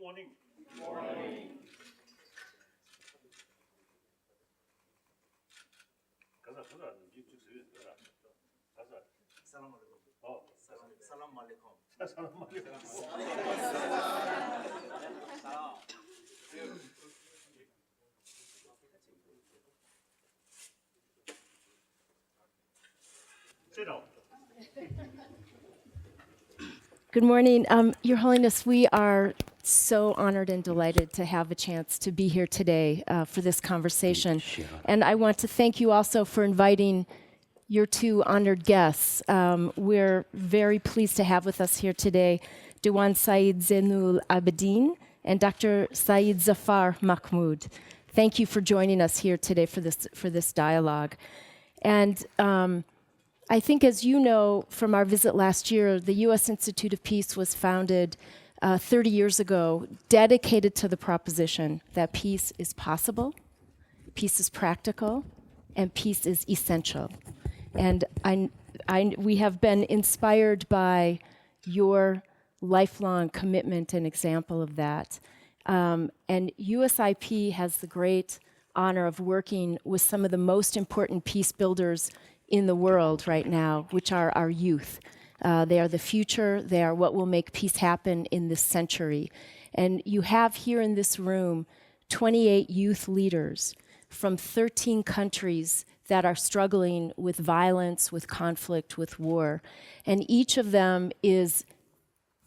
morning. Salam alaikum. Oh. Salam alaikum. Salam alaikum. Sit down. Good morning. Your Holiness, we are so honored and delighted to have a chance to be here today for this conversation. And I want to thank you also for inviting your two honored guests. We're very pleased to have with us here today Dewan Saeed Zainul Abidin and Dr. Saeed Zafar Mahmood. Thank you for joining us here today for this dialogue. And I think, as you know from our visit last year, the U.S. Institute of Peace was founded 30 years ago, dedicated to the proposition that peace is possible, peace is practical, and peace is essential. And we have been inspired by your lifelong commitment and example of that. And USIP has the great honor of working with some of the most important peace builders in the world right now, which are our youth. They are the future. They are what will make peace happen in this century. And you have here in this room 28 youth leaders from 13 countries that are struggling with violence, with conflict, with war. And each of them is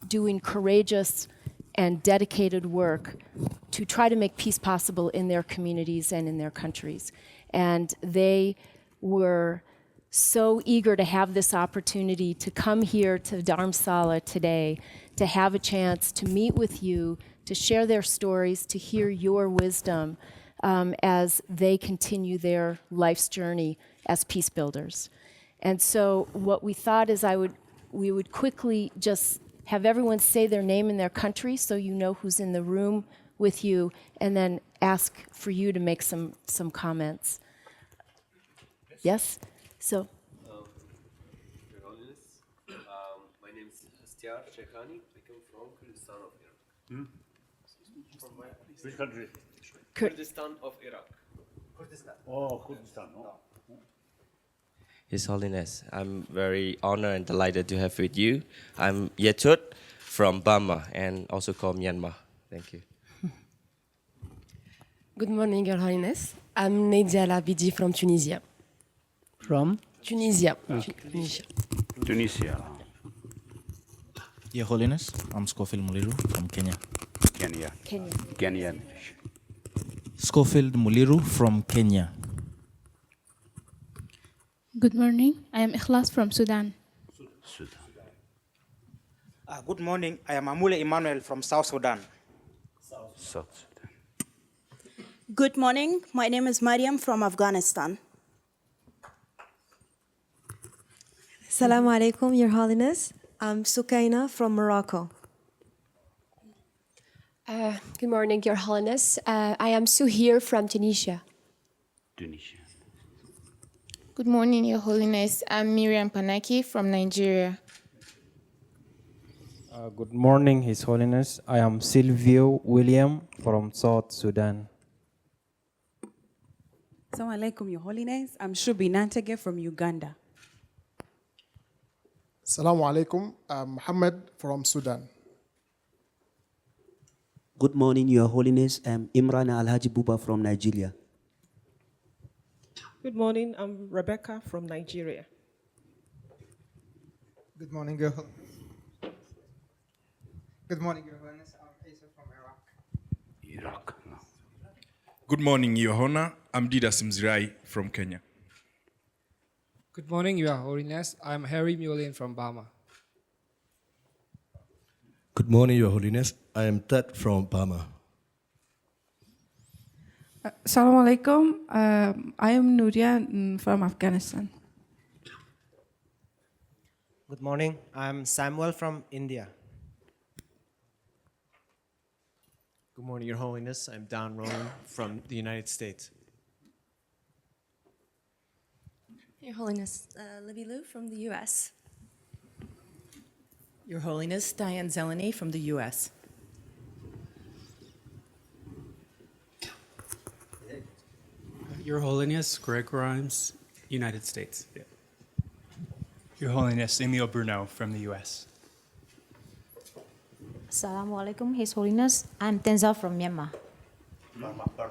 doing courageous and dedicated work to try to make peace possible in their communities and in their countries. And they were so eager to have this opportunity to come here to Dharamsala today, to have a chance to meet with you, to share their stories, to hear your wisdom as they continue their life's journey as peace builders. And so what we thought is we would quickly just have everyone say their name and their country so you know who's in the room with you, and then ask for you to make some comments. Yes? So, Your Holiness, my name is Astiar Shekhani. I come from Kurdistan of Iraq. From where, please? Which country? Kurdistan of Iraq. Kurdistan. Oh, Kurdistan. Oh. His Holiness, I'm very honored and delighted to have with you. I'm Yetut from Burma and also called Myanmar. Thank you. Good morning, Your Highness. I'm Nadia Labidi from Tunisia. From Tunisia. Tunisia. Your Holiness, I'm Scofield Muliru from Kenya. Kenya. Kenya. Kenyan. Scofield Muliru from Kenya. Good morning. I am Ikhlas from Sudan. Sudan. Good morning. I am Amule Emmanuel from South Sudan. South Sudan. Good morning. My name is Mariam from Afghanistan. Assalamu alaikum, Your Holiness. I'm Sukaina from Morocco. Good morning, Your Holiness. I am Suhir from Tunisia. Tunisia. Good morning, Your Holiness. I'm Miriam Panaki from Nigeria. Good morning, His Holiness. I am Silvio William from South Sudan. Assalamu alaikum, Your Holiness. I'm Shubi Nantage from Uganda. Assalamu alaikum. I'm Muhammad from Sudan. Good morning, Your Holiness. I'm Imran Alhaji Buba from Nigeria. Good morning. I'm Rebecca from Nigeria. Good morning, Your Holiness. Good morning, Your Holiness. I'm Asa from Iraq. Iraq. No. Good morning, Your Honor. I'm Dida Simzirai from Kenya. Good morning, Your Holiness. I'm Harry Mulin from Burma. Good morning, Your Holiness. I am Ted from Burma. Assalamu alaikum. I am Nuria from Afghanistan. Good morning. I'm Samuel from India. Good morning, Your Holiness. I'm Don Rowan from the United States. Your Holiness, Libby Lou from the U.S. Your Holiness, Diane Zeleny from the U.S. Your Holiness, Greg Grimes, United States. Your Holiness, Emil Bruno from the US. Assalamu alaikum, His Holiness. I'm Tenza from Myanmar.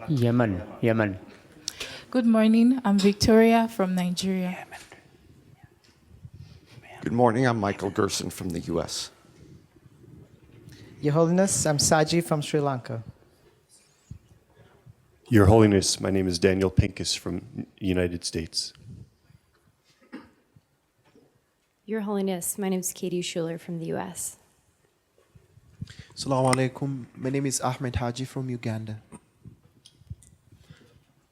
Yemen. Good morning. I'm Victoria from Nigeria. Good morning. I'm Michael Gerson from the U.S. Your Holiness, I'm Saji from Sri Lanka. Your Holiness, my name is Daniel Pincus from United States. Your Holiness, my name is Katie Schuler from the U.S. Assalamu alaikum. My name is Ahmed Haji from Uganda.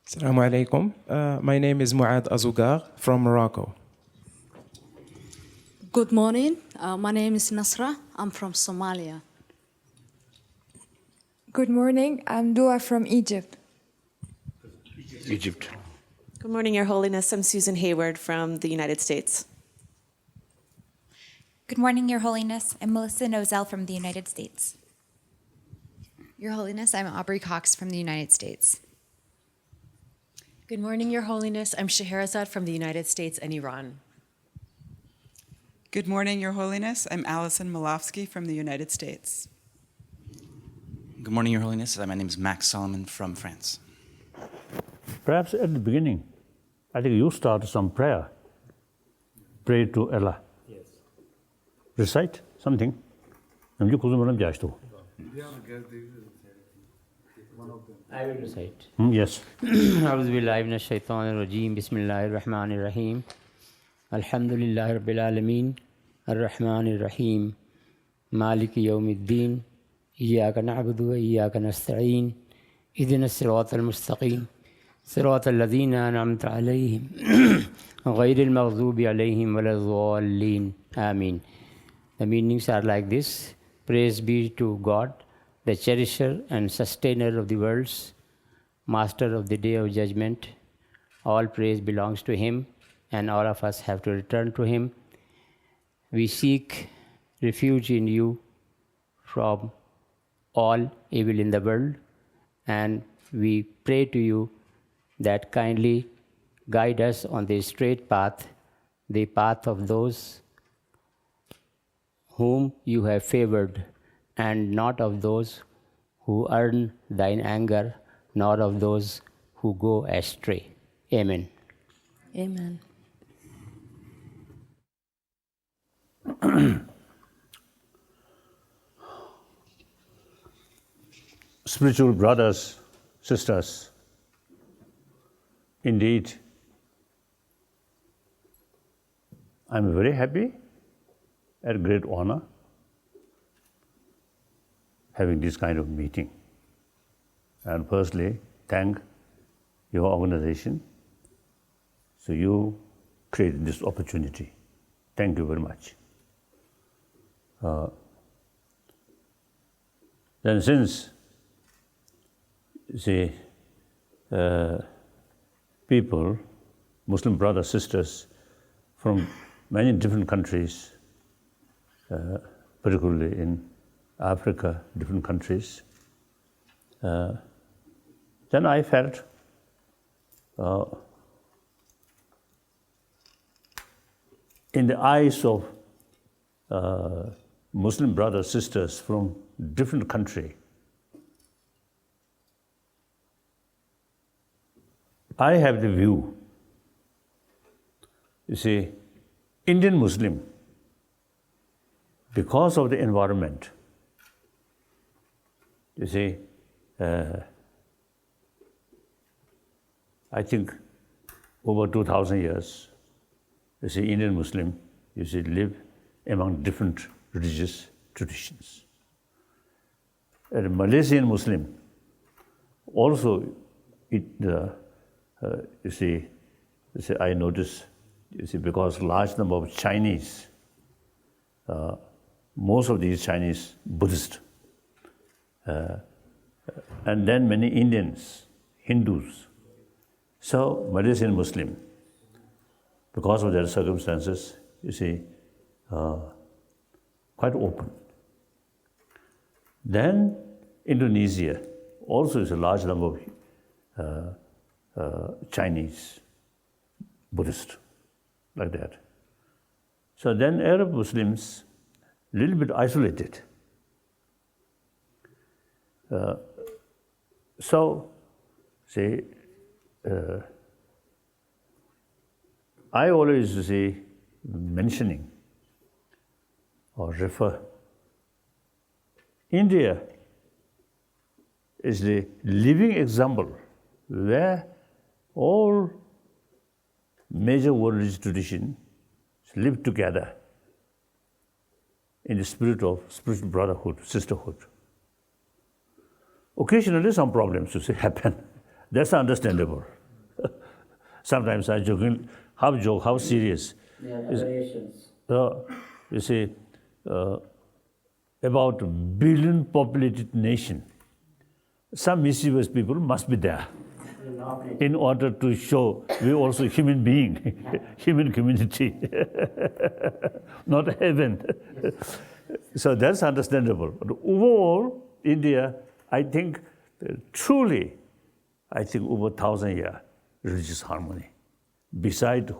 Assalamu alaikum. My name is Muad Azugar from Morocco. Good morning. My name is Nasra. I'm from Somalia. Good morning. I'm Dua from Egypt. Egypt. Good morning, Your Holiness. I'm Susan Hayward from the United States. Good morning, Your Holiness. I'm Melissa Nozel from the United States. Your Holiness, I'm Aubrey Cox from the United States. Good morning, Your Holiness. I'm Scheherazade from the United States and Iran. Good morning, Your Holiness. I'm Allison Malofsky from the United States. Good morning, Your Holiness. My name is Max Solomon from France. Perhaps at the beginning, I think you start some prayer. Pray to Allah. Yes. Recite something. I will recite. Yes. أعوذ بالله من الشيطان الرجيم بسم الله الرحمن الرحيم الحمد لله رب العالمين الرحمن الرحيم مالك يوم الدين إياك نعبد وإياك نستعين اهدنا الصراط المستقيم صراط الذين أنعمت عليهم غير المغضوب عليهم ولا الضالين آمين. The meanings are like this. Praise be to God, the cherisher and sustainer of the worlds, master of the day of judgment. All praise belongs to Him, and all of us have to return to Him. We seek refuge in you from all evil in the world, and we pray to you that kindly guide us on the straight path, the path of those whom you have favored, and not of those who earn thine anger, nor of those who go astray. Amen. Amen. Spiritual brothers, sisters, indeed, I'm very happy and great honor having this kind of meeting. And firstly, thank your organization. So you created this opportunity. Thank you very much. Then since the people, Muslim brothers, sisters from many different countries, particularly in Africa, different countries, then I felt in the eyes of Muslim brothers, sisters from different countries, I have the view, you see, Indian Muslim, because of the environment, you see, I think over 2,000 years, you see, Indian Muslim, you see, live among different religious traditions. And Malaysian Muslim, also, you see, I notice, you see, because large number of Chinese, most of these Chinese Buddhists, and then many Indians, Hindus. So Malaysian Muslim, because of their circumstances, you see, quite open. Then Indonesia also is a large number of Chinese, Buddhist, like that. So then Arab Muslims, a little bit isolated. So, say, I always say, mentioning or refer, India is the living example where all major world religious traditions live together in the spirit of spiritual brotherhood, sisterhood. Occasionally some problems happen. That's understandable. Sometimes I joking, half joke, half serious. You see, about a billion populated nation, some mischievous people must be there in order to show we also human being, human community, not heaven. So that's understandable. But overall, India, I think, truly, over 1,000 years, religious harmony. Beside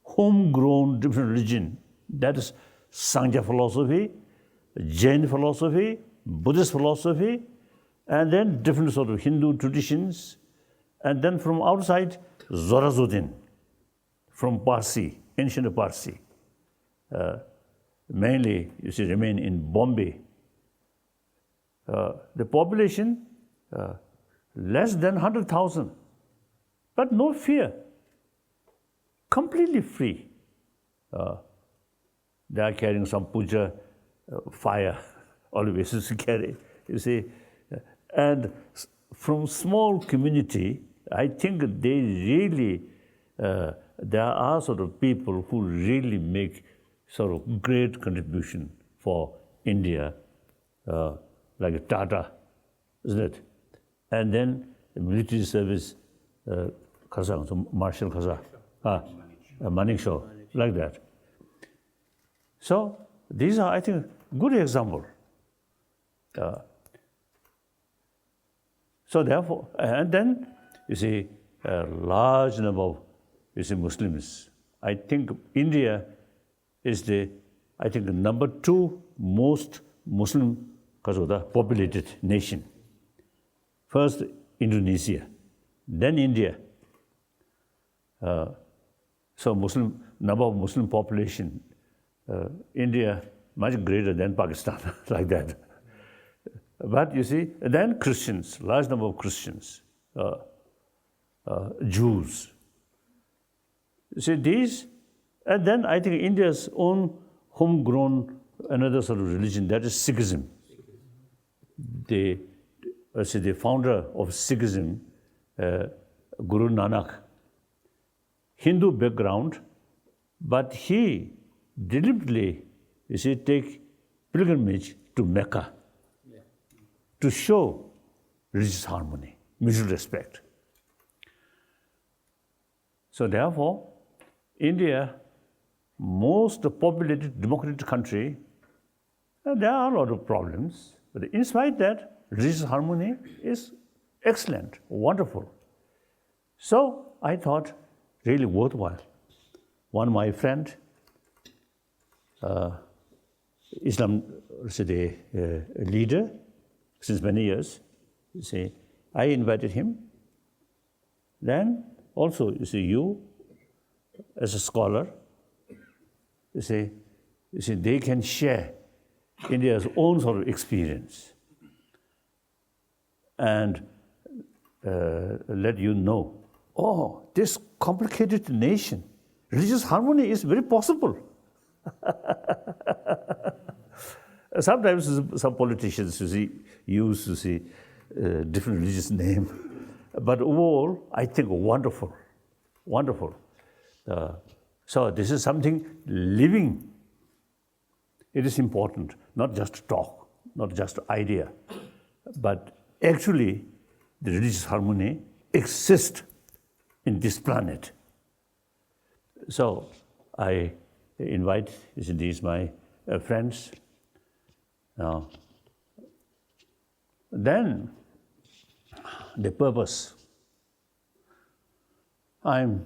homegrown different religion, that is Sangha philosophy, Jain philosophy, Buddhist philosophy, and then different sort of Hindu traditions, and then from outside, Zoroastrian, from Parsi, ancient Parsi. Mainly, you see, remain in Bombay. The population, less than 100,000, but no fear, completely free. They are carrying some puja, fire, always to carry, you see. And from small community, I think they really, there are sort of people who really make sort of great contribution for India, like Tata, isn't it? And then the military service, Khaza, so Marshal Khaza, Manekshaw, like that. So these are, I think, good example. So therefore, and then you see a large number of Muslims. I think India is the number 2 most Muslim populated nation. First Indonesia, then India. So number of Muslim population, India much greater than Pakistan, like that. But you see, then Christians, large number of Christians, Jews. You see these, and then I think India's own homegrown another sort of religion, that is Sikhism. The founder of Sikhism, Guru Nanak, Hindu background, but he deliberately, take pilgrimage to Mecca to show religious harmony, mutual respect. So therefore, India, most populated democratic country, there are a lot of problems, but in spite of that, religious harmony is excellent, wonderful. So I thought, really worthwhile. One of my friend, Islam leader since many years, I invited him. Then also, you as a scholar, they can share India's own sort of experience and let you know, this complicated nation, religious harmony is very possible. Sometimes some politicians, use different religious name, but overall, I think wonderful, wonderful. So this is something living. It is important, not just talk, not just idea, but actually the religious harmony exists in this planet. So I invite these my friends. Now, then the purpose. I'm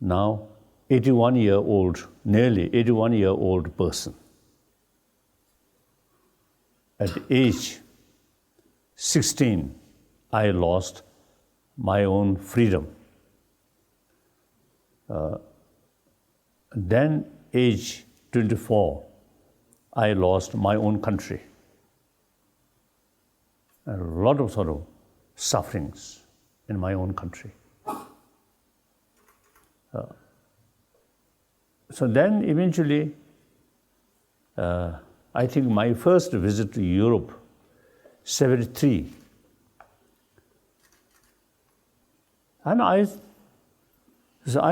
now 81-year-old, nearly 81-year-old person. At age 16, I lost my own freedom. Then, age 24, I lost my own country. A lot of sort of sufferings in my own country. So then eventually, I think my first visit to Europe, 73. And I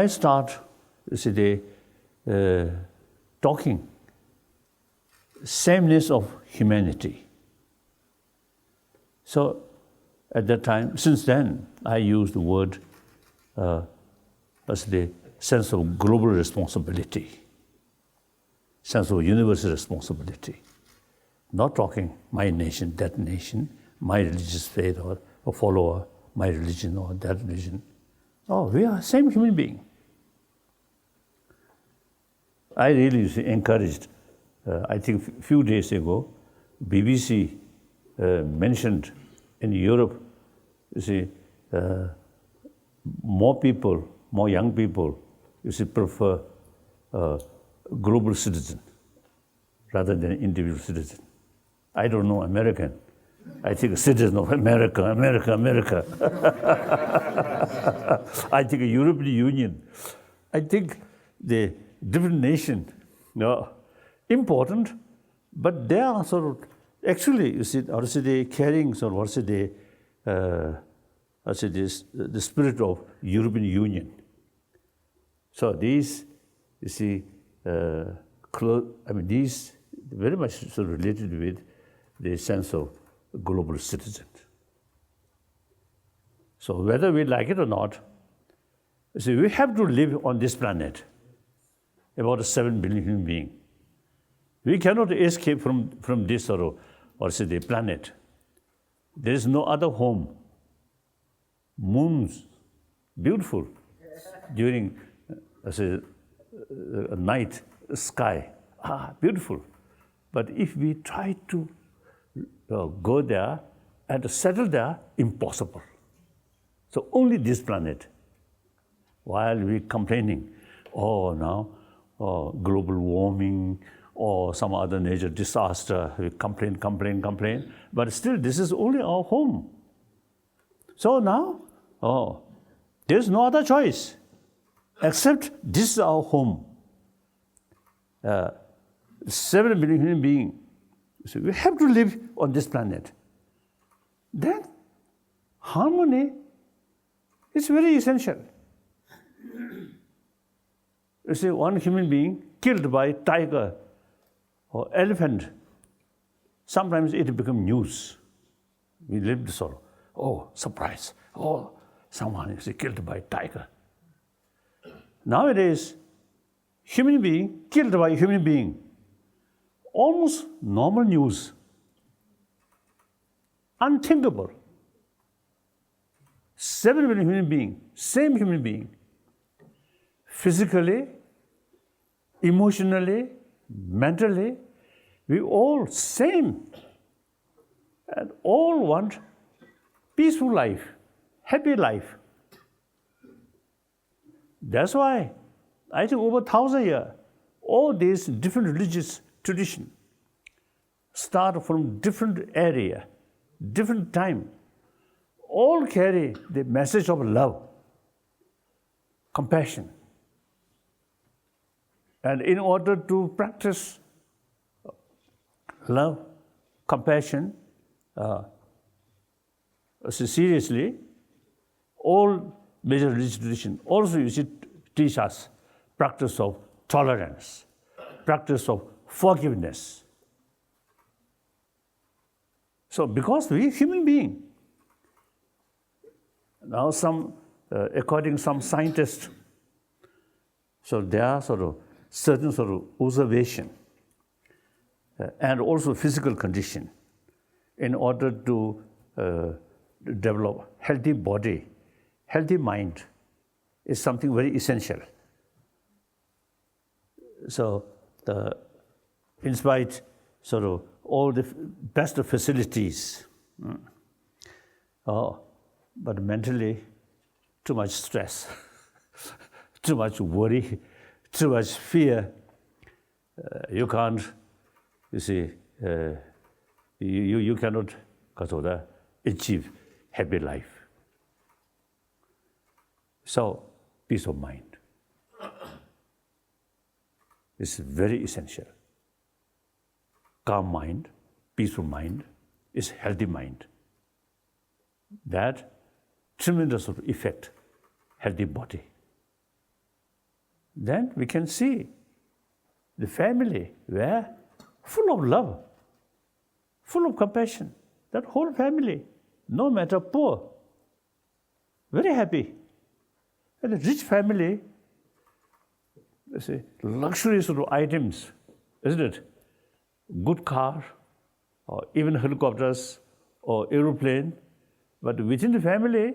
start, talking sameness of humanity. So at that time, since then, I use the word as the sense of global responsibility, sense of universal responsibility. Not talking my nation, that nation, my religious faith or a follower, my religion or that religion. Oh, we are same human being. I really encouraged, I think a few days ago, BBC mentioned in Europe, more people, more young people, prefer global citizen rather than individual citizen. I don't know American. I think a citizen of America. I think a European Union. I think the different nation, important, but they are sort of, actually, they carrying sort of, the spirit of European Union. So these, these very much sort of related with the sense of global citizen. So whether we like it or not, we have to live on this planet, about 7 billion human beings. We cannot escape from this the planet. There is no other home. Moons, beautiful, during a night sky, beautiful. But if we try to go there and settle there, impossible. So only this planet. While we complaining, global warming or some other nature disaster, we complain. But still, this is only our home. So now, there's no other choice except this is our home. 7 billion human beings. So we have to live on this planet. Then harmony is very essential. You see, one human being killed by tiger or elephant, sometimes it becomes news. We live the sorrow. Oh, surprise. Oh, someone is killed by tiger. Nowadays, human being killed by human being. Almost normal news. Unthinkable. 7 billion human beings, same human being. Physically, emotionally, mentally, we all same. And all want peaceful life, happy life. That's why I think over 1,000 years, all these different religious traditions start from different area, different time, all carry the message of love, compassion. And in order to practice love, compassion, seriously, all major religious traditions also teach us practice of tolerance, practice of forgiveness. So because we are human beings, now according to some scientists, so there are certain observation and also physical condition in order to develop healthy body, healthy mind, is something very essential. So, in spite sort of all the best facilities, but mentally, too much stress, too much worry, too much fear. You can't, you see, you cannot achieve happy life. So, peace of mind is very essential. Calm mind, peaceful mind is healthy mind. That tremendous effect, healthy body. Then we can see the family where full of love, full of compassion. That whole family, no matter poor, very happy. And a rich family, you see, luxurious items, isn't it? Good car, or even helicopters, or aeroplane, but within the family,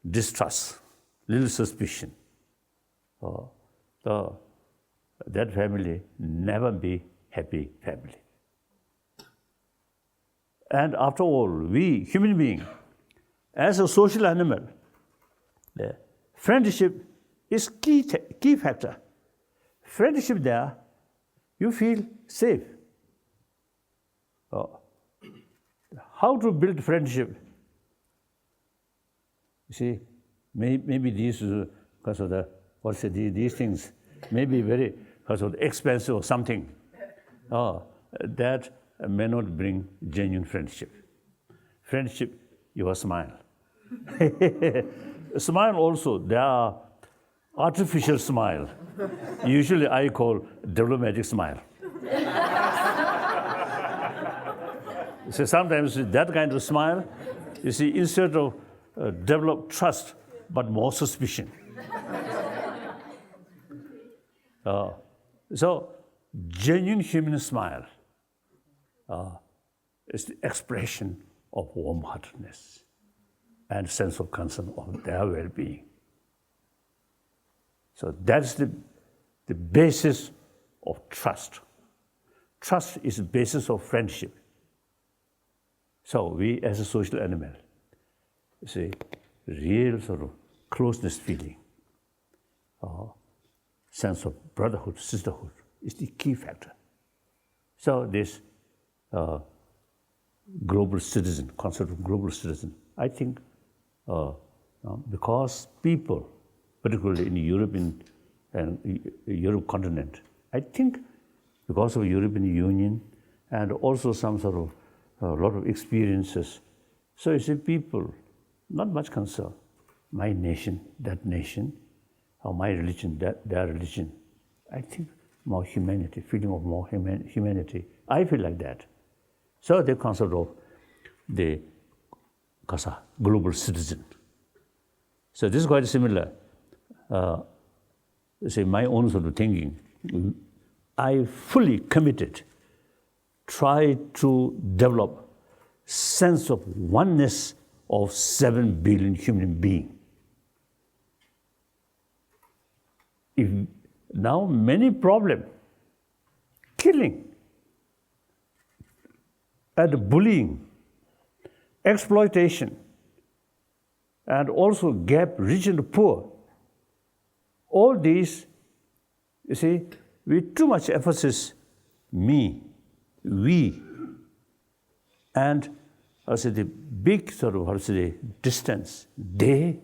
distrust, little suspicion. That family never be happy family. And after all, we human beings, as a social animal, friendship is key factor. Friendship there, you feel safe. How to build friendship? You see, maybe these, because of these things may be very expensive or something. That may not bring genuine friendship. Friendship, your smile. Smile also, there are artificial smile. Usually I call diplomatic smile. So sometimes that kind of smile, you see, instead of develop trust, but more suspicion. So genuine human smile is the expression of warm-heartedness and sense of concern of their well-being. So that's the basis of trust. Trust is the basis of friendship. So we, as a social animal, see, real closeness feeling, sense of brotherhood, sisterhood is the key factor. So this global citizen, concept of global citizen, I think because people, particularly in Europe and Europe continent, I think because of European Union and also some a lot of experiences. So you see, people, not much concern. My nation, that nation, or my religion, their religion. I think more humanity, feeling of more humanity. I feel like that. So the concept of the global citizen. So this is quite similar. Say my own thinking. I fully committed, try to develop sense of oneness of 7 billion human beings. If now many problems, killing and bullying, exploitation, and also gap rich and poor, all these, you see, with too much emphasis, me, we, and the big distance, they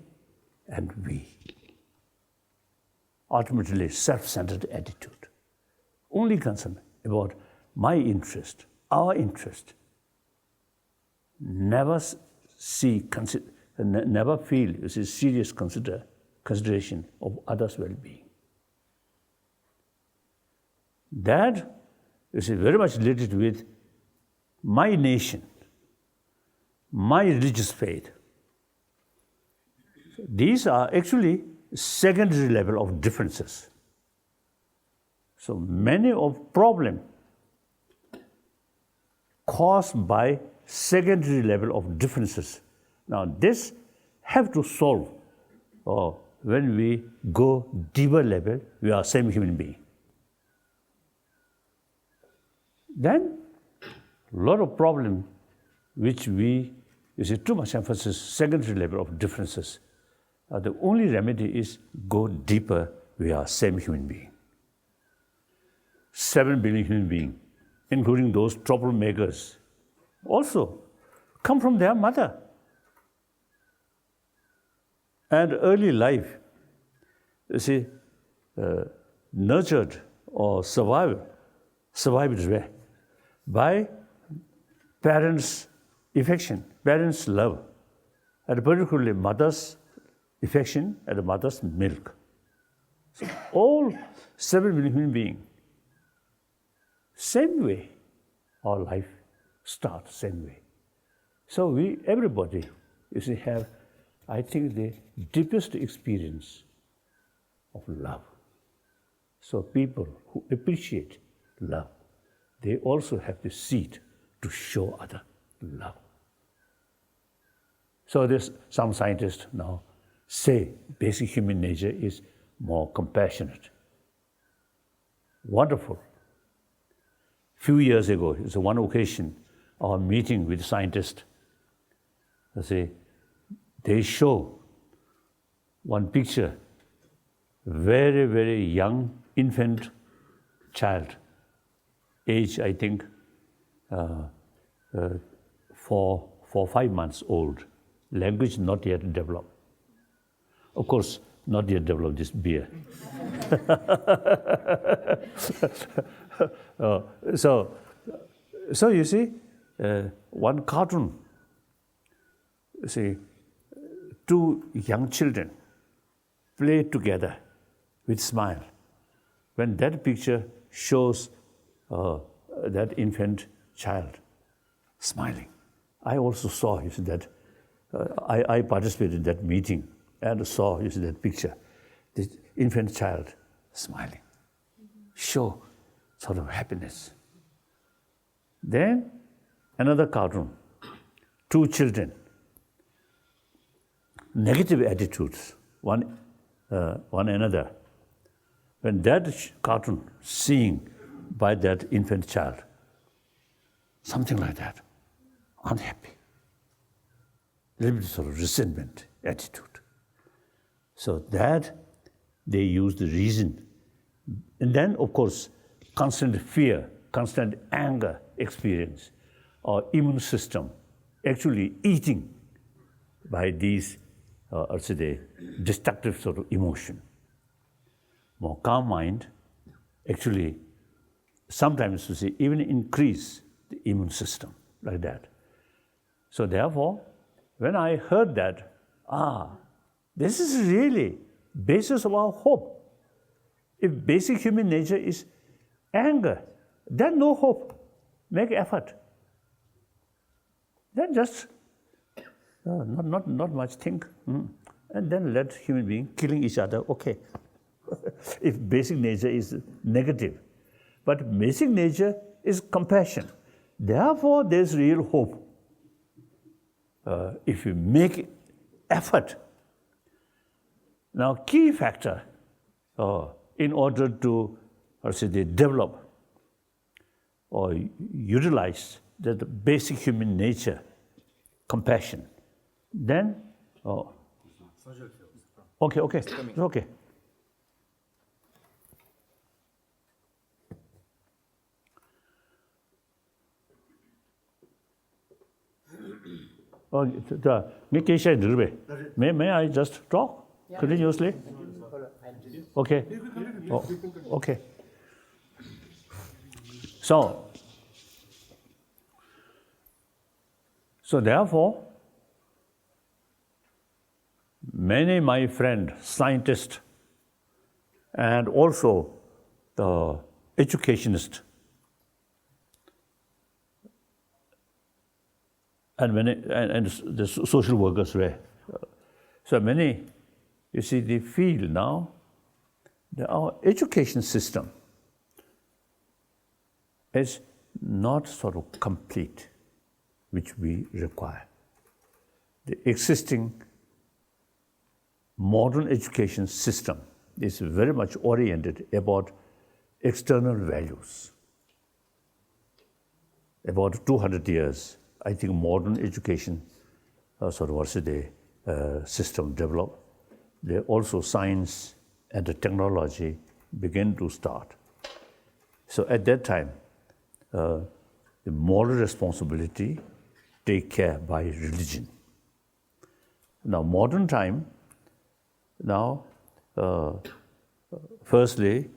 and we. Ultimately, self-centered attitude. Only concern about my interest, our interest. Never never feel serious consideration of others' well-being. That is very much related with my nation, my religious faith. These are actually secondary level of differences. So many of problems caused by secondary level of differences. Now this have to solve when we go deeper level, we are same human being. Then, a lot of problem which we, you see, too much emphasis, secondary level of differences. The only remedy is go deeper, we are same human being. 7 billion human beings, including those troublemakers, also come from their mother. And early life, you see, nurtured or survived by parents' affection, parents' love, and particularly mother's affection and mother's milk. So all 7 billion human beings, same way, our life starts same way. So everybody, you see, have, I think, the deepest experience of love. So people who appreciate love, they also have the seed to show other love. So there's some scientists now say basic human nature is more compassionate. Wonderful. Few years ago, it's one occasion, our meeting with scientists, they show one picture, very, very young infant child, age, I think, 5 months old, language not yet developed. Of course, not yet developed this beer. So you see, one cartoon, see, 2 young children play together with smile. When that picture shows that infant child smiling, I also saw, you see, that I participated in that meeting and saw, you see, that picture, this infant child smiling, show sort of happiness. Then another cartoon, 2 children, negative attitudes, one another. When that cartoon seen by that infant child, something like that, unhappy, a little bit sort of resentment attitude. So that they use the reason. And then, of course, constant fear, constant anger experience, or immune system actually eating by these, destructive sort of emotion. More calm mind actually sometimes, you see, even increase the immune system like that. So therefore, when I heard that, this is really basis of our hope. If basic human nature is anger, then no hope. Make effort. Then just not much think, and then let human beings killing each other. Okay, if basic nature is negative, but basic nature is compassion. Therefore, there's real hope. If you make effort. Now, key factor in order to develop or utilize the basic human nature, compassion, then, okay, it's okay. May I just talk continuously? Okay. Okay. So therefore, many my friends, scientists, and also the educationists, and the social workers were. So many, you see, they feel now that our education system is not sort of complete, which we require. The existing modern education system is very much oriented about external values. About 200 years, I think modern education system developed. There also science and the technology began to start. So at that time, the moral responsibility take care by religion. Now, modern time, now, firstly,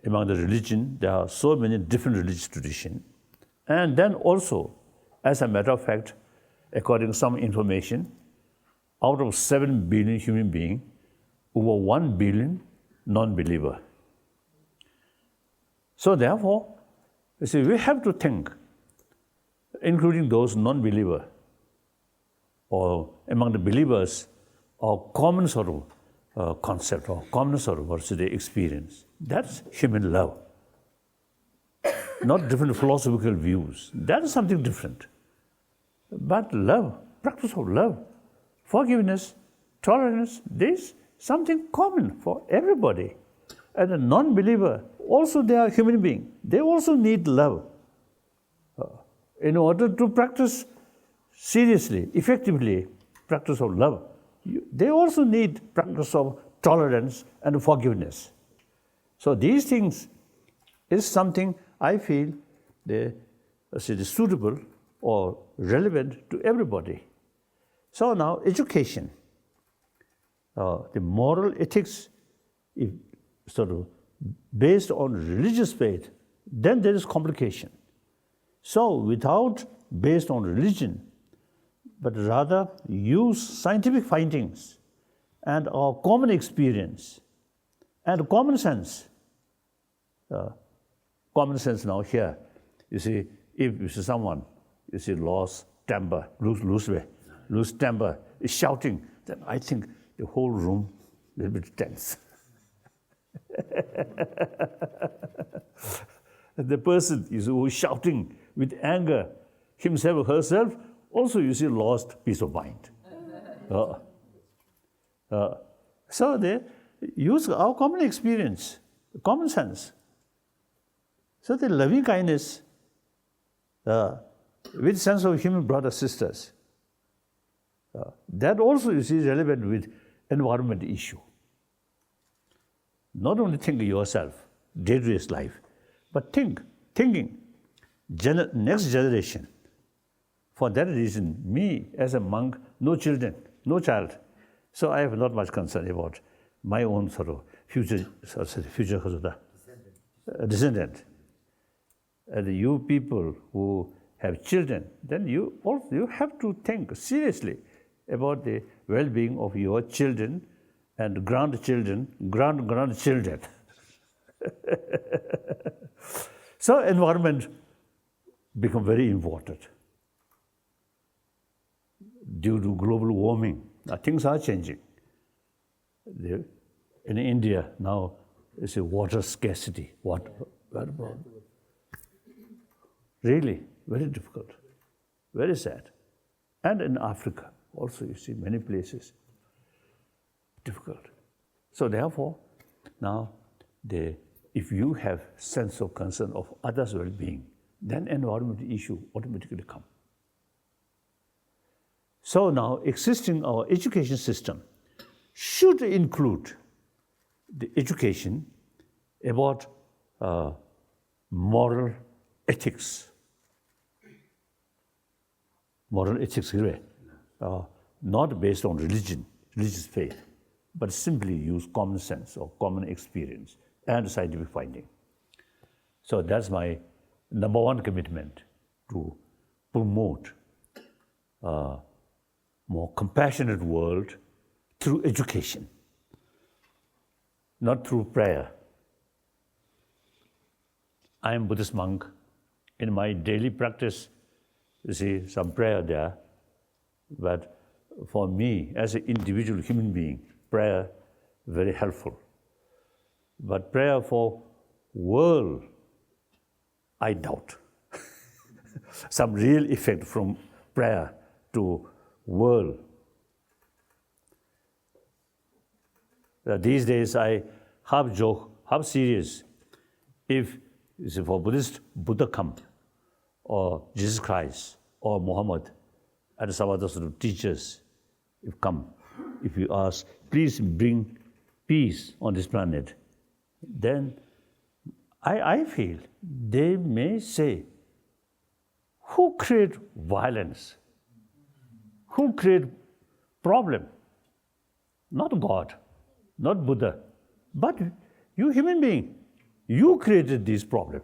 among the religion, there are so many different religious traditions. And then also, as a matter of fact, according to some information, out of 7 billion human beings, over 1 billion non-believer. So therefore, you see, we have to think, including those non-believer or among the believers, or common sort of concept or common sort of experience. That's human love. Not different philosophical views. That is something different. But love, practice of love, forgiveness, tolerance, this something common for everybody. And a non-believer, also they are human beings. They also need love. In order to practice seriously, effectively, practice of love, they also need practice of tolerance and forgiveness. So these things is something I feel they suitable or relevant to everybody. So now education, the moral ethics, if sort of based on religious faith, then there is complication. So without based on religion, but rather use scientific findings and our common experience and common sense. Common sense now here, you see, if you see someone, you see lost temper, lose temper, is shouting, then I think the whole room a little bit tense. The person you see, who is shouting with anger, himself or herself, also you see lost peace of mind. So they use our common experience, common sense. So the loving kindness with sense of human brothers, sisters, that also you see relevant with environment issue. Not only think yourself, day-to-day life, but thinking, next generation. For that reason, me as a monk, no children, no child. So I have not much concern about my own sort of future descendant. And you people who have children, then you have to think seriously about the well-being of your children and grandchildren, grandchildren. So environment become very important. Due to global warming, things are changing. In India now, it's a water scarcity. Really, very difficult, very sad. And in Africa also, you see many places, difficult. So therefore, now, if you have sense of concern of others' well-being, then environmental issue automatically come. So now, existing our education system should include the education about moral ethics. Moral ethics, not based on religious faith, but simply use common sense or common experience and scientific finding. So that's my number one commitment, to promote a more compassionate world through education, not through prayer. I am Buddhist monk. In my daily practice, you see some prayer there, but for me, as an individual human being, prayer very helpful. But prayer for world, I doubt. Some real effect from prayer to world. These days I half joke, half serious. If for Buddhist, Buddha come, or Jesus Christ, or Muhammad, and some other sort of teachers, if you ask, please bring peace on this planet, then I feel they may say, who create violence? Who create problem? Not God, not Buddha, but you human being. You created this problem.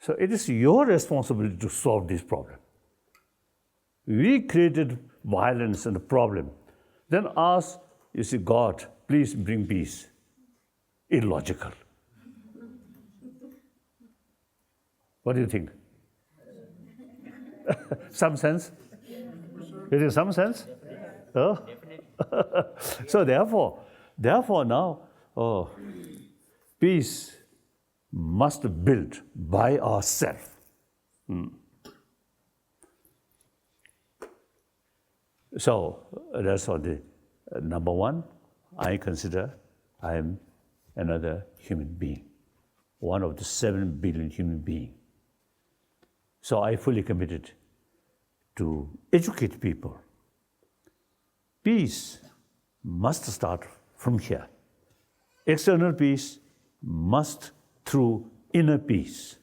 So it is your responsibility to solve this problem. We created violence and the problem. Then ask, you see, God, please bring peace. Illogical. What do you think? Some sense? It is some sense? Oh? So therefore now, peace must be built by ourselves. So that's what the number one. I consider I am another human being, one of the 7 billion human beings. So I fully committed to educate people. Peace must start from here. External peace must through inner peace.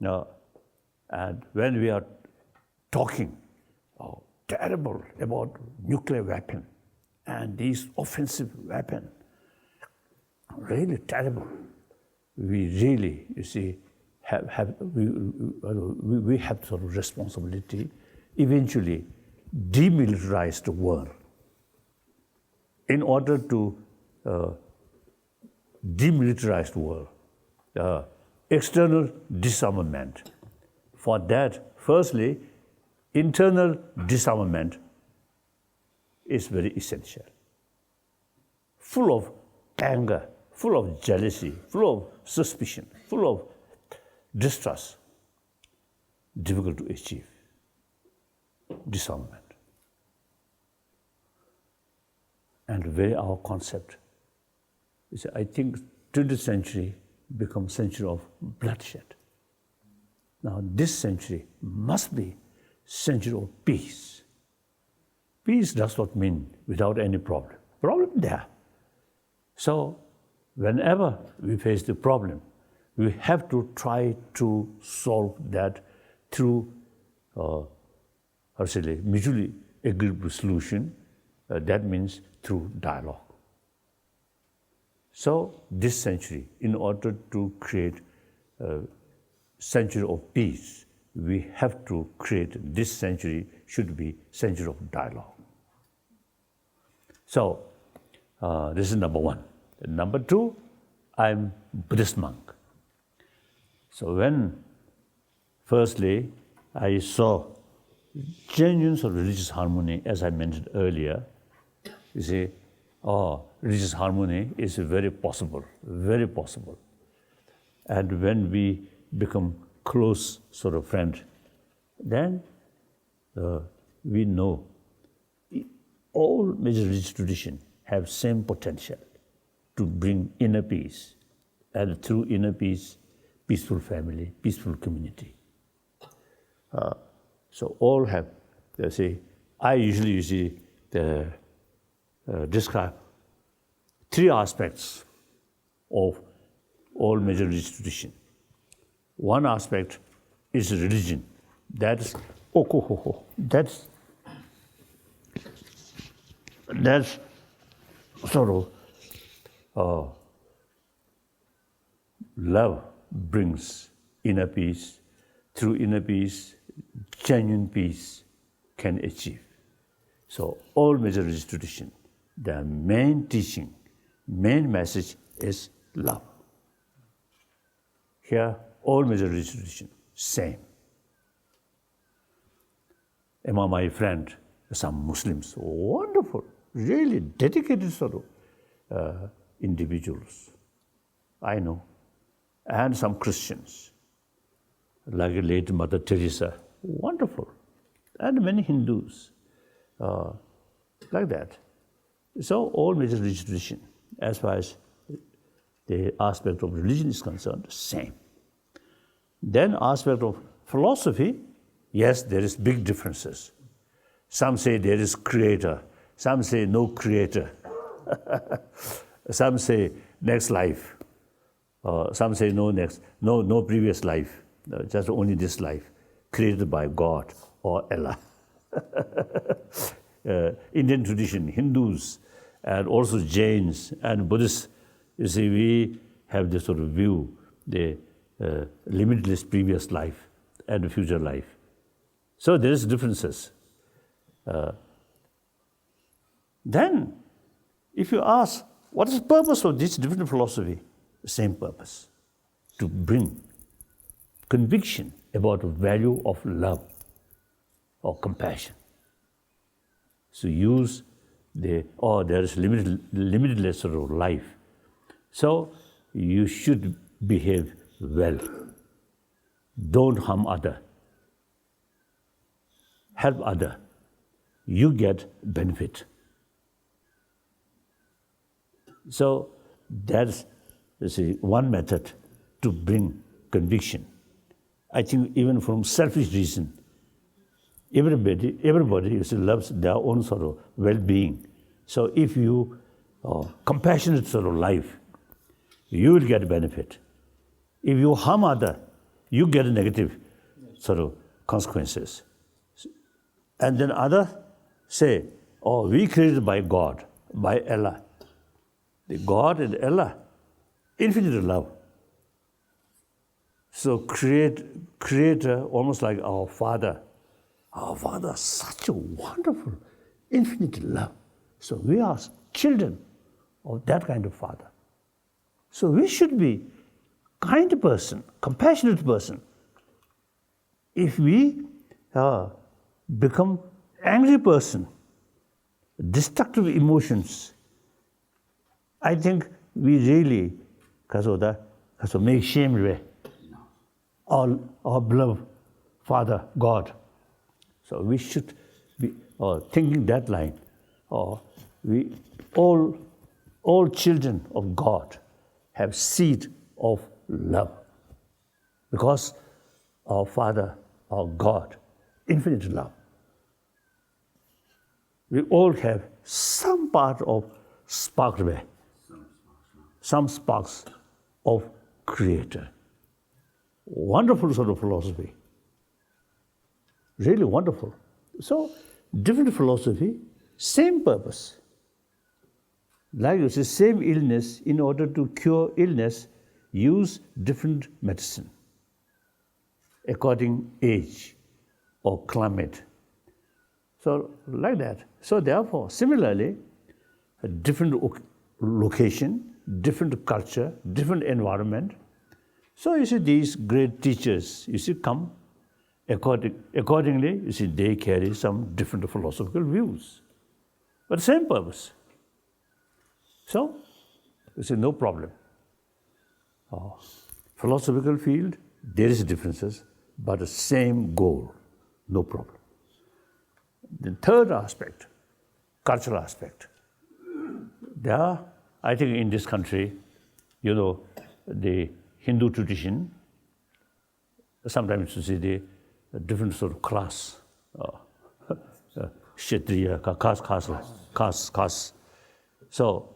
Now, and when we are talking terrible about nuclear weapon and these offensive weapon, really terrible. We really, you see, we have sort of responsibility eventually demilitarize the world. In order to demilitarize the world, external disarmament. For that, firstly, internal disarmament is very essential. Full of anger, full of jealousy, full of suspicion, full of distrust, difficult to achieve. Disarmament. And very our concept is, I think, 20th century becomes century of bloodshed. Now this century must be century of peace. Peace does not mean without any problem. Problem there. So whenever we face the problem, we have to try to solve that through mutually agreeable solution. That means through dialogue. So this century, in order to create a century of peace, we have to create this century should be century of dialogue. So this is number one. Number two, I'm Buddhist monk. So when firstly I saw genuine sort of religious harmony, as I mentioned earlier, you see, religious harmony is very possible, very possible. And when we become close sort of friend, then we know all major religious traditions have same potential to bring inner peace, and through inner peace, peaceful family, peaceful community. So all have, I usually describe 3 aspects of all major religious traditions. One aspect is religion. That's sort of love brings inner peace. Through inner peace, genuine peace can achieve. So all major religious traditions, the main teaching, main message is love. Here, all major religious traditions, same. Among my friends, some Muslims, wonderful, really dedicated sort of individuals, I know, and some Christians, like late Mother Teresa, wonderful, and many Hindus, like that. So all major religious tradition, as far as the aspect of religion is concerned, same. Then aspect of philosophy, yes, there is big differences. Some say there is creator, some say no creator, some say next life, some say no previous life, just only this life, created by God or Allah. Indian tradition, Hindus, and also Jains and Buddhists, you see, we have this sort of view, the limitless previous life and future life. So there is differences. Then, if you ask, what is the purpose of this different philosophy? Same purpose, to bring conviction about the value of love or compassion. So use there is limitless sort of life. So you should behave well. Don't harm other. Help other. You get benefit. So that's one method to bring conviction. I think even from selfish reason, everybody loves their own sort of well-being. So if you compassionate sort of life, you will get benefit. If you harm other, you get negative sort of consequences. And then others say, oh, we created by God, by Allah. The God and Allah, infinite love. So creator, almost like our Father. Our Father, such a wonderful, infinite love. So we are children of that kind of Father. So we should be kind person, compassionate person. If we become angry person, destructive emotions, I think we really make shame our beloved Father, God. So we should be thinking that line. We all children of God have seed of love, because our Father, our God, infinite love. We all have some part of spark away, some sparks of Creator. Wonderful sort of philosophy. Really wonderful. So, different philosophy, same purpose. Like you say, same illness, in order to cure illness, use different medicine according age or climate. So, like that. So, therefore, similarly, a different location, different culture, different environment. So, you see, these great teachers, you see, come accordingly, you see, they carry some different philosophical views, but same purpose. So, you see, no problem. Philosophical field, there is differences, but the same goal, no problem. The third aspect, cultural aspect. There, I think in this country, you know, the Hindu tradition, sometimes you see the different sort of class, Kshatriya, caste. So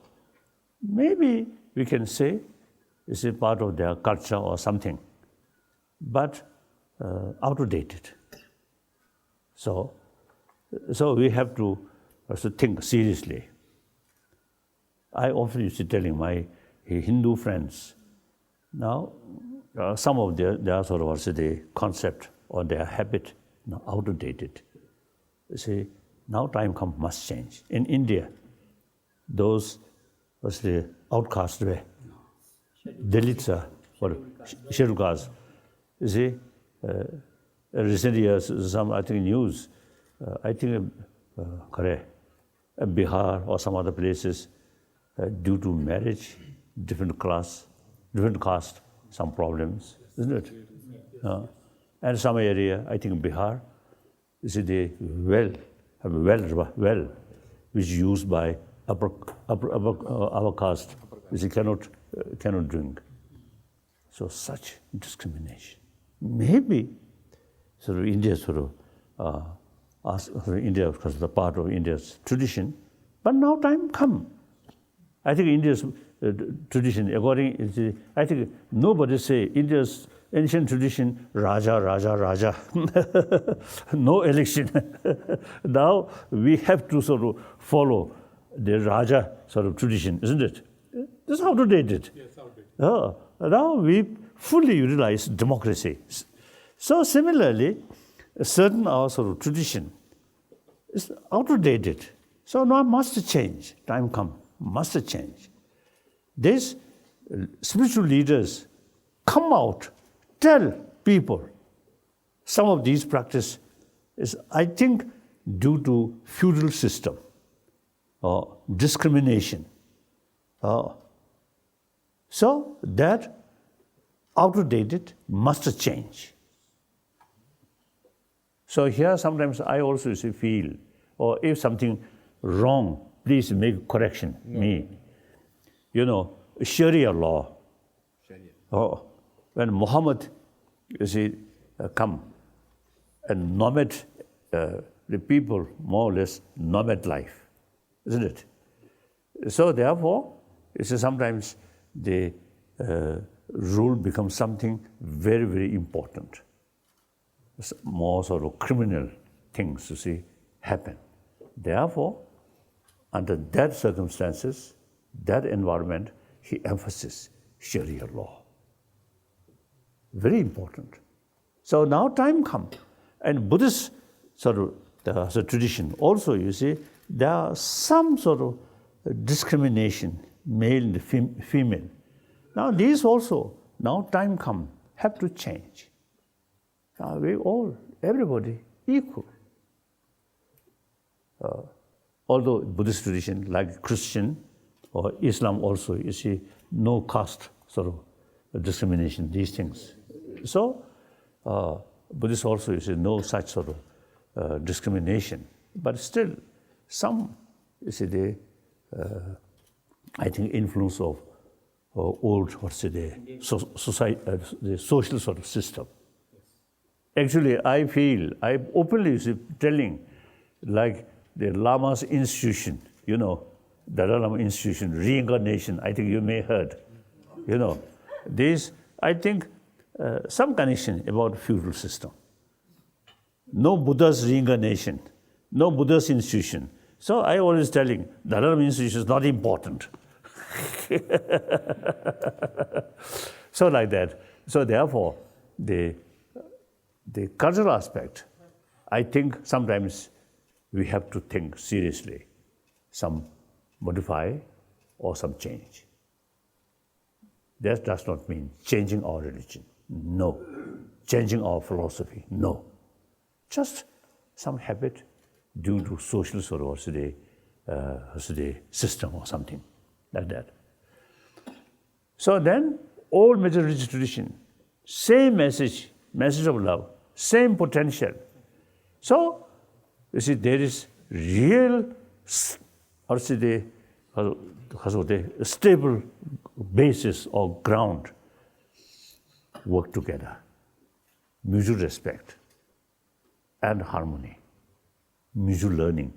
maybe we can say it's a part of their culture or something, but outdated. So we have to also think seriously. I often used to telling my Hindu friends, now some of their sort of also the concept or their habit now outdated. You see, now time comes must change. In India, those was the outcast way, Dalits or scheduled castes. You see, recent years, some I think news, I think Bihar or some other places, due to marriage, different caste, some problems, isn't it? And some area, I think Bihar, you see, they have a well which is used by our caste, cannot drink. So such discrimination. Maybe India India, because the part of India's tradition, but now time come. I think India's tradition, I think nobody say India's ancient tradition, Raja. No election. Now we have to sort of follow the Raja sort of tradition, isn't it? This is outdated. Yes, outdated. Now we fully utilize democracy. So similarly, a certain our sort of tradition is outdated. So now must change. Time come, must change. These spiritual leaders come out, tell people some of these practice is, I think, due to feudal system or discrimination. So that outdated must change. So here sometimes I also feel, or if something wrong, please make correction, me. You know, Sharia law. When Muhammad, come and nomad the people, more or less nomad life, isn't it? So therefore, sometimes the rule becomes something very, very important. More sort of criminal things, happen. Therefore, under that circumstances, that environment, he emphasizes Sharia law. Very important. So now time comes, and Buddhist sort of the tradition also, there are some sort of discrimination, male and female. Now these also, now time comes, have to change. We all, everybody, equal. Although Buddhist tradition, like Christian or Islam also, no caste sort of discrimination, these things. So Buddhist also, no such sort of discrimination. But still, some, I think, influence of old, the social sort of system. Actually, I feel, I openly telling, like the Lama's institution, the Dalai Lama institution, reincarnation, I think you may heard, this, I think, some connection about feudal system. No Buddha's reincarnation, no Buddha's institution. So I always telling, Dalai Lama institution is not important. So like that. So therefore, the cultural aspect, I think sometimes we have to think seriously, some modify or some change. That does not mean changing our religion, no. Changing our philosophy, no. Just some habit due to social sort of system or something like that. So then, all major religious tradition, same message of love, same potential. So, there is real, stable basis or ground, work together, mutual respect and harmony, mutual learning.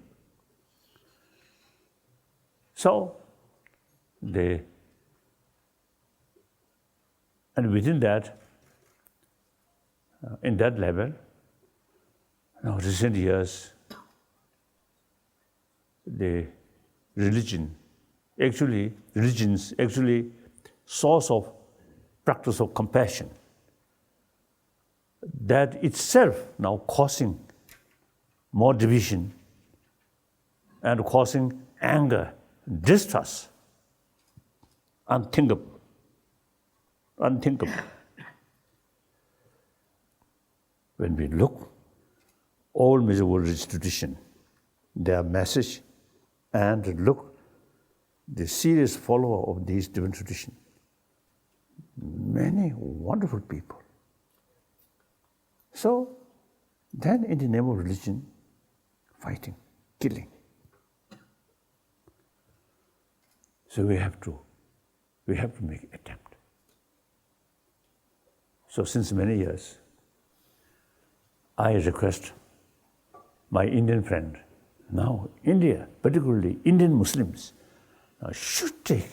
So, and within that, in that level, recent years, the religions actually source of practice of compassion. That itself now causing more division and causing anger, distrust, unthinkable. When we look, all major world religious tradition, their message, and look, the serious follower of these different traditions, many wonderful people. So, then in the name of religion, fighting, killing. So we have to make attempt. So since many years, I request my Indian friend, now India, particularly Indian Muslims, should take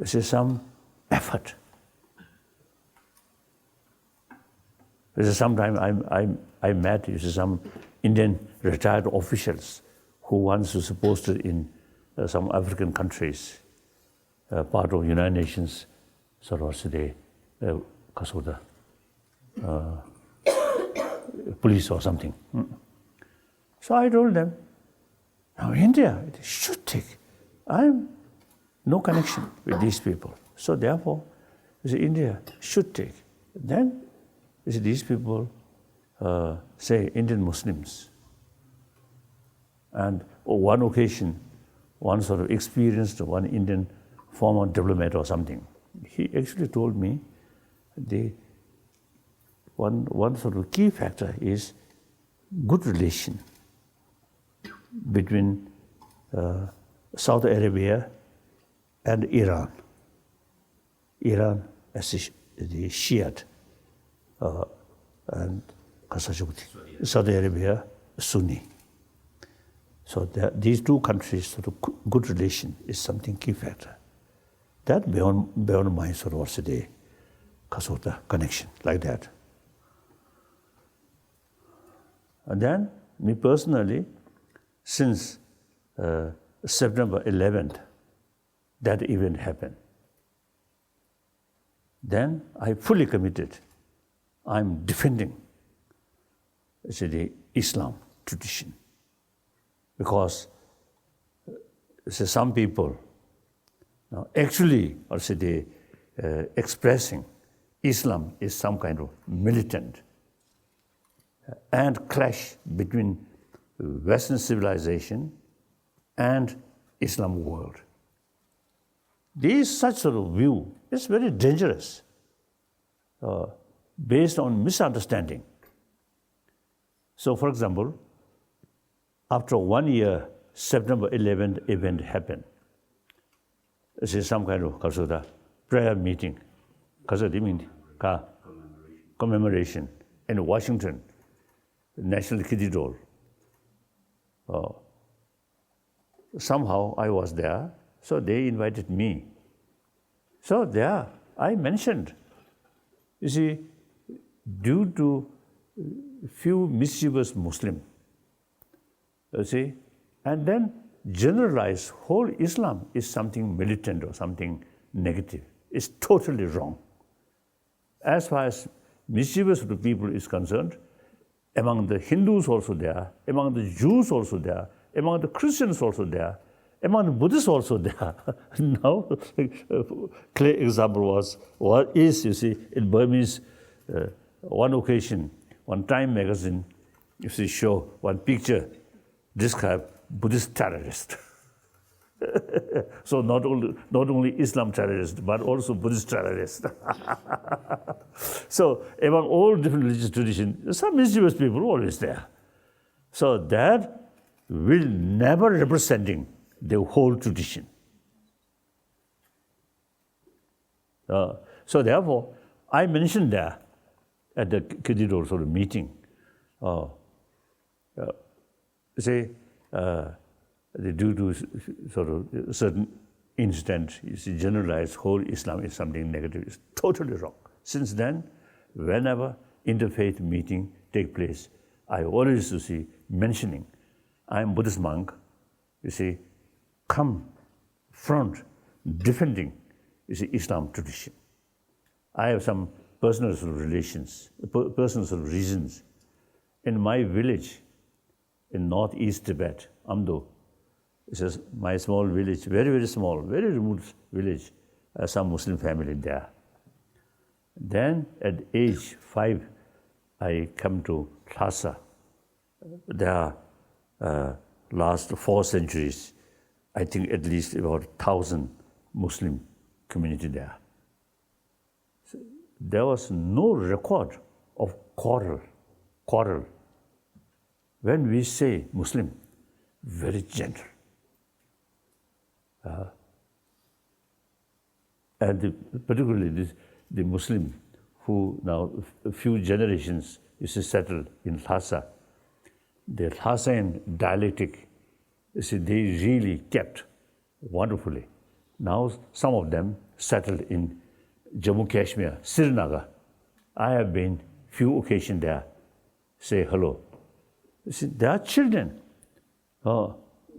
some effort. Sometime I met some Indian retired officials who once was posted in some African countries, part of United Nations, sort of today, police or something. So I told them, now India should take. I am no connection with these people. So therefore, India should take. Then these people say Indian Muslims. And on one occasion, one sort of experienced one Indian former diplomat or something. He actually told me one sort of key factor is good relation between Saudi Arabia and Iran. Iran as the Shiite and Saudi Arabia Sunni. So these two countries sort of good relation is something key factor. That beyond my sort of also the connection like that. And then me personally, since September 11th, that event happened. Then I fully committed. I'm defending the Islam tradition. Because some people actually also they expressing Islam is some kind of militant and clash between Western civilization and Islam world. This such sort of view is very dangerous, based on misunderstanding. So, for example, after 1 year, September 11th event happened. This is some kind of prayer meeting, commemoration in Washington, National Cathedral. Somehow I was there, so they invited me. So there I mentioned, you see, due to few mischievous Muslims, you see, and then generalize whole Islam is something militant or something negative. It's totally wrong. As far as mischievous people is concerned, among the Hindus also there, among the Jews also there, among the Christians also there, among the Buddhists also there. Now, clear example was, what is, you see, in Burmese, one occasion, one Time magazine, you see, show one picture, describe Buddhist terrorist. So not only Islam terrorist, but also Buddhist terrorist. So among all different religious traditions, some mischievous people are always there. So that will never representing the whole tradition. So therefore, I mentioned there at the cathedral sort of meeting, say, due to sort of certain incident, you see, generalized whole Islam is something negative. It's totally wrong. Since then, whenever interfaith meeting take place, I always you see mentioning, I am Buddhist monk, you see, come front defending, you see, Islam tradition. I have some personal sort of relations, personal sort of reasons. In my village, in northeast Tibet, Amdo, it is my small village, very, very small, very remote village, some Muslim family there. Then at age 5, I come to Lhasa. There are last 4 centuries, I think at least about 1,000 Muslim community there. So there was no record of quarrel. When we say Muslim, very gentle. and particularly the Muslim who now a few generations is settled in Lhasa. The Lhasan dialectic, they really kept wonderfully. Now some of them settled in Jammu Kashmir, Srinagar. I have been few occasions there. Say hello. See, they are children.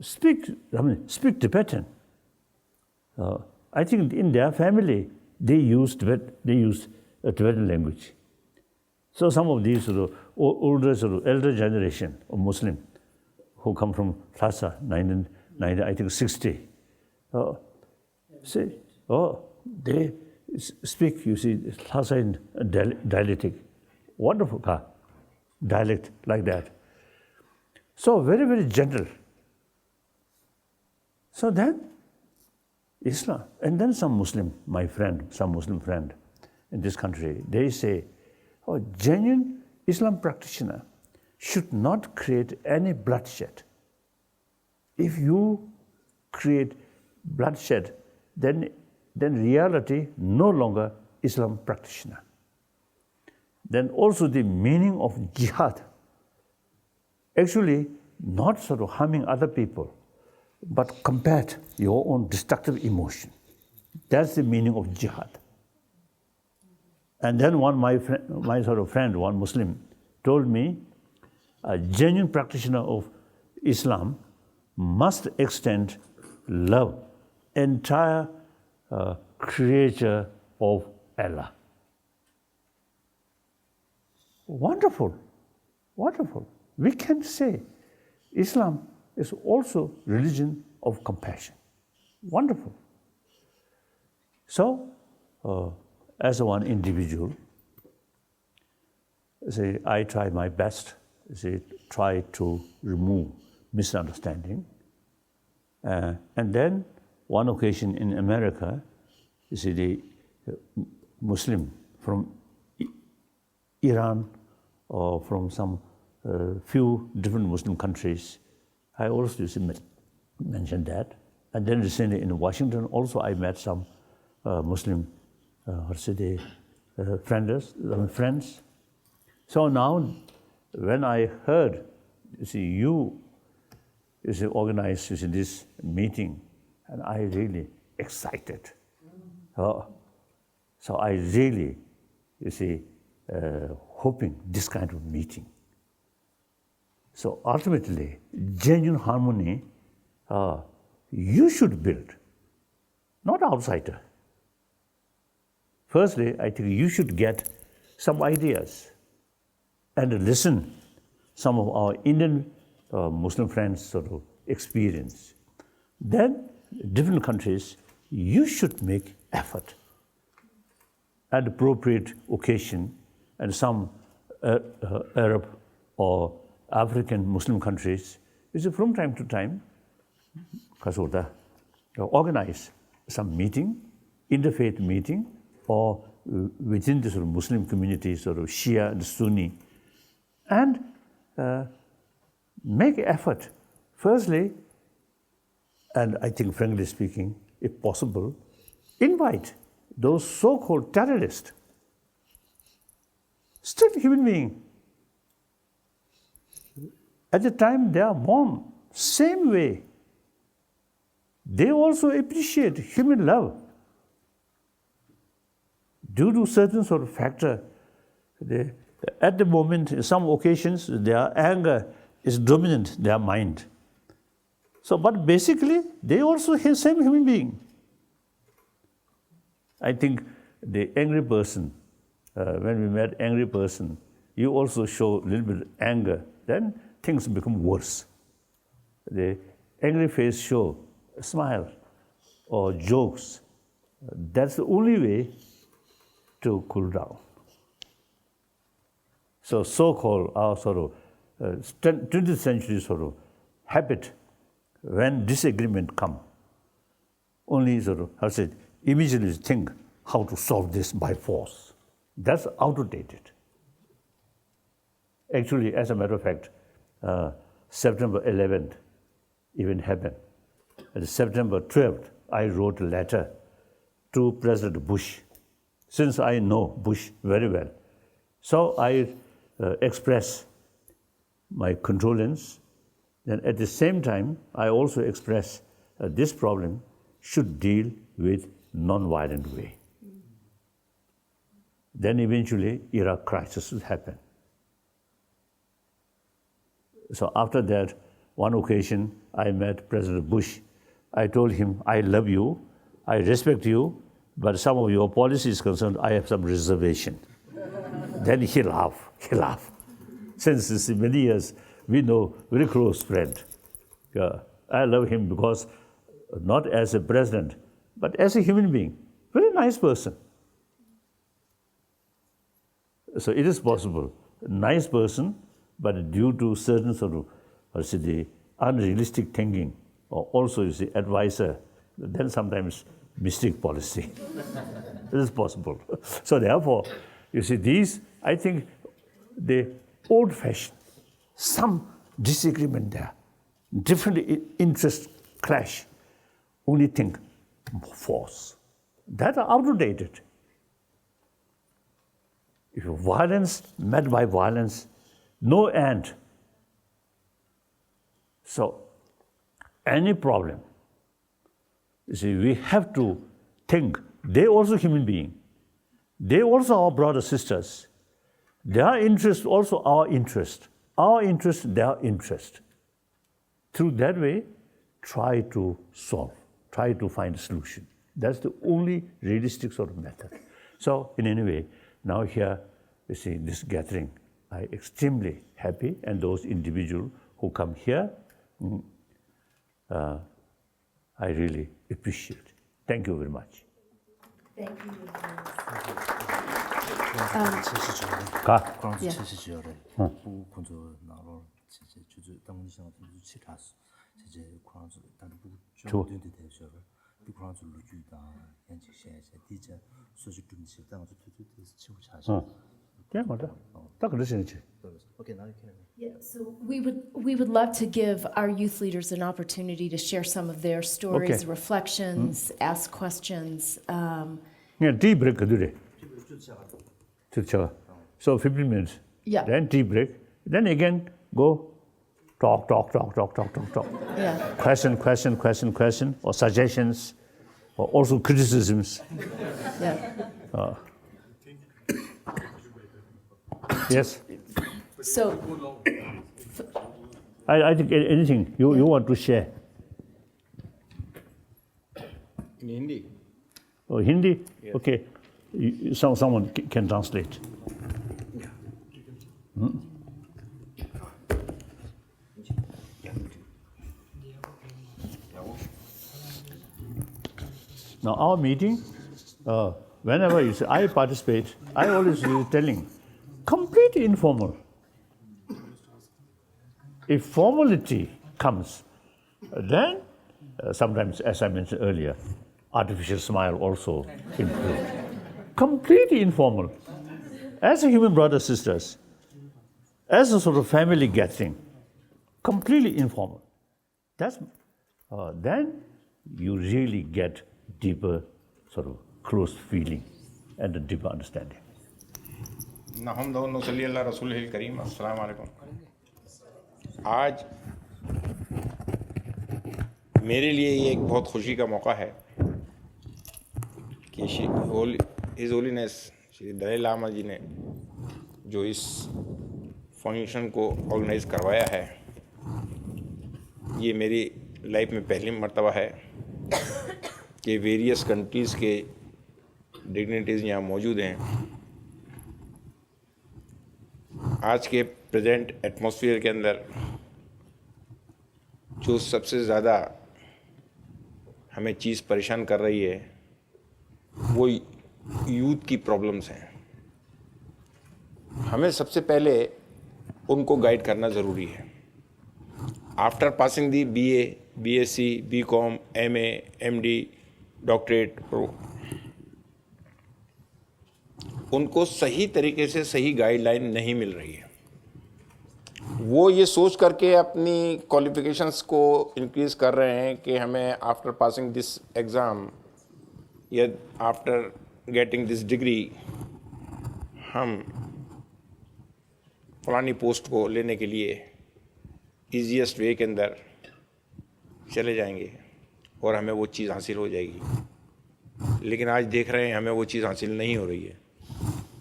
Speak Tibetan. I think in their family they use a Tibetan language. So some of these older, elder generation of Muslim who come from Lhasa, 1960, they speak, you see, Lhasa dialectic, wonderful dialect like that. So very, very gentle. So then Islam, and then some Muslim friend in this country, they say, genuine Islam practitioner should not create any bloodshed. If you create bloodshed, then reality no longer Islam practitioner. Then also the meaning of jihad, actually not sort of harming other people, but combat your own destructive emotion. That's the meaning of jihad. And then my sort of friend, one Muslim, told me a genuine practitioner of Islam must extend love, entire creature of Allah. Wonderful, wonderful. We can say Islam is also religion of compassion. Wonderful. So, as one individual, I try my best, try to remove misunderstanding. And then one occasion in America, the Muslim from Iran or from some few different Muslim countries, I also used to mention that. And then recently in Washington also I met some Muslim friends. So now when I heard, you organized this meeting, and I really excited. So I really, hoping this kind of meeting. So ultimately, genuine harmony, you should build, not outsider. Firstly, I think you should get some ideas and listen some of our Indian Muslim friends' sort of experience. Then, different countries, you should make effort at appropriate occasion, and some Arab or African Muslim countries, from time to time, organize some meeting, interfaith meeting, or within the sort of Muslim community, sort of Shia and Sunni, and make effort. Firstly, and I think frankly speaking, if possible, invite those so-called terrorists, still human beings. At the time they are born, same way, they also appreciate human love. Due to certain sort of factor, at the moment, in some occasions, their anger is dominant, their mind. So, but basically, they also have same human being. I think the angry person, when we met angry person, you also show a little bit of anger, then things become worse. The angry face show a smile or jokes. That's the only way to cool down. So so-called our sort of 20th century sort of habit, when disagreement come, only sort of, immediately think how to solve this by force. That's outdated. Actually, as a matter of fact, September 11th even happened. And September 12th, I wrote a letter to President Bush, since I know Bush very well. So I express my condolence. Then at the same time, I also express this problem should deal with non-violent way. Then eventually Iraq crisis will happen. So after that, one occasion I met President Bush. I told him, I love you, I respect you, but some of your policy is concerned, I have some reservation. Then he laughed. Since this many years, we know, very close friend. I love him because not as a president, but as a human being, very nice person. So it is possible, nice person, but due to certain sort of, the unrealistic thinking, or also you see advisor, then sometimes mistake policy. It is possible. So therefore, you see these, I think the old-fashioned, some disagreement there, different interests clash, only think force. That are outdated. If violence met by violence, no end. So any problem, you see, we have to think, they also human being. They also our brothers, sisters. Their interest also our interest. Our interest, their interest. Through that way, try to solve, try to find a solution. That's the only realistic sort of method. So in any way, now here, you see, this gathering, I'm extremely happy, and those individuals who come here, I really appreciate. Thank you very much. Thank you. Yeah, so we would love to give our youth leaders an opportunity to share some of their stories, reflections, ask questions. Yeah, tea break today. So 15 minutes. Yeah. Then tea break. Then again go talk. Yeah. Question, or suggestions, or also criticisms. Yeah. Yes. So I think anything you want to share. In Hindi. Oh, Hindi? Yes. Okay. Someone can translate. Now our meeting, whenever you say I participate, I always telling, completely informal. If formality comes, then sometimes, as I mentioned earlier, artificial smile also include. Completely informal. As a human brothers, sisters, as a sort of family gathering, completely informal. That's, then you really get deeper sort of close feeling and a deeper understanding. आज मेरे लिए ये एक बहुत खुशी का मौका है कि हिज होलीनेस श्री दलाई लामा जी ने जो इस फंक्शन को ऑर्गेनाइज करवाया है, ये मेरी लाइफ में पहली मर्तबा है कि वेरियस कंट्रीज़ के डिग्निटीज़ यहाँ मौजूद हैं। आज के प्रेजेंट एटमॉस्फेयर के अंदर जो सबसे ज़्यादा हमें चीज़ परेशान कर रही है वो यूथ की प्रॉब्लम्स हैं। हमें सबसे पहले उनको गाइड करना ज़रूरी है। आफ्टर पासिंग दी BA, BSc, BCom, MA, MD, doctorate, उनको सही तरीके से सही गाइडलाइन नहीं मिल रही है। वो ये सोच करके अपनी क्वालिफिकेशंस को इंक्रीज़ कर रहे हैं कि हमें आफ्टर पासिंग दिस एग्ज़ाम यदि आफ्टर गेटिंग दिस डिग्री हम फलानी पोस्ट को लेने के लिए ईजीएस्ट वे के अंदर चले जाएंगे और हमें वो चीज़ हासिल हो जाएगी, लेकिन आज देख रहे हैं हमें वो चीज़ हासिल नहीं हो रही है।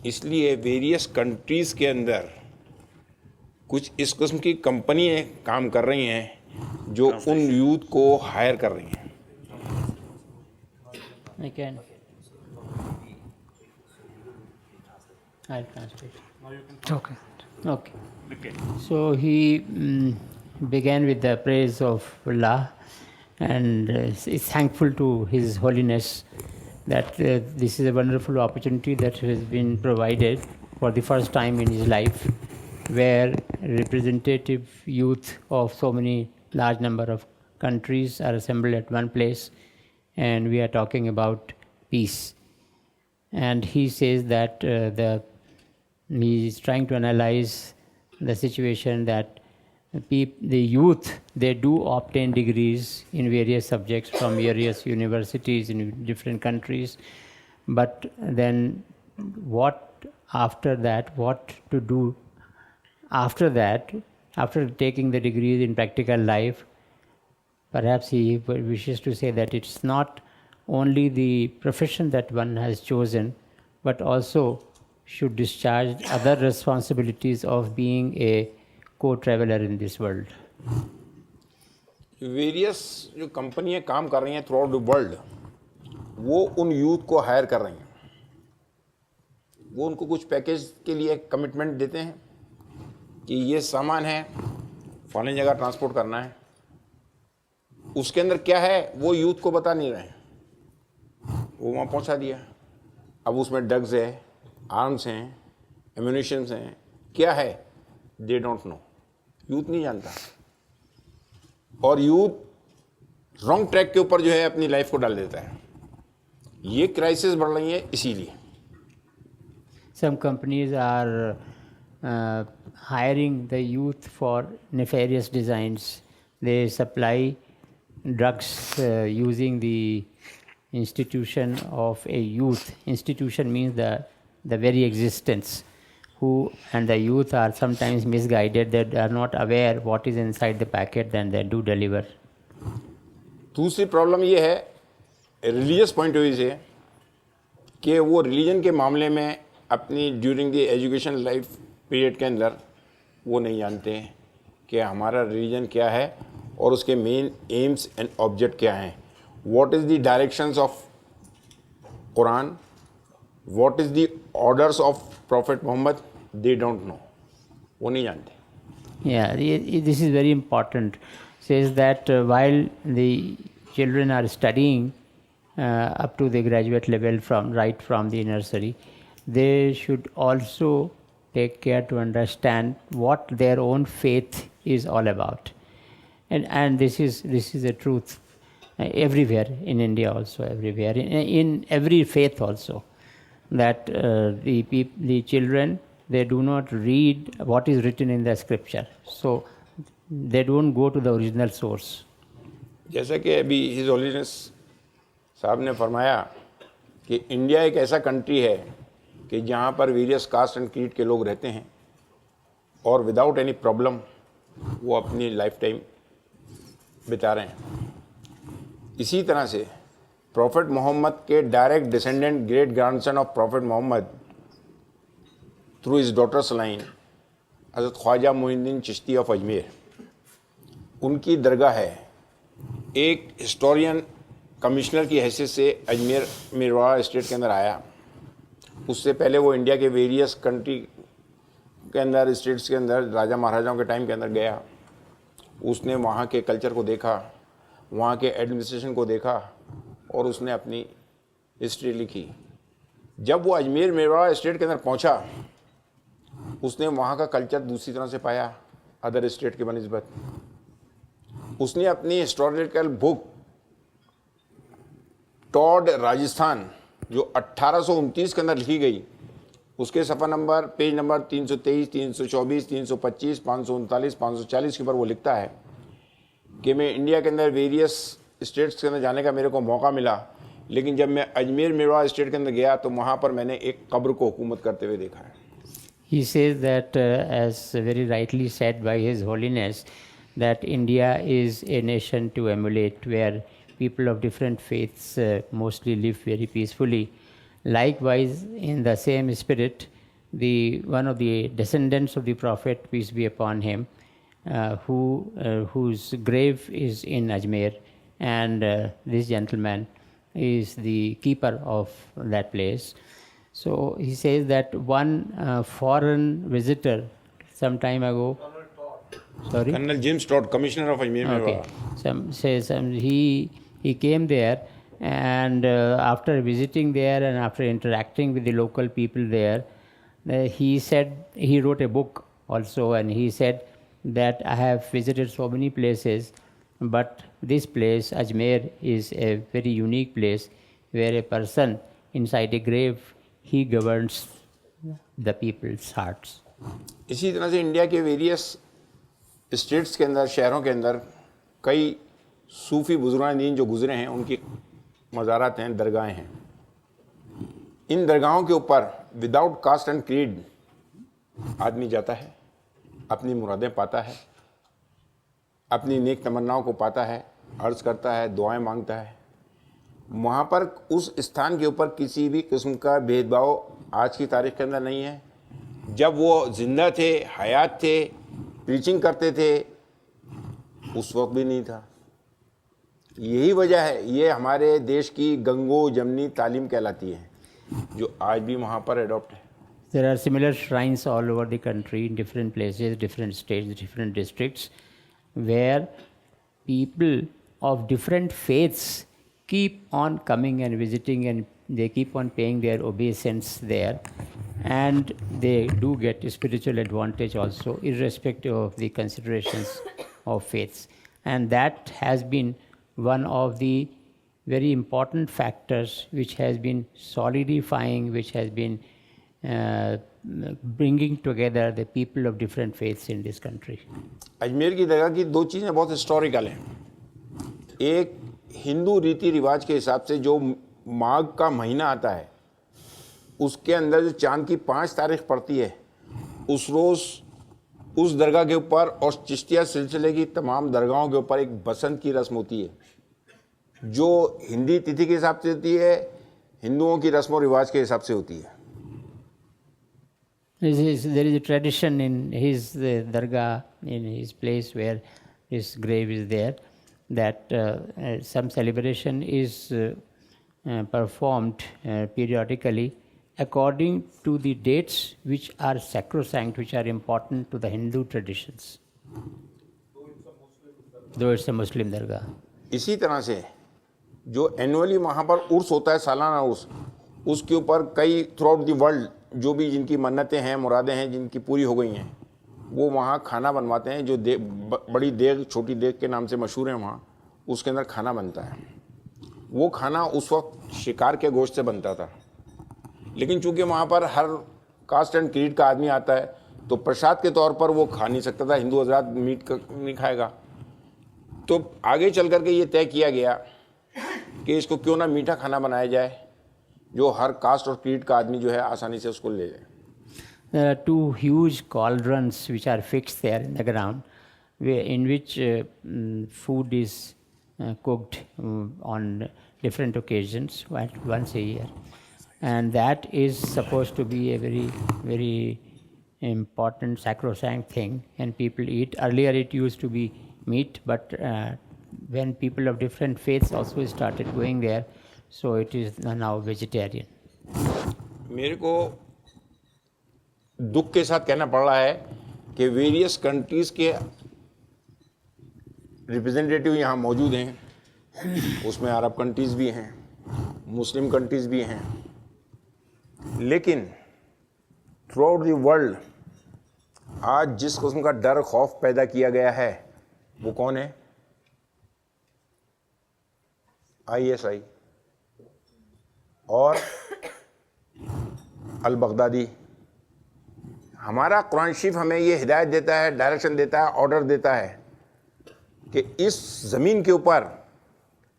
इसलिए वेरियस कंट्रीज़ के अंदर कुछ इस किस्म की कंपनियां काम कर रही हैं जो उन यूथ को हायर कर रही हैं। Again, I'll translate. Okay. Okay. So he began with the praise of Allah and is thankful to His Holiness that this is a wonderful opportunity that has been provided for the first time in his life, where representative youth of so many large number of countries are assembled at one place, and we are talking about peace. And he says that he is trying to analyze the situation that the youth, they do obtain degrees in various subjects from various universities in different countries, but then what after that, what to do after that, after taking the degrees in practical life. Perhaps he wishes to say that it's not only the profession that one has chosen, but also should discharge other responsibilities of being a co-traveler in this world. Various जो कंपनियां काम कर रही हैं through out the world, वो उन youth को higher कर रही हैं। वो उनको कुछ पैकेज के लिए कमिटमेंट देते हैं कि ये सामान है, फलानी जगह ट्रांसपोर्ट करना है। उसके अंदर क्या है वो यूथ को बता नहीं रहे हैं, वो वहाँ पहुँचा दिया। अब उसमें ड्रग्स है, आर्म्स हैं, एम्यूनिशंस हैं, क्या है दे डोंट नो, यूथ नहीं जानता। और यूथ रॉन्ग ट्रैक के ऊपर जो है अपनी लाइफ को डाल देता है। ये क्राइसिस बढ़ रही है इसीलिए। Some companies are hiring the youth for nefarious designs. They supply drugs using the institution of a youth. Institution means the very existence. And the youth are sometimes misguided. They are not aware what is inside the packet, then they do deliver. दूसरी problem ये है religious point of view से कि वो religion के मामले में अपनी during the education life period के अंदर वो नहीं जानते हैं कि हमारा रिलीजन क्या है और उसके मेन एम्स एंड ऑब्जेक्ट क्या हैं। What is the directions of Quran, what is the orders of prophet Mohammed, they don't know, वो नहीं जानते। Yeah, this is very important. Says that while the children are studying up to the graduate level right from the nursery, they should also take care to understand what their own faith is all about. And this is a truth everywhere in India also, everywhere in every faith also, that the children, they do not read what is written in the scripture, so they don't go to the original source. जैसा कि अभी his holiness साहब ने फरमाया कि India एक ऐसा country है कि जहाँ पर वेरियस कास्ट एंड क्रीड के लोग रहते हैं और विदाउट एनी प्रॉब्लम वो अपनी लाइफ टाइम बिता रहे हैं। इसी तरह से प्रॉफिट मोहम्मद के direct descendant great grandson of prophet Muhammad through his daughter's line Hazrat Khwaja Moinuddin Chishti of Ajmer, उनकी दरगाह है। एक हिस्टोरियन कमिश्नर की हैसियत से अजमेर मेरवाड़ा स्टेट के अंदर आया। उससे पहले वो इंडिया के वेरियस कंट्री के अंदर, स्टेट्स के अंदर राजा महाराजाओं के टाइम के अंदर गया। उसने वहाँ के कल्चर को देखा, वहाँ के एडमिनिस्ट्रेशन को देखा और उसने अपनी हिस्ट्री लिखी। जब वो अजमेर मेरवाड़ा स्टेट के अंदर पहुँचा, उसने वहाँ का कल्चर दूसरी तरह से पाया अदर स्टेट के बनिस्बत। उसने अपनी हिस्टोरिकल बुक टॉड राजस्थान जो 1829 के अंदर लिखी गई, उसके सफ़ा नंबर पेज नंबर 323, 324, 325, 539, 540 के ऊपर वो लिखता है कि मैं इंडिया के अंदर वेरियस स्टेट्स के अंदर जाने का मेरे को मौका मिला। लेकिन जब मैं अजमेर मेवाड़ स्टेट के अंदर गया तो वहाँ पर मैंने एक कब्र को हुकूमत करते हुए देखा है. He says that, as very rightly said by His Holiness, that India is a nation to emulate, where people of different faiths mostly live very peacefully. Likewise, in the same spirit, one of the descendants of the Prophet, peace be upon him, whose grave is in Ajmer, and this gentleman is the keeper of that place. So he says that one foreign visitor some time ago, sorry? Colonel James Todd, Commissioner of Ajmer Mewar. Okay. He came there, and after visiting there and after interacting with the local people there, he said, he wrote a book also, and he said that I have visited so many places, but this place, Ajmer, is a very unique place where a person inside a grave, he governs the people's hearts. इसी तरह से India के various states के अंदर, शहरों के अंदर कई सूफी बुजुर्गान दीन जो गुजरे हैं, उनकी मज़ारात हैं, दरगाहें हैं. इन दरगाहों के ऊपर विदाउट कास्ट एंड क्रीड आदमी जाता है, अपनी मुरादें पाता है, अपनी नेक तमन्नाओं को पाता है, अर्ज करता है, दुआएं मांगता है. वहाँ पर उस स्थान के ऊपर किसी भी किस्म का भेदभाव आज की तारीख के अंदर नहीं है. जब वो जिंदा थे, हयात थे, प्रीचिंग करते थे, उस वक्त भी नहीं था. यही वजह है, ये हमारे देश की गंगो जमनी तालीम कहलाती है, जो आज भी वहाँ पर अडॉप्ट है. There are similar shrines all over the country, in different places, different states, different districts, where people of different faiths keep on coming and visiting, and they keep on paying their obeisance there, and they do get spiritual advantage also, irrespective of the considerations of faiths. And that has been one of the very important factors which has been solidifying, which has been bringing together the people of different faiths in this country. Ajmer की दरगाह की दो चीज़ें बहुत historical हैं. एक, हिंदू रीति रिवाज के हिसाब से जो माघ का महीना आता है, उसके अंदर जो चांद की 5 तारीख पड़ती है, उस रोज़ उस दरगाह के ऊपर और चिश्तिया सिलसिले की तमाम दरगाहों के ऊपर एक बसंत की रस्म होती है, जो हिंदी तिथि के हिसाब से होती है, हिंदुओं की रस्म और रिवाज के हिसाब से होती है. There is a tradition in his dargah, in his place where his grave is there, that some celebration is performed periodically according to the dates which are sacrosanct, which are important to the Hindu traditions. Though it's a Muslim dargah. इसी तरह से जो annually वहाँ पर उर्स होता है, सालाना उर्स, उसके ऊपर कई थ्रू आउट द वर्ल्ड जो भी जिनकी मन्नतें हैं, मुरादें हैं, जिनकी पूरी हो गई हैं, वो वहाँ खाना बनवाते हैं, जो बड़ी देग, छोटी देग के नाम से मशहूर है वहाँ, उसके अंदर खाना बनता है. वो खाना उस वक्त शिकार के गोश्त से बनता था, लेकिन चूंकि वहाँ पर हर कास्ट एंड क्रीड का आदमी आता है, तो प्रसाद के तौर पर वो खा नहीं सकता था. हिंदू हजरात मीट नहीं खाएगा, तो आगे चल करके ये तय किया गया कि इसको क्यों ना मीठा खाना बनाया जाए, जो हर कास्ट और क्रीड का आदमी जो है आसानी से उसको ले जाए. There are two huge cauldrons which are fixed there in the ground, in which food is cooked on different occasions, once a year. And that is supposed to be a very, very important sacrosanct thing, and people eat. Earlier it used to be meat, but when people of different faiths also started going there, so it is now vegetarian. मेरे को दुख के साथ कहना पड़ रहा है कि वेरियस कंट्रीज़ के रिप्रेजेंटेटिव यहाँ मौजूद हैं. उसमें अरब कंट्रीज़ भी हैं, मुस्लिम कंट्रीज़ भी हैं, लेकिन थ्रू आउट द वर्ल्ड आज जिस किस्म का डर खौफ पैदा किया गया है, वो कौन है? ISI और अल बगदादी. हमारा कुरान शरीफ हमें ये हिदायत देता है, डायरेक्शन देता है, ऑर्डर देता है कि इस ज़मीन के ऊपर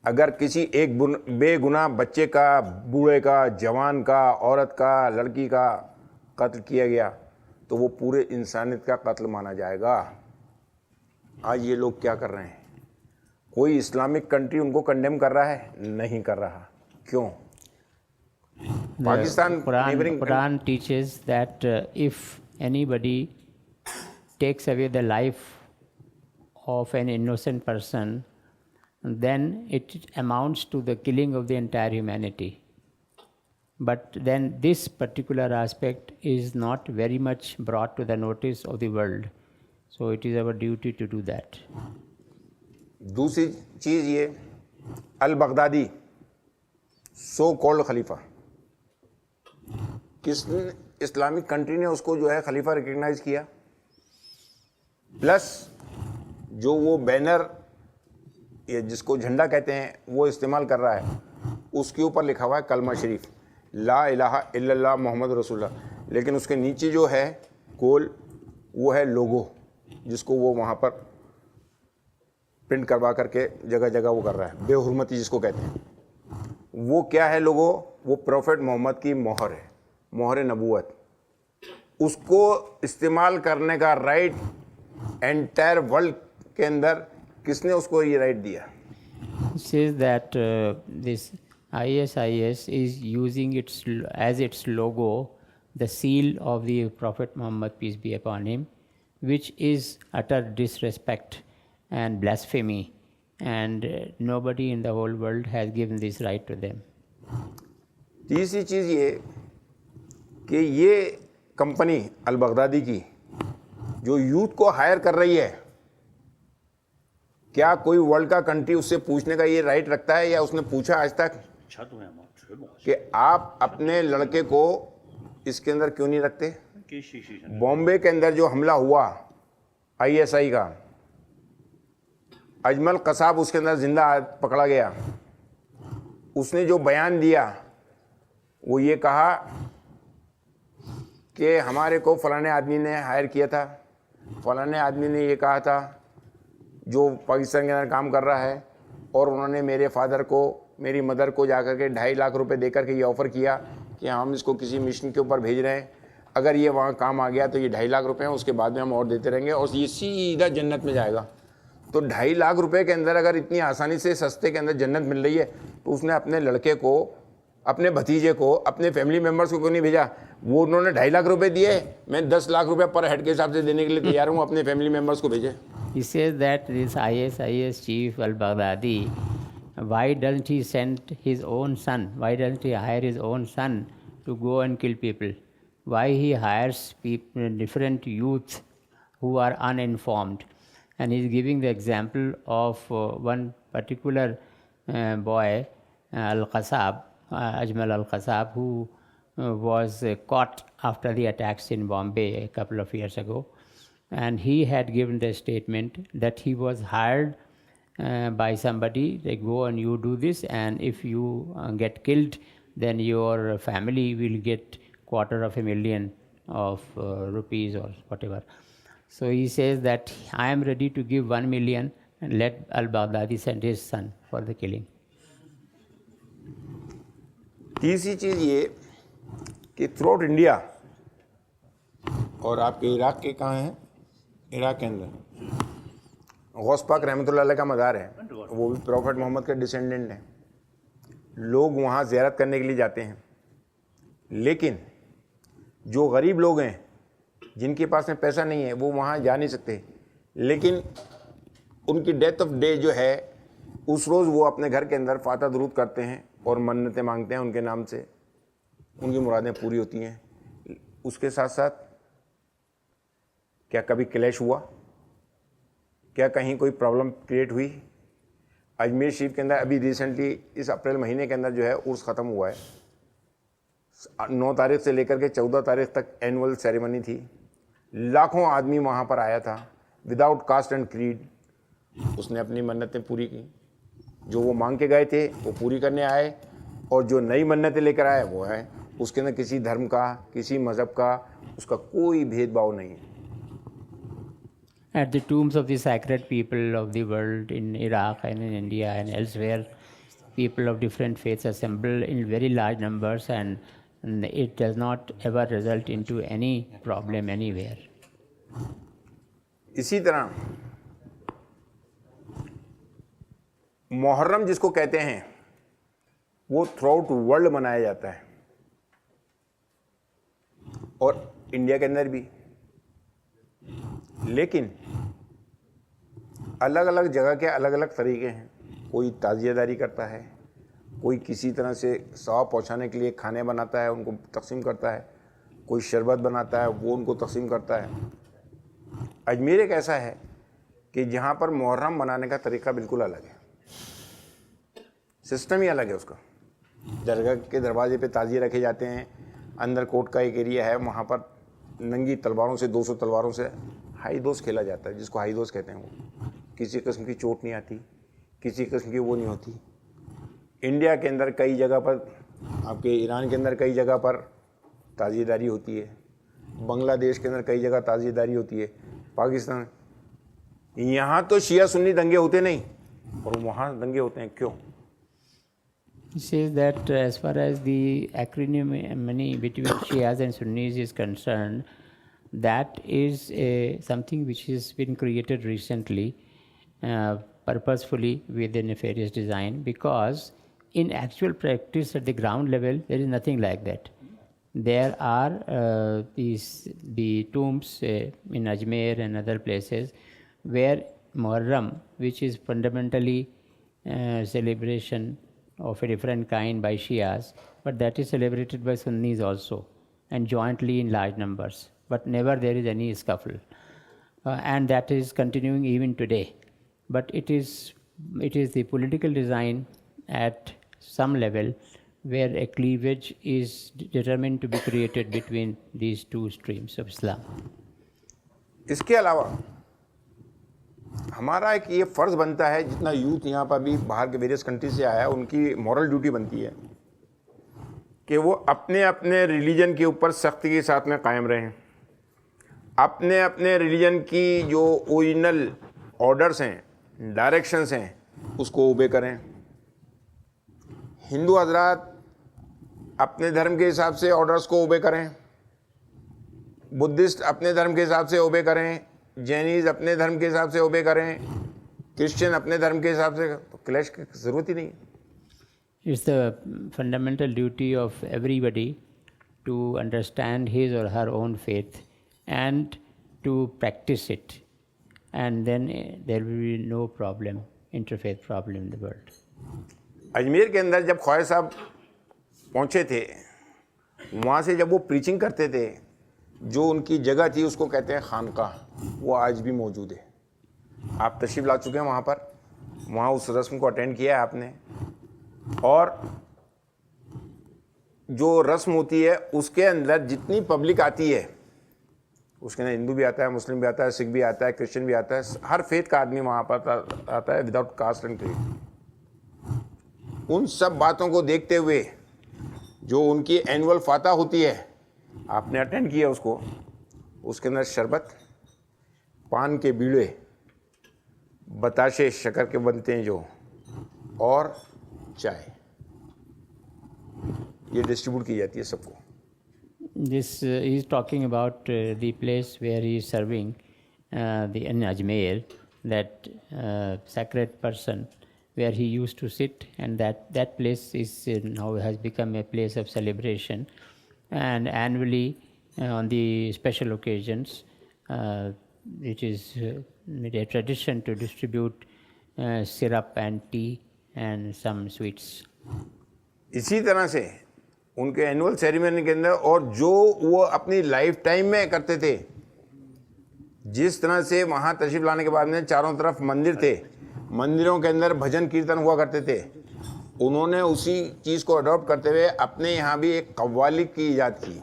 अगर किसी एक बेगुनाह बच्चे का, बूढ़े का, जवान का, औरत का, लड़की का कत्ल किया गया तो वो पूरे इंसानियत का कत्ल माना जाएगा। आज ये लोग क्या कर रहे हैं? कोई इस्लामिक कंट्री उनको कंडेम कर रहा है? नहीं कर रहा। क्यों? Pakistan Quran teaches that if anybody takes away the life of an innocent person, then it amounts to the killing of the entire humanity. But then this particular aspect is not very much brought to the notice of the world. So it is our duty to do that. दूसरी चीज़ ये, al Baghdadi so called खलीफा, किस Islamic country ने उसको जो है खलीफा recognise किया? Plus जो वो बैनर ये जिसको झंडा कहते हैं वो इस्तेमाल कर रहा है, उसके ऊपर लिखा हुआ है कलमा शरीफ, ला इलाहा इल्लल्लाह मोहम्मद रसूलुल्लाह, लेकिन उसके नीचे जो है गोल वो है लोगो, जिसको वो वहाँ पर प्रिंट करवा करके जगह जगह वो कर रहा है, बेहुरमती जिसको कहते हैं। वो क्या है लोगो? वो प्रॉफेट मोहम्मद की मोहर है, मोहर नबूवत। उसको इस्तेमाल करने का राइट एंटायर वर्ल्ड के अंदर किसने उसको ये राइट दिया? Says that this ISIS is using as its logo the seal of the Prophet Muhammad, peace be upon him, which is utter disrespect and blasphemy, and nobody in the whole world has given this right to them. तीसरी चीज़ ये कि ये company al Baghdadi की जो youth को higher कर रही है, क्या कोई वर्ल्ड का कंट्री उससे पूछने का ये राइट रखता है या उसने पूछा आज तक कि आप अपने लड़के को इसके अंदर क्यों नहीं रखते? बॉम्बे के अंदर जो हमला हुआ ISI का, अजमल कसाब उसके अंदर जिंदा पकड़ा गया। उसने जो बयान दिया वो ये कहा कि हमारे को फलाने आदमी ने हायर किया था, फलाने आदमी ने ये कहा था जो पाकिस्तान के अंदर काम कर रहा है, और उन्होंने मेरे फादर को, मेरी मदर को जाकर के 2.5 लाख रुपए देकर के ये ऑफ़र किया कि हम इसको किसी मिशन के ऊपर भेज रहे हैं, अगर ये वहाँ काम आ गया तो ये 2.5 लाख रुपए हैं, उसके बाद में हम और देते रहेंगे और ये सीधा जन्नत में जाएगा। तो 2.5 लाख रुपए के अंदर अगर इतनी आसानी से सस्ते के अंदर जन्नत मिल रही है तो उसने अपने लड़के को, अपने भतीजे को, अपने फैमिली मेम्बर्स को क्यों नहीं भेजा? वो उन्होंने 2.5 लाख रुपए दिए, मैं 10 लाख रुपए पर हेड के हिसाब से देने के लिए तैयार हूँ, अपने फैमिली मेम्बर्स को भेजे। He says that this ISIS chief al-Baghdadi, why doesn't he send his own son? Why doesn't he hire his own son to go and kill people? Why he hires people, different youth who are uninformed? And he's giving the example of one particular boy, Al-Qasab, Ajmal Al-Qasab, who was caught after the attacks in Bombay a couple of years ago. And he had given the statement that he was hired by somebody, like, go and you do this, and if you get killed, then your family will get $250,000 of rupees or whatever. So he says that I am ready to give 1 million and let al-Baghdadi send his son for the killing. तीसरी चीज़ ये कि through out India और आपके Iraq के कहाँ हैं, Iraq के अंदर गौस पाक रहमतुल्लाह अलैह का मज़ार है, वो भी प्रॉफेट मोहम्मद के डिसेंडेंट हैं। लोग वहाँ ज़ियारत करने के लिए जाते हैं, लेकिन जो गरीब लोग हैं जिनके पास में पैसा नहीं है वो वहाँ जा नहीं सकते, लेकिन उनकी डेथ ऑफ डे जो है उस रोज़ वो अपने घर के अंदर फातह दुरूद करते हैं और मन्नतें मांगते हैं उनके नाम से, उनकी मुरादें पूरी होती हैं। उसके साथ साथ क्या कभी क्लैश हुआ? क्या कहीं कोई प्रॉब्लम क्रिएट हुई? अजमेर शरीफ के अंदर अभी रिसेंटली इस अप्रैल महीने के अंदर जो है उर्स ख़त्म हुआ है। 9 तारीख से लेकर के 14 तारीख तक एनुअल सेरेमनी थी। लाखों आदमी वहाँ पर आया था विदाउट कास्ट एंड क्रीड। उसने अपनी मन्नतें पूरी की, जो वो मांग के गए थे वो पूरी करने आए, और जो नई मन्नतें लेकर आए वो है। उसके अंदर किसी धर्म का, किसी मज़हब का उसका कोई भेदभाव नहीं है। At the tombs of the sacred people of the world in Iraq and in India and elsewhere, people of different faiths assemble in very large numbers, and it does not ever result into any problem anywhere. इसी तरह मुहर्रम जिसको कहते हैं वो through out world मनाया जाता है, और इंडिया के अंदर भी, लेकिन अलग अलग जगह के अलग अलग तरीके हैं। कोई ताज़ियादारी करता है, कोई किसी तरह से सवाब पहुंचाने के लिए खाने बनाता है, उनको तकसीम करता है, कोई शरबत बनाता है, वो उनको तकसीम करता है। अजमेर एक ऐसा है कि जहाँ पर मुहर्रम मनाने का तरीका बिल्कुल अलग है, सिस्टम ही अलग है उसका। दरगाह के दरवाजे पे ताज़िए रखे जाते हैं, अंदर कोर्ट का एक एरिया है, वहाँ पर नंगी तलवारों से 200 तलवारों से हाई दोस खेला जाता है, जिसको हाई दोस कहते हैं। वो किसी किस्म की चोट नहीं आती, किसी किस्म की वो नहीं होती। इंडिया के अंदर कई जगह पर, आपके ईरान के अंदर कई जगह पर ताज़ियेदारी होती है, बांग्लादेश के अंदर कई जगह ताज़ियेदारी होती है, पाकिस्तान, यहाँ तो शिया सुन्नी दंगे होते नहीं और वहाँ दंगे होते हैं। क्यों? He says that as far as the acrimony between Shias and Sunnis is concerned, that is something which has been created recently, purposefully with a nefarious design, because in actual practice at the ground level, there is nothing like that. There are the tombs in Ajmer and other places where Muharram, which is fundamentally celebration of a different kind by Shias, but that is celebrated by Sunnis also, and jointly in large numbers, but never there is any scuffle, and that is continuing even today. But it is the political design at some level where a cleavage is determined to be created between these two streams of Islam. इसके अलावा हमारा एक ये फ़र्ज़ बनता है, जितना youth यहाँ पर भी बाहर के वेरियस कंट्री से आया है, उनकी मॉरल ड्यूटी बनती है कि वो अपने अपने रिलीजन के ऊपर सख्ती के साथ में कायम रहें, अपने अपने रिलीजन की जो ओरिजिनल ऑर्डर्स हैं, डायरेक्शंस हैं, उसको ओबे करें। हिंदू हजरात अपने धर्म के हिसाब से ऑर्डर्स को ओबे करें, बुद्धिस्ट अपने धर्म के हिसाब से ओबे करें, जैनीज अपने धर्म के हिसाब से ओबे करें, क्रिश्चियन अपने धर्म के हिसाब से, तो क्लैश की ज़रूरत ही नहीं है। It's the fundamental duty of everybody to understand his or her own faith and to practice it, and then there will be no problem, interfaith problem in the world. Ajmer के अंदर जब ख्वाजा साहब पहुँचे थे, वहाँ से जब वो प्रीचिंग करते थे, जो उनकी जगह थी उसको कहते हैं खानका, वो आज भी मौजूद है। आप तशरीफ़ ला चुके हैं वहाँ पर, वहाँ उस रस्म को अटेंड किया है आपने, और जो रस्म होती है उसके अंदर जितनी पब्लिक आती है, उसके अंदर हिंदू भी आता है, मुस्लिम भी आता है, सिख भी आता है, क्रिश्चियन भी आता है, हर फेथ का आदमी वहाँ पर आता है विदाउट कास्ट एंड क्रीड। उन सब बातों को देखते हुए जो उनकी एनुअल फातह होती है, आपने अटेंड किया उसको, उसके अंदर शरबत, पान के बीड़े, बताशे शक्कर के बनते हैं जो, और चाय, ये डिस्ट्रीब्यूट की जाती है सबको। This he is talking about the place where he is serving in Ajmer, that sacred person where he used to sit, and that place is now has become a place of celebration, and annually on the special occasions it is a tradition to distribute syrup and tea and some sweets. इसी तरह से उनके annual ceremony के अंदर, और जो वो अपनी लाइफ टाइम में करते थे, जिस तरह से वहाँ तशरीफ़ लाने के बाद में चारों तरफ मंदिर थे, मंदिरों के अंदर भजन कीर्तन हुआ करते थे, उन्होंने उसी चीज़ को अडॉप्ट करते हुए अपने यहाँ भी एक कव्वाली की ईजाद की।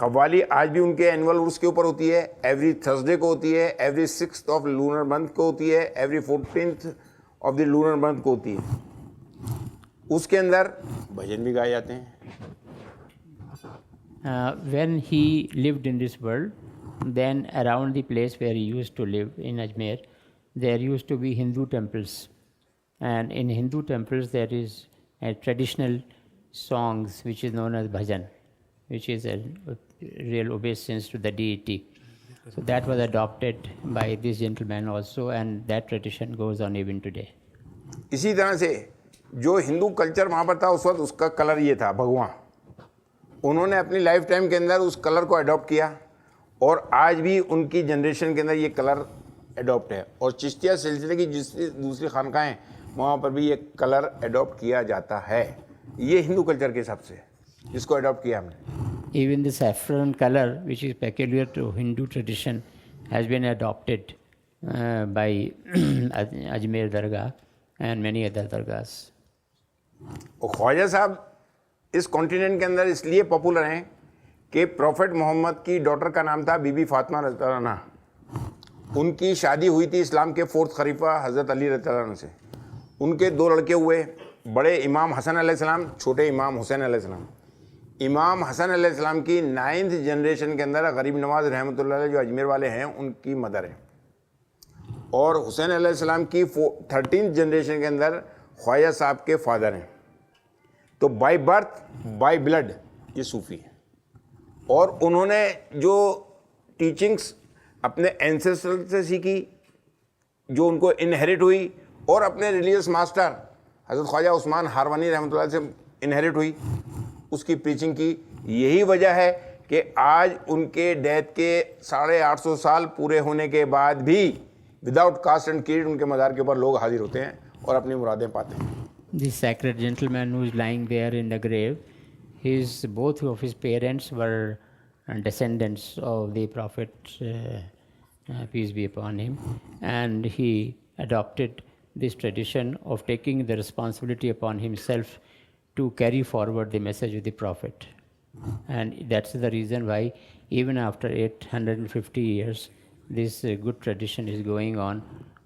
कव्वाली आज भी उनके एनुअल उर्स के ऊपर होती है, एवरी थर्सडे को होती है, every 6th of lunar month को होती है, every 14th of the lunar month को होती है। उसके अंदर भजन भी गाए जाते हैं। When he lived in this world, then around the place where he used to live in Ajmer, there used to be Hindu temples, And in Hindu temples, there is a traditional songs which is known as bhajan, which is a real obeisance to the deity. So that was adopted by this gentleman also, and that tradition goes on even today. इसी तरह से जो Hindu culture वहाँ पर था उस वक्त उसका कलर ये था भगवा। उन्होंने अपनी लाइफ टाइम के अंदर उस कलर को अडॉप्ट किया और आज भी उनकी जनरेशन के अंदर ये कलर अडॉप्ट है। और चिश्तिया सिलसिले की जिस दूसरी खानकाएँ वहाँ पर भी ये कलर अडॉप्ट किया जाता है। ये हिंदू कल्चर के हिसाब से जिसको अडॉप्ट किया हमने। Even the saffron color, which is peculiar to Hindu tradition, has been adopted by Ajmer Dargah and many other dargahs. और ख्वाजा साहब इस कॉन्टिनेंट के अंदर इसलिए पॉपुलर हैं कि प्रॉफेट मोहम्मद की डॉटर का नाम था बीबी फातिमा रज़ियल्लाहु अन्हा। उनकी शादी हुई थी इस्लाम के 4th खलीफा हज़रत अली रज़ियल्लाहु अन्हु से। उनके 2 लड़के हुए, बड़े इमाम हसन अलैहिस्सलाम, छोटे इमाम हुसैन अलैहिस्सलाम। इमाम हसन अलैहिस्सलाम की 9th जनरेशन के अंदर गरीब नवाज रहमतुल्लाह अलैह जो अजमेर वाले हैं उनकी मदर है, और हुसैन अलैहिस्सलाम की 13th जनरेशन के अंदर ख्वाजा साहब के फादर हैं। तो बाय बर्थ बाय ब्लड ये सूफ़ी हैं, और उन्होंने जो टीचिंग्स अपने एंसेस्टर से सीखी, जो उनको इनहेरिट हुई, और अपने रिलीजियस मास्टर हज़रत ख्वाजा उस्मान हारवानी रहमतुल्लाह से इनहेरिट हुई, उसकी प्रीचिंग की। यही वजह है कि आज उनके डेथ के 850 साल पूरे होने के बाद भी विदाउट कास्ट एंड क्रीड उनके मज़ार के ऊपर लोग हाजिर होते हैं और अपनी मुरादें पाते हैं। The sacred gentleman who is lying there in the grave, both of his parents were descendants of the Prophet, peace be upon him, and he adopted this tradition of taking the responsibility upon himself to carry forward the message of the Prophet. And that's the reason why even after 850 years, this good tradition is going on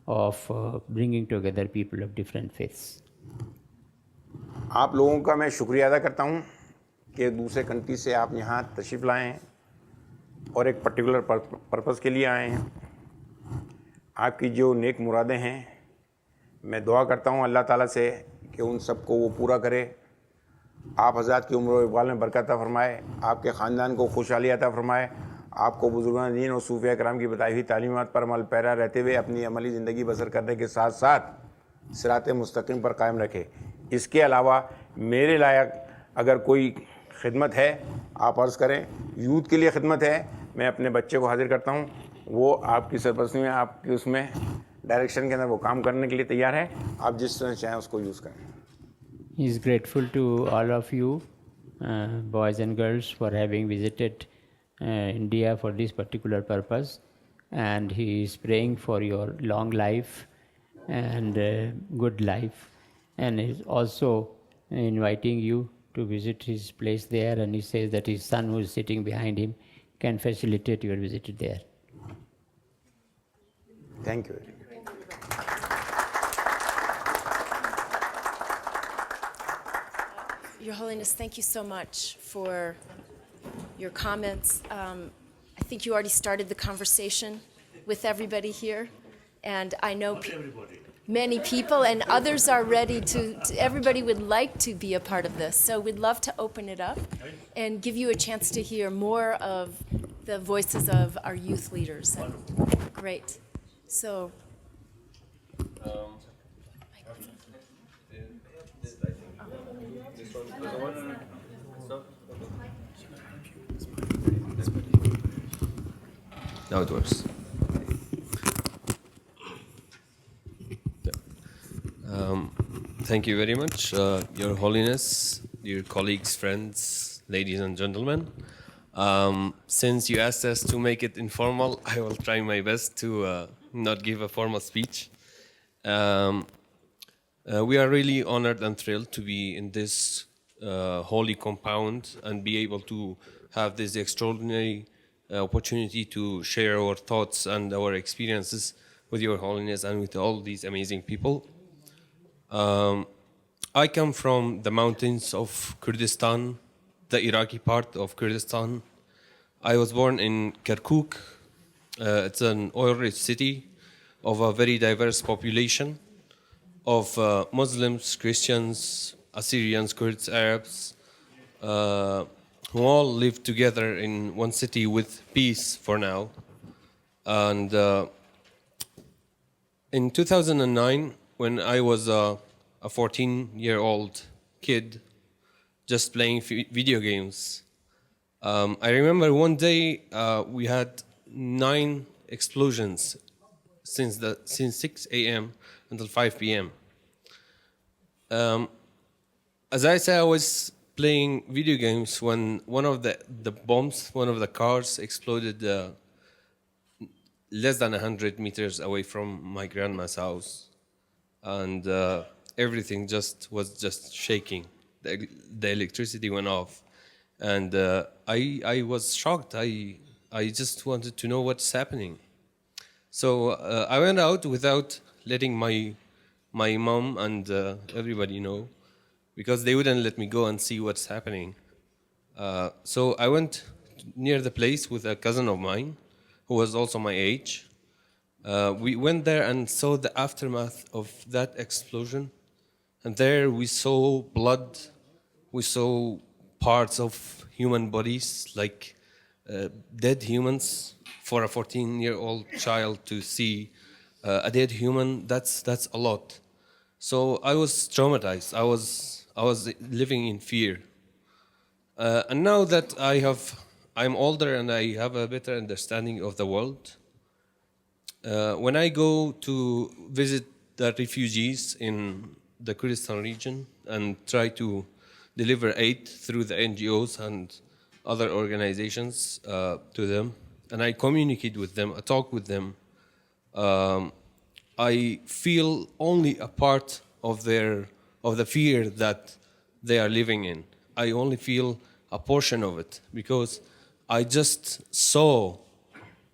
of bringing together people of different faiths. आप लोगों का मैं शुक्रिया अदा करता हूँ कि दूसरे कंट्री से आप यहाँ तशरीफ़ लाए हैं और एक पर्टिकुलर पर्पज़ के लिए आए हैं। आपकी जो नेक मुरादें हैं, मैं दुआ करता हूँ अल्लाह ताला से कि उन सबको वो पूरा करे। आप हज़रात की उम्र व इक़बाल में बरकत अता फरमाए, आपके ख़ानदान को खुशहाली अता फरमाए, आपको बुज़ुर्गान दीन और सूफ़िया कराम की बताई हुई तालीमात पर अमल पैरा रहते हुए अपनी अमली ज़िंदगी बसर करने के साथ साथ सिराते मुस्तकीम पर कायम रखे। इसके अलावा मेरे लायक अगर कोई खिदमत है आप अर्ज़ करें। यूथ के लिए खिदमत है, मैं अपने बच्चे को हाजिर करता हूँ, वो आपकी सरपरस्ती में, आपकी उसमें डायरेक्शन के अंदर वो काम करने के लिए तैयार है। आप जिस तरह चाहें उसको यूज़ करें। He is grateful to all of you, boys and girls, for having visited India for this particular purpose, and he is praying for your long life and good life, and he is also inviting you to visit his place there, and he says that his son who is sitting behind him can facilitate your visit there. Thank you. Your Holiness, thank you so much for your comments. I think you already started the conversation with everybody here, and I know many people and others are ready to, everybody would like to be a part of this. So we'd love to open it up and give you a chance to hear more of the voices of our youth leaders. Great. So. Now it works. Thank you very much, Your Holiness, dear colleagues, friends, ladies and gentlemen. Since you asked us to make it informal, I will try my best to not give a formal speech. We are really honored and thrilled to be in this holy compound and be able to have this extraordinary opportunity to share our thoughts and our experiences with Your Holiness and with all these amazing people. I come from the mountains of Kurdistan, the Iraqi part of Kurdistan. I was born in Kirkuk. It's an oil-rich city of a very diverse population. of Muslims, Christians, Assyrians, Kurds, Arabs, who all live together in one city with peace for now. And in 2009, when I was a 14-year-old kid just playing video games, I remember one day we had 9 explosions since 6 a.m. until 5 p.m. As I said, I was playing video games when one of the bombs, one of the cars exploded less than 100 meters away from my grandma's house. And everything was just shaking. The electricity went off. And I was shocked. I just wanted to know what's happening. So I went out without letting my mom and everybody know, because they wouldn't let me go and see what's happening. So I went near the place with a cousin of mine, who was also my age. We went there and saw the aftermath of that explosion. And there we saw blood, we saw parts of human bodies, like dead humans. For a 14-year-old child to see a dead human, that's a lot. So I was traumatized. I was living in fear. And now that I'm older and I have a better understanding of the world, when I go to visit the refugees in the Kurdistan region and try to deliver aid through the NGOs and other organizations to them, and I communicate with them, I talk with them, I feel only a part of the fear that they are living in. I only feel a portion of it, because I just saw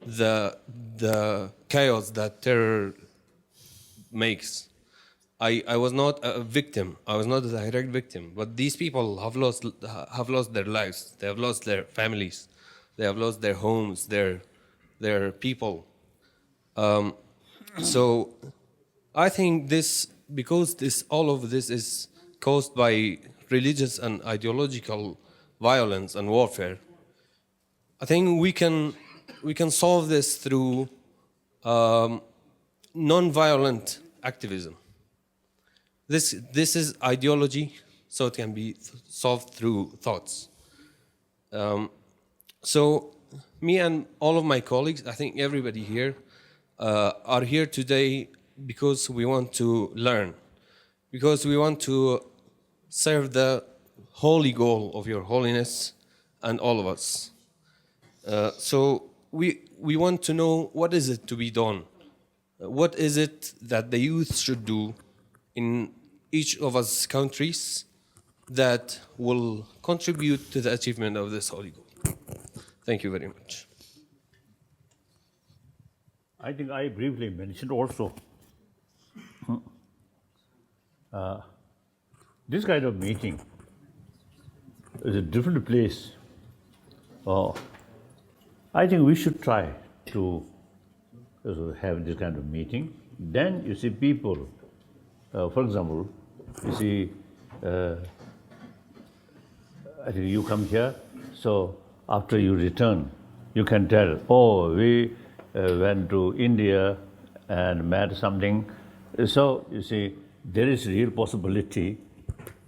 the chaos that terror makes. I was not a victim. I was not a direct victim. But these people have lost their lives. They have lost their families. They have lost their homes, their people. So I think because all of this is caused by religious and ideological violence and warfare, I think we can solve this through non-violent activism. This is ideology, so it can be solved through thoughts. So me and all of my colleagues, I think everybody here, are here today because we want to learn, because we want to serve the holy goal of Your Holiness and all of us. So we want to know, what is it to be done? What is it that the youth should do in each of us countries that will contribute to the achievement of this holy goal? Thank you very much. I think I briefly mentioned also this kind of meeting is a different place. I think we should try to have this kind of meeting. Then you see people, for example, you see, I think you come here, so after you return, you can tell, oh, we went to India and met something. So you see, there is real possibility,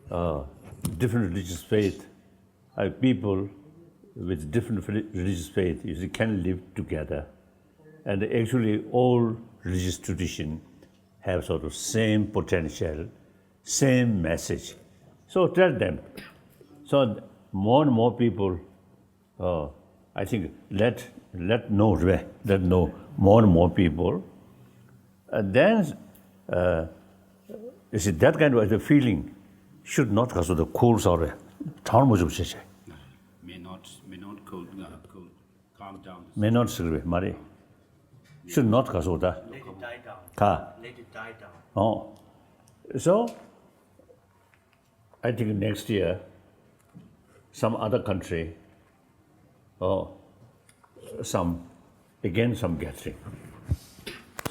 different religious faith, people with different religious faith, you see, can live together. And actually all religious tradition have sort of same potential, same message. So tell them. So more and more people, I think, let know more and more people. And then, you see, that kind of a feeling should not cause the course or calm down. May not survive, Mari. Should not cause that. Let it die down. Let it die down. Oh. So, I think next year, some other country, some gathering.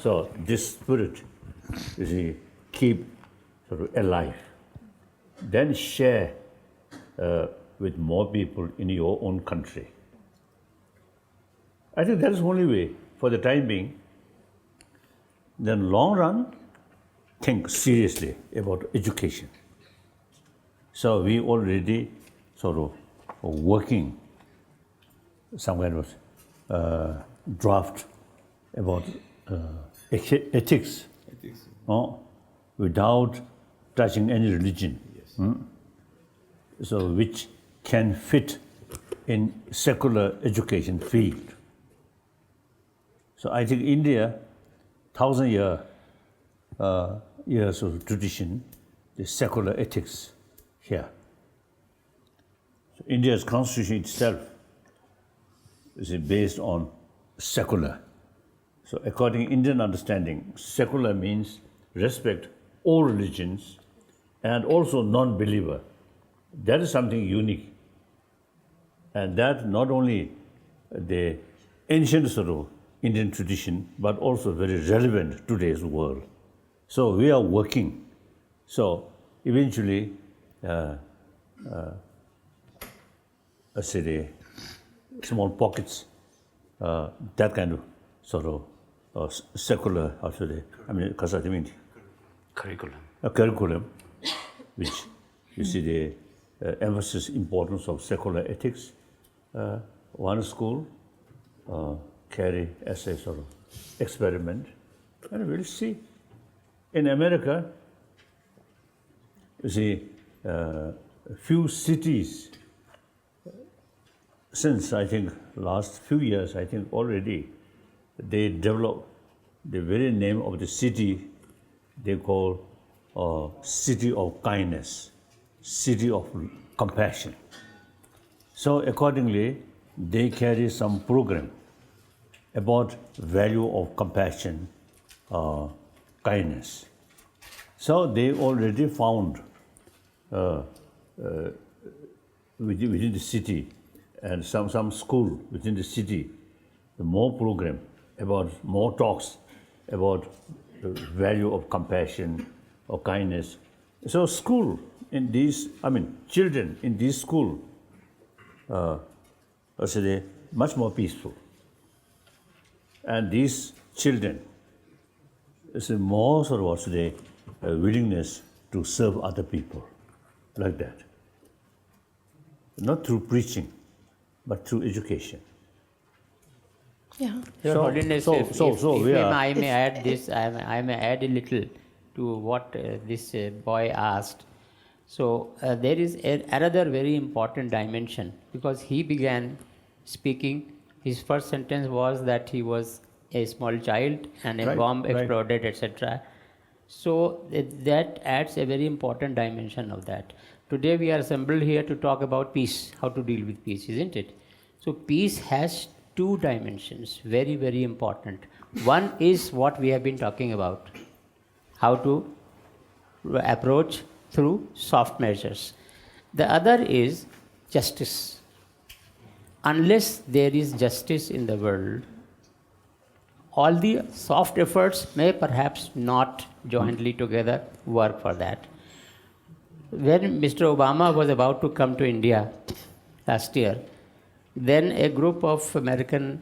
So this spirit, you see, keep sort of alive. Then share with more people in your own country. I think that is the only way for the time being. Then long run, think seriously about education. So we already sort of working some kind of draft about ethics, without touching any religion. So which can fit in secular education field. So I think India, 1,000 years of tradition, the secular ethics here. So India's constitution itself is based on secular. So according to Indian understanding, secular means respect all religions and also non-believer. That is something unique. And that not only the ancient sort of Indian tradition, but also very relevant to today's world. So we are working. So eventually, let's say the small pockets, that kind of sort of secular, curriculum, which you see the emphasis, importance of secular ethics. One school carry as a sort of experiment, and we'll see. In America, you see, a few cities, since I think last few years, I think already they developed the very name of the city they call city of kindness, city of compassion. So accordingly, they carry some program about value of compassion, kindness. So they already found within the city and some school within the city, more program about more talks about the value of compassion or kindness. So school in these, children in this school are much more peaceful. And these children is a more sort of willingness to serve other people, like that. Not through preaching, but through education. Yeah. Your Holiness, I may add this, I may add a little to what this boy asked. So there is another very important dimension, because he began speaking. His first sentence was that he was a small child and a bomb exploded, etc. So that adds a very important dimension of that. Today we are assembled here to talk about peace, how to deal with peace, isn't it? So peace has two dimensions, very, very important. One is what we have been talking about, how to approach through soft measures. The other is justice. Unless there is justice in the world, all the soft efforts may perhaps not jointly together work for that. When Mr. Obama was about to come to India last year, then a group of American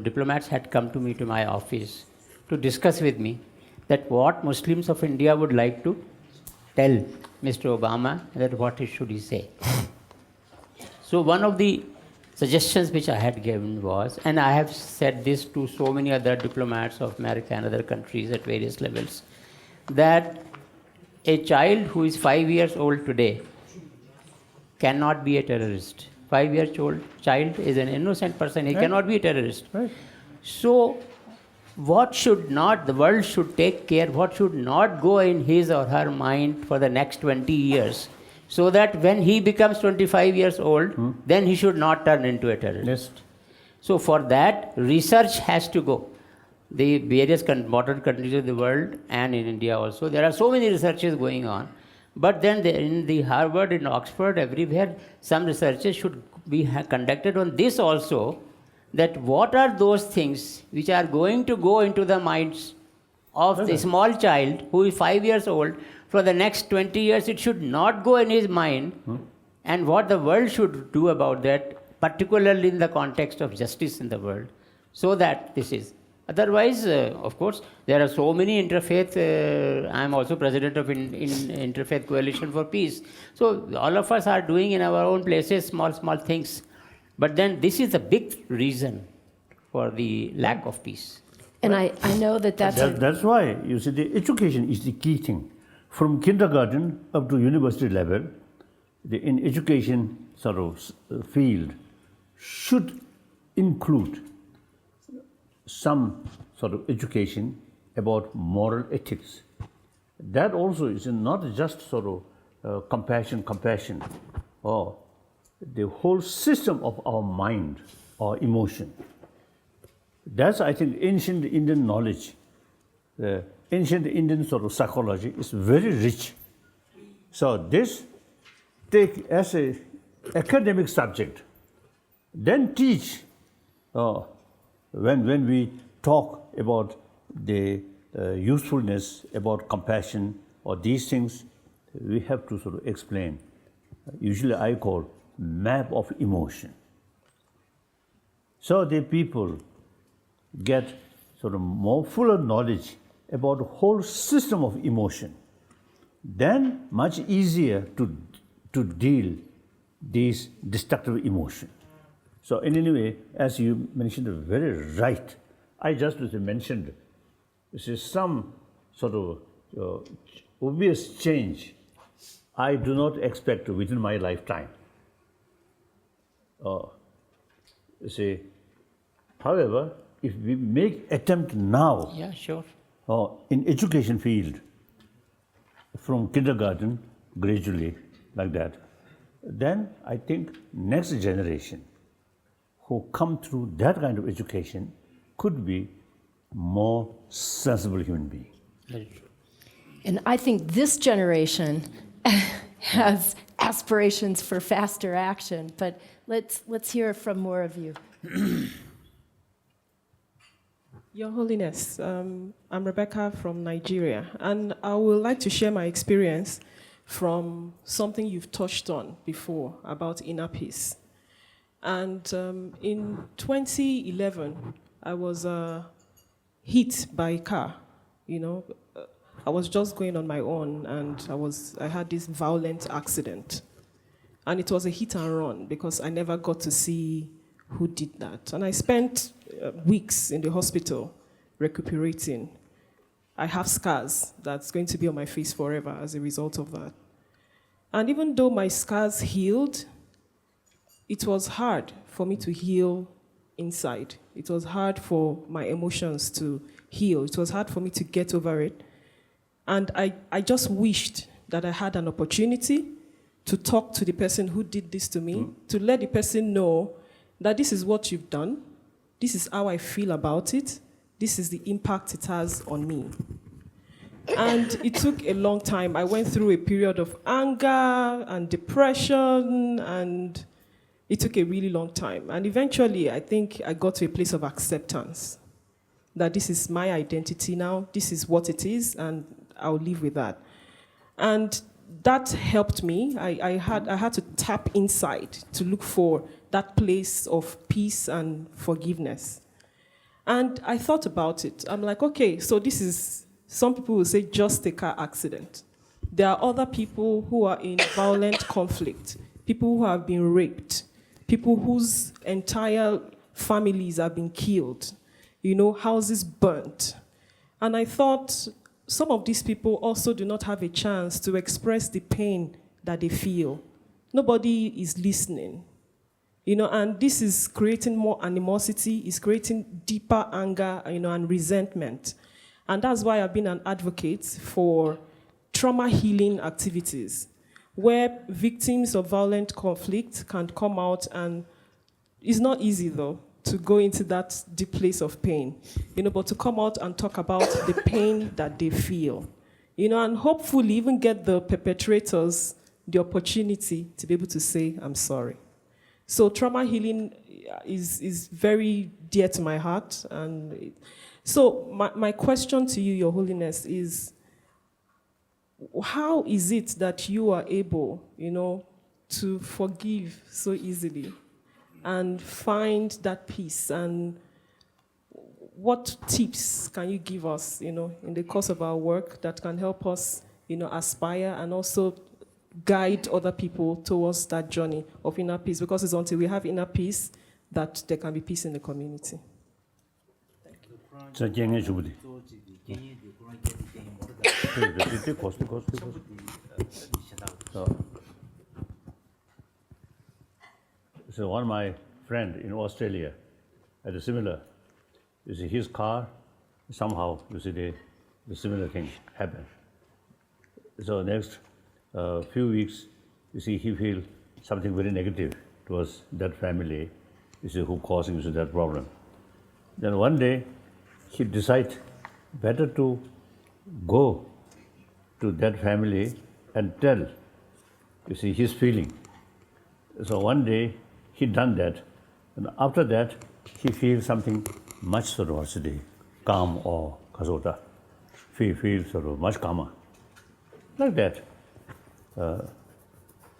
diplomats had come to me to my office to discuss with me that what Muslims of India would like to tell Mr. Obama, that what should he say. So one of the suggestions which I had given was, and I have said this to so many other diplomats of America and other countries at various levels, that a child who is 5 years old today cannot be a terrorist. 5 years old child is an innocent person, he cannot be a terrorist. So what should not, the world should take care, what should not go in his or her mind for the next 20 years, so that when he becomes 25 years old, then he should not turn into a terrorist. So for that, research has to go. The various modern countries of the world and in India also, there are so many researches going on. But then in the Harvard, in Oxford, everywhere, some researches should be conducted on this also, that what are those things which are going to go into the minds of the small child who is 5 years old, for the next 20 years, it should not go in his mind, and what the world should do about that, particularly in the context of justice in the world, so that this is. Otherwise, of course, there are so many interfaith. I am also president of Interfaith Coalition for Peace. So all of us are doing in our own places small things. But then this is a big reason for the lack of peace. And I know that's why, you see, the education is the key thing. From kindergarten up to university level, in education sort of field should include some sort of education about moral ethics. That also is not just sort of compassion, or the whole system of our mind or emotion. That's, I think, ancient Indian knowledge. Ancient Indian sort of psychology is very rich. So this take as a academic subject, then teach. When we talk about the usefulness, about compassion, or these things, we have to sort of explain. Usually I call map of emotion. So the people get sort of more fuller knowledge about the whole system of emotion. Then much easier to deal these destructive emotions. So in any way, as you mentioned, very right. I just mentioned, this is some sort of obvious change I do not expect within my lifetime. You see, however, if we make attempt now, yeah, sure, in education field, from kindergarten, gradually, like that, then I think next generation who come through that kind of education could be more sensible human beings. And I think this generation has aspirations for faster action, but let's hear from more of you. Your Holiness, I'm Rebecca from Nigeria, and I would like to share my experience from something you've touched on before about inner peace. And in 2011, I was hit by a car. I was just going on my own, and I had this violent accident. And it was a hit and run because I never got to see who did that. And I spent weeks in the hospital recuperating. I have scars that's going to be on my face forever as a result of that. And even though my scars healed, it was hard for me to heal inside. It was hard for my emotions to heal. It was hard for me to get over it. And I just wished that I had an opportunity to talk to the person who did this to me, to let the person know that this is what you've done, this is how I feel about it, this is the impact it has on me. And it took a long time. I went through a period of anger and depression, and it took a really long time. And eventually, I think I got to a place of acceptance that this is my identity now, this is what it is, and I'll live with that. And that helped me. I had to tap inside to look for that place of peace and forgiveness. And I thought about it. I'm like, okay, so this is, some people will say, just a car accident. There are other people who are in violent conflict, people who have been raped, people whose entire families have been killed, houses burnt. And I thought, some of these people also do not have a chance to express the pain that they feel. Nobody is listening. And this is creating more animosity, is creating deeper anger, and resentment. And that's why I've been an advocate for trauma healing activities, where victims of violent conflict can come out, and it's not easy though, to go into that deep place of pain, but to come out and talk about the pain that they feel, and hopefully even get the perpetrators the opportunity to be able to say, I'm sorry. So trauma healing is very dear to my heart. And so my question to you, Your Holiness, is how is it that you are able, to forgive so easily and find that peace? And what tips can you give us, in the course of our work that can help us, aspire and also guide other people towards that journey of inner peace? Because it's until we have inner peace that there can be peace in the community. So one of my friend in Australia had a similar, his car, somehow, the similar thing happened. So next few weeks, he feels something very negative towards that family, who causing that problem. Then one day, he decided better to go to that family and tell, his feeling. So one day, he done that, and after that, he feels something much sort of calm or kasota. He feels sort of much calmer, like that.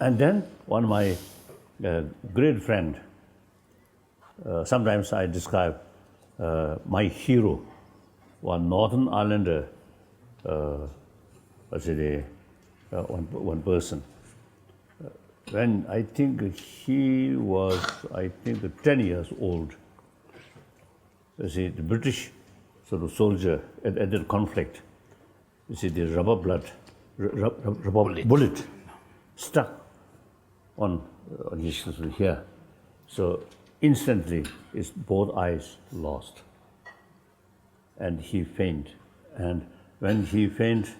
And then one of my great friend, sometimes I describe my hero, one Northern Islander, one person. When I think he was, 10 years old, the British sort of soldier at that conflict, the rubber bullet stuck on his here. So instantly, his both eyes lost. And he fainted. And when he fainted,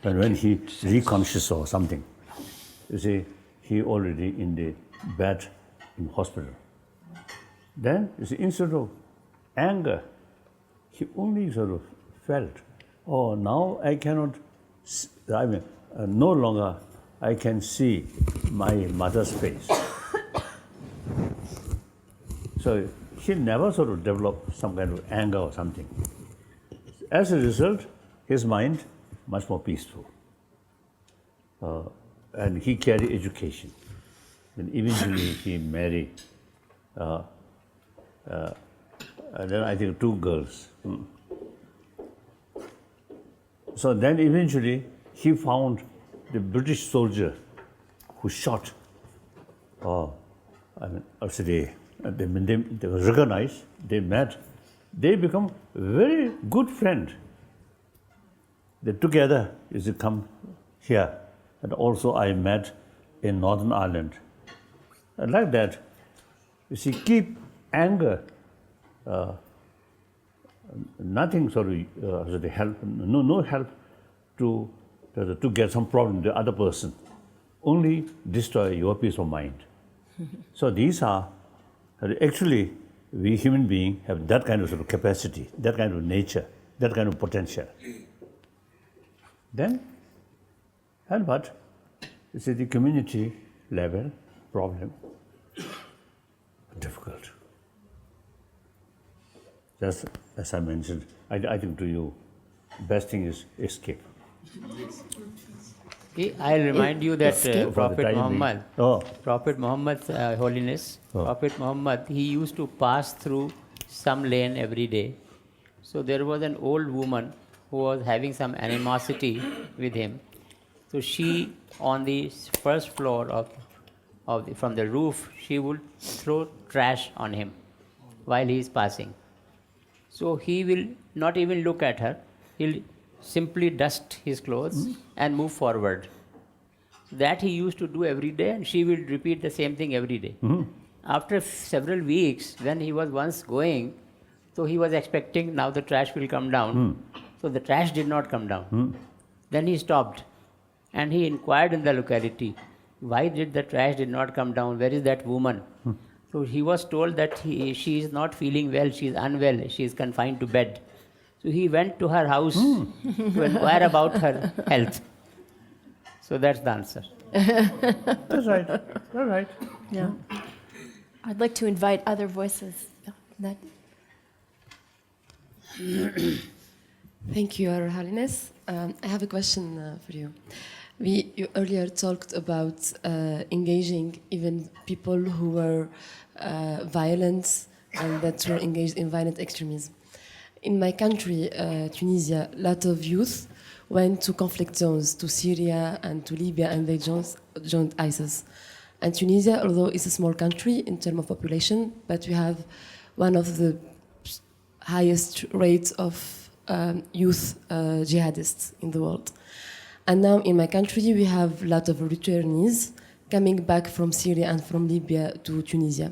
when he reconscious or something, he already in the bed in hospital. Then, instead of anger, he only sort of felt, oh, now I cannot, no longer I can see my mother's face. So he never sort of developed some kind of anger or something. As a result, his mind much more peaceful. And he carried education. And eventually he married, and then I think 2 girls. So then eventually he found the British soldier who shot, they recognized, they met, they become very good friends. They together used to come here. And also I met in Northern Ireland. And like that, keep anger, nothing sort of help, no help to get some problem to the other person. Only destroy your peace of mind. So these are, actually, we human beings have that kind of sort of capacity, that kind of nature, that kind of potential. Then, and what? The community level problem, difficult. Just as I mentioned, I think to you, best thing is escape. I'll remind you that Prophet Muhammad, Prophet Muhammad, Holiness, Prophet Muhammad, he used to pass through some lane every day. So there was an old woman who was having some animosity with him. So she, on the first floor from the roof, she would throw trash on him while he is passing. So he will not even look at her. He'll simply dust his clothes and move forward. That he used to do every day, and she will repeat the same thing every day. After several weeks, when he was once going, so he was expecting now the trash will come down. So the trash did not come down. Then he stopped. And he inquired in the locality, why did the trash did not come down? Where is that woman? So he was told that she is not feeling well, she is unwell, she is confined to bed. So he went to her house to inquire about her health. So that's the answer. That's right. All right. Yeah. I'd like to invite other voices. Thank you, Your Holiness. I have a question for you. You earlier talked about engaging even people who were violent and that were engaged in violent extremism. In my country, Tunisia, a lot of youth went to conflict zones, to Syria and to Libya, and they joined ISIS. And Tunisia, although it's a small country in terms of population, but we have one of the highest rates of youth jihadists in the world. And now in my country, we have a lot of returnees coming back from Syria and from Libya to Tunisia.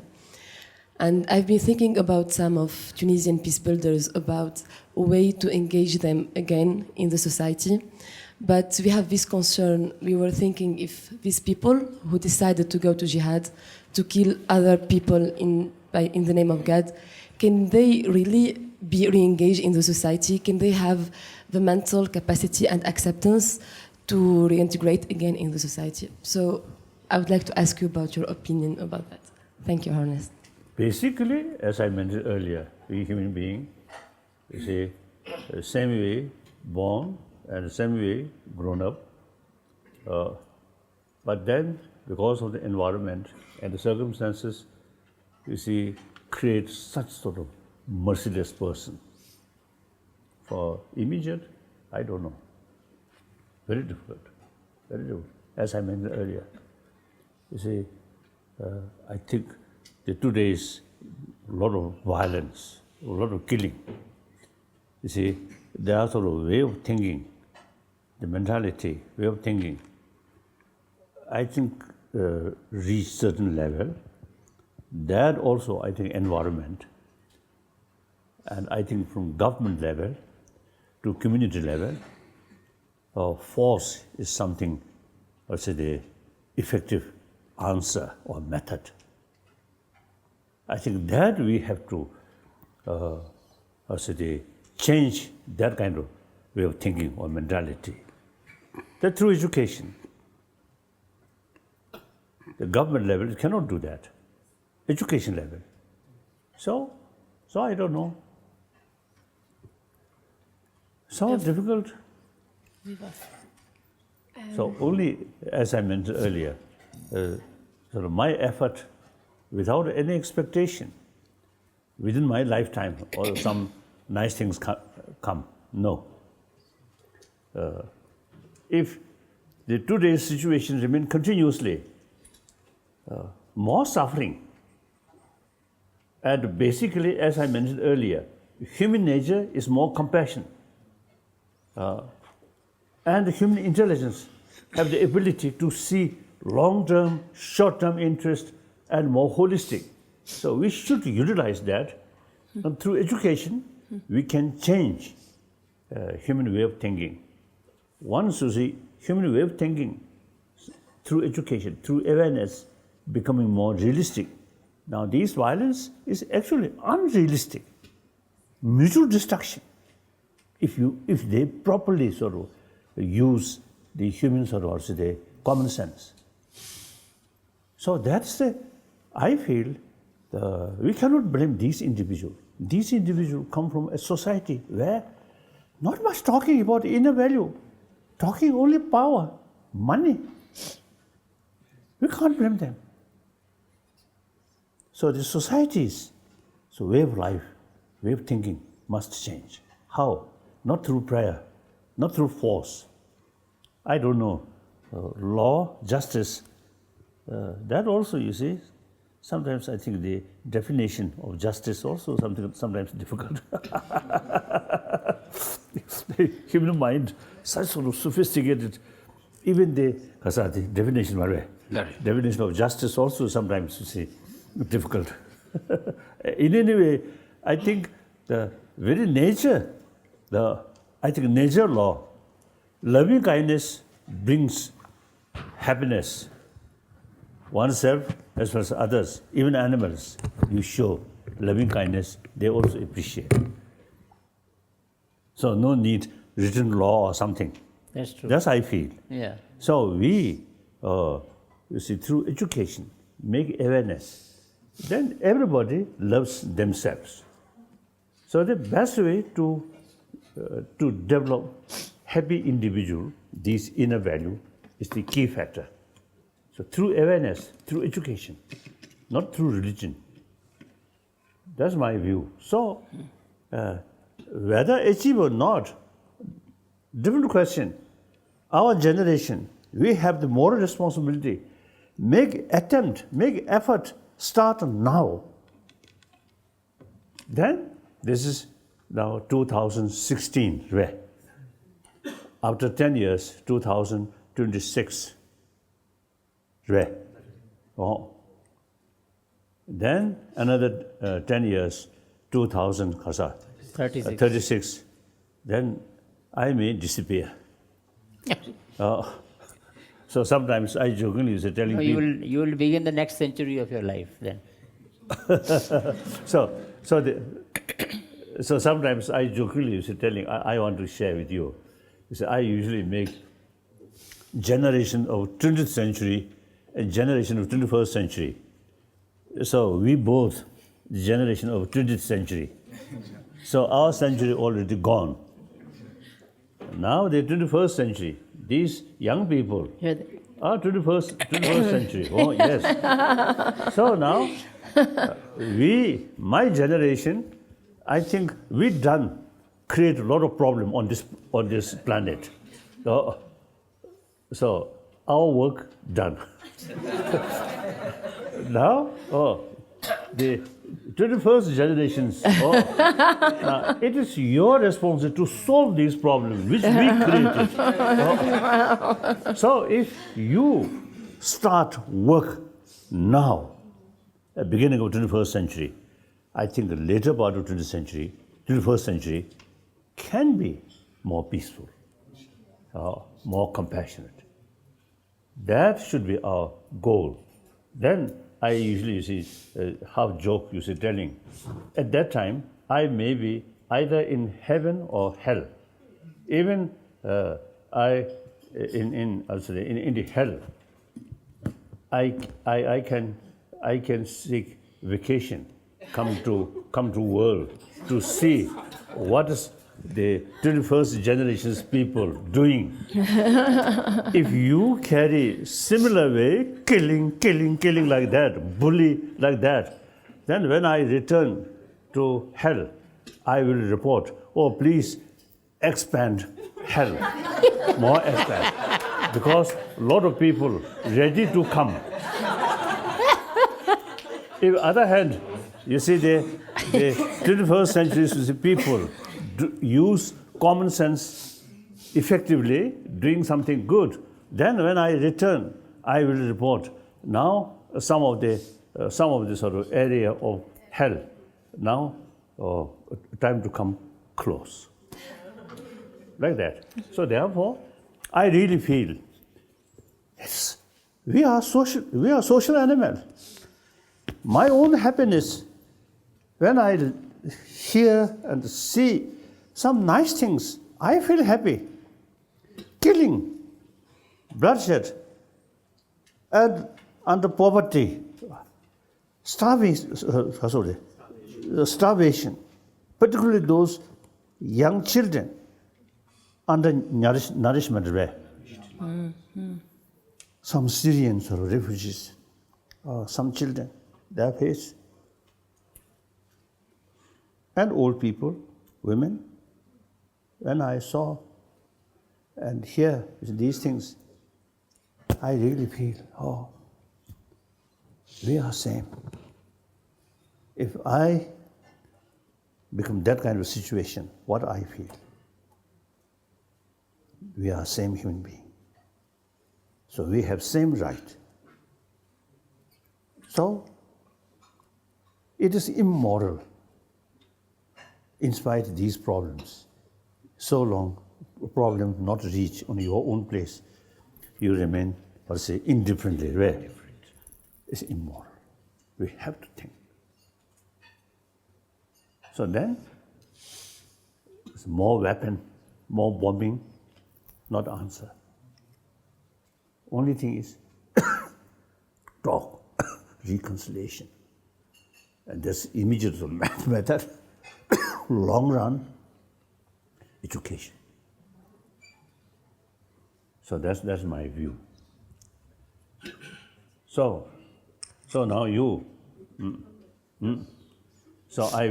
And I've been thinking about some of Tunisian peace builders about a way to engage them again in the society. But we have this concern. We were thinking if these people who decided to go to jihad, to kill other people in the name of God, can they really be re-engaged in the society? Can they have the mental capacity and acceptance to reintegrate again in the society? So I would like to ask you about your opinion about that. Thank you, Harness. Basically, as I mentioned earlier, we human beings, you see, the same way born and the same way grown up. But then, because of the environment and the circumstances, you see, create such sort of merciless person. For immediate, I don't know. Very difficult, very difficult. As I mentioned earlier, you see, I think the 2 days, a lot of violence, a lot of killing. You see, their sort of way of thinking, the mentality, way of thinking, I think reach certain level. That also, I think, environment, and I think from government level to community level, force is something, let's say, the effective answer or method. I think that we have to change that kind of way of thinking or mentality. That through education. The government level cannot do that. Education level. So I don't know. So difficult. So only, as I mentioned earlier, sort of my effort, without any expectation, within my lifetime, or some nice things come. No. If the today's situation remains continuously, more suffering, and basically, as I mentioned earlier, human nature is more compassion, and human intelligence have the ability to see long-term, short-term interest and more holistic. So we should utilize that, and through education, we can change human way of thinking. Once you see human way of thinking through education, through awareness, becoming more realistic. Now, this violence is actually unrealistic, mutual destruction. If they properly sort of use the human sort of also the common sense. So that's I feel we cannot blame these individuals. These individuals come from a society where not much talking about inner value, talking only power, money. We can't blame them. So the societies, so way of life, way of thinking must change. How? Not through prayer, not through force. I don't know. Law, justice, that also, you see, sometimes I think the definition of justice also sometimes difficult. The human mind, such sort of sophisticated, even the definition of justice also sometimes, you see, difficult. In any way, I think the very nature, nature law, loving kindness brings happiness, oneself as well as others, even animals. You show loving kindness, they also appreciate. So no need written law or something. That's true. That's I feel. Yeah. So we, you see, through education, make awareness, then everybody loves themselves. So the best way to develop happy individual, this inner value is the key factor. So through awareness, through education, not through religion. That's my view. So whether achieve or not, different question. Our generation, we have the moral responsibility. Make attempt, make effort, start now. Then, this is now 2016, where after 10 years, 2026, where then another 10 years, 2036, then I may disappear. So sometimes I jokingly say, telling people, you will begin the next century of your life then. So sometimes I jokingly say, telling, I want to share with you. I usually make generation of 20th century and generation of 21st century. So we both generation of 20th century. So our century already gone. Now the 21st century. These young people are 21st century. Oh yes. So now my generation, I think we create a lot of problem on this planet. So our work done. Now, the 21st generations, now it is your responsibility to solve these problems which we created. So if you start work now, at the beginning of 21st century, I think the later part of 21st century can be more peaceful, more compassionate. That should be our goal. Then I usually half joke, telling, at that time I may be either in heaven or hell. Even in the hell, I can seek vacation, come to world to see what is the 21st generation's people doing. If you carry similar way, killing like that, bully like that, then when I return to hell, I will report, oh, please expand hell, more expand. Because a lot of people ready to come. On the other hand, you see the 21st century people use common sense effectively, doing something good. Then when I return, I will report, now some of the sort of area of hell, now time to come close. Like that. So therefore, I really feel, yes, we are social animals. My own happiness, when I hear and see some nice things, I feel happy. Killing, bloodshed, and under poverty, starvation, particularly those young children under nourishment rare. Some Syrians or refugees, some children, their face. And old people, women. When I saw and hear these things, I really feel, oh, we are same. If I become that kind of situation, what I feel, we are same human being. So we have same right. So it is immoral, in spite of these problems. So long a problem not reach on your own place, you remain, or say, indifferently rare. It's immoral. We have to think. So then, it's more weapon, more bombing, not answer. Only thing is talk, reconciliation. And that's immediate method. Long run, education. So that's my view. So now you. So I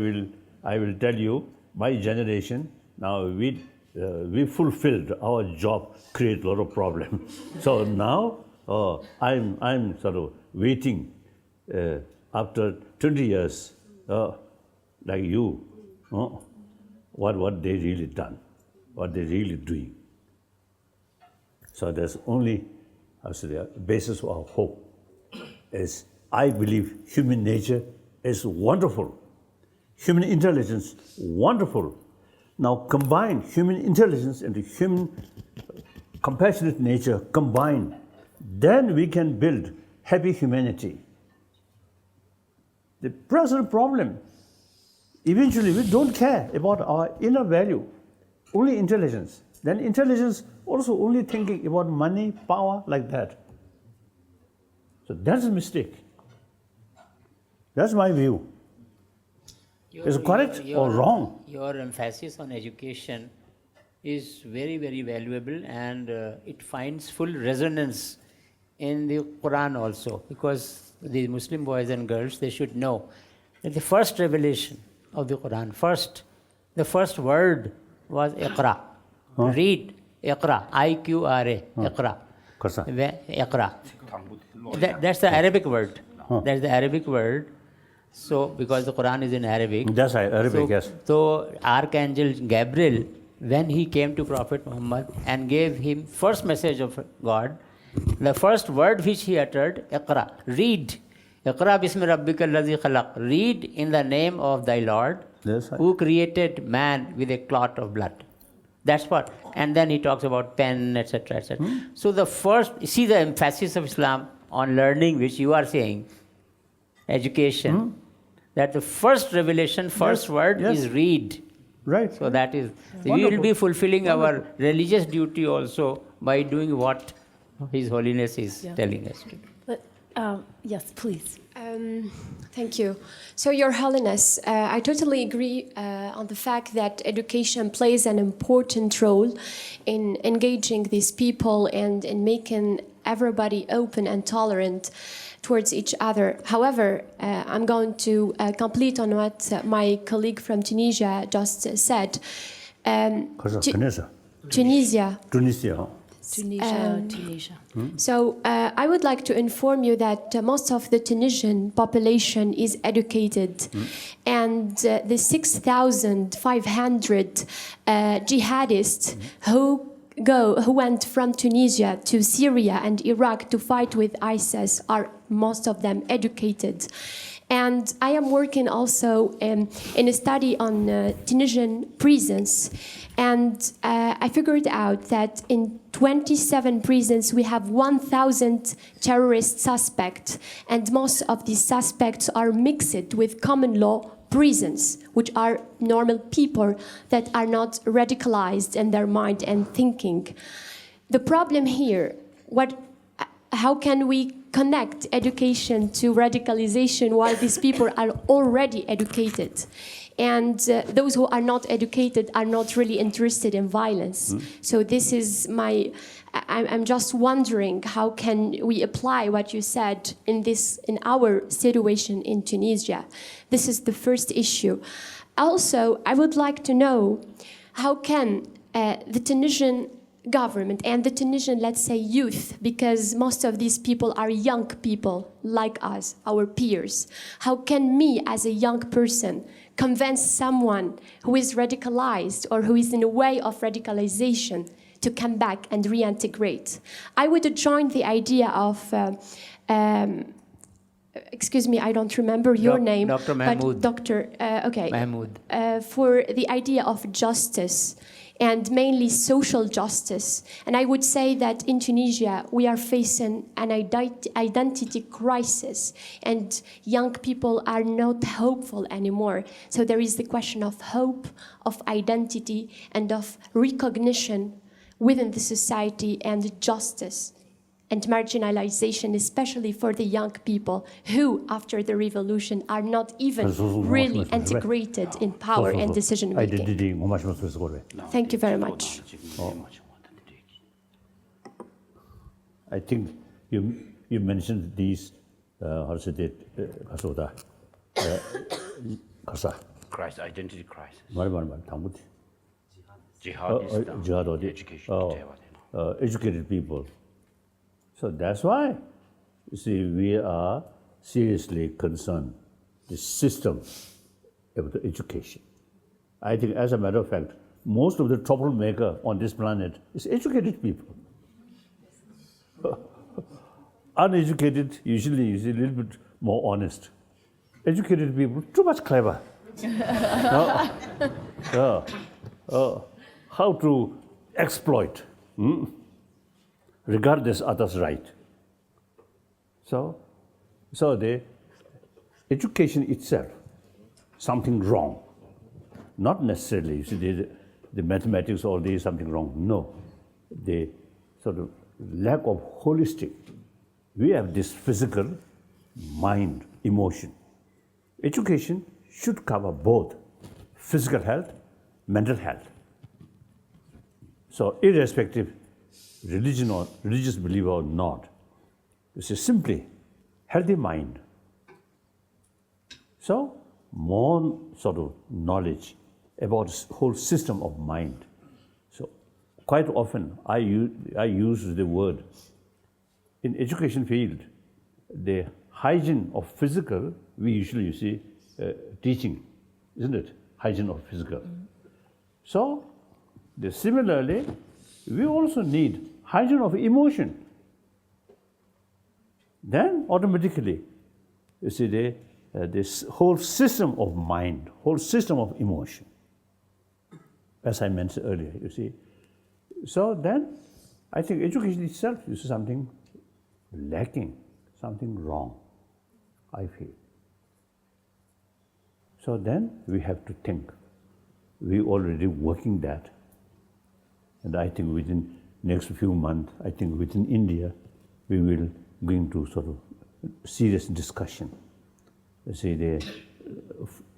will tell you, my generation, now we fulfilled our job, create a lot of problems. So now I'm sort of waiting after 20 years, like you, what they really done, what they really doing. So there's only a basis of hope. Is I believe human nature is wonderful. Human intelligence, wonderful. Now combine human intelligence and the human compassionate nature, combined, then we can build happy humanity. The present problem, eventually we don't care about our inner value, only intelligence. Then intelligence also only thinking about money, power, like that. So that's a mistake. That's my view. Is it correct or wrong? Your emphasis on education is very, very valuable, and it finds full resonance in the Quran also, because the Muslim boys and girls, they should know that the first revelation of the Quran, the first word was Iqra. Read, Iqra, I-Q-R-A, Iqra. Iqra. That's the Arabic word. That's the Arabic word. So, because the Quran is in Arabic. That's Arabic, yes. So, Archangel Gabriel, when he came to Prophet Muhammad and gave him first message of God, the first word which he uttered, Iqra, read. Iqra bismi rabbika allazi khalaq. Read in the name of thy Lord, who created man with a clot of blood. That's what. And then he talks about pen, etc., etc. So the first, see the emphasis of Islam on learning, which you are saying, education, that the first revelation, first word is read. Right. So that is, we will be fulfilling our religious duty also by doing what His Holiness is telling us to do. Yes, please. Thank you. So, Your Holiness, I totally agree on the fact that education plays an important role in engaging these people and in making everybody open and tolerant towards each other. However, I'm going to complete on what my colleague from Tunisia just said. Tunisia. Tunisia. So I would like to inform you that most of the Tunisian population is educated, and the 6,500 jihadists who went from Tunisia to Syria and Iraq to fight with ISIS are most of them educated. And I am working also in a study on Tunisian prisons. And I figured out that in 27 prisons we have 1,000 terrorist suspects. And most of these suspects are mixed with common law prisons, which are normal people that are not radicalized in their mind and thinking. The problem here, how can we connect education to radicalization while these people are already educated? And those who are not educated are not really interested in violence. So this is I'm just wondering, how can we apply what you said in our situation in Tunisia? This is the first issue. Also, I would like to know, how can the Tunisian government and the Tunisian, let's say, youth, because most of these people are young people like us, our peers. How can me, as a young person, convince someone who is radicalized or who is in a way of radicalization to come back and reintegrate? I would join the idea of, excuse me, I don't remember your name. Dr. Mahmoud. But Dr. Okay. Mahmoud. For the idea of justice, and mainly social justice. And I would say that in Tunisia, we are facing an identity crisis, and young people are not hopeful anymore. So there is the question of hope, of identity, and of recognition within the society, and justice and marginalization, especially for the young people who, after the revolution, are not even really integrated in power and decision-making. Thank you very much. I think you mentioned these, how to say that, Crisis, identity crisis. Jihad or education. Educated people. So that's why, you see, we are seriously concerned the system of the education. I think, as a matter of fact, most of the troublemaker on this planet is educated people. Uneducated, usually, is a little bit more honest. Educated people, too much clever. How to exploit, regardless others' right. So the education itself, something wrong. Not necessarily, you see, the mathematics or there is something wrong. No, the sort of lack of holistic. We have this physical, mind, emotion. Education should cover both physical health, mental health. So irrespective religion or religious belief or not, this is simply healthy mind. So more sort of knowledge about the whole system of mind. So quite often I use the word in education field, the hygiene of physical, we usually see teaching, isn't it? Hygiene of physical. So similarly, we also need hygiene of emotion. Then automatically, you see, this whole system of mind, whole system of emotion, as I mentioned earlier, you see. So then, I think education itself is something lacking, something wrong, I feel. So then we have to think. We already working that. And I think within next few months, I think within India, we will go into sort of serious discussion. Say they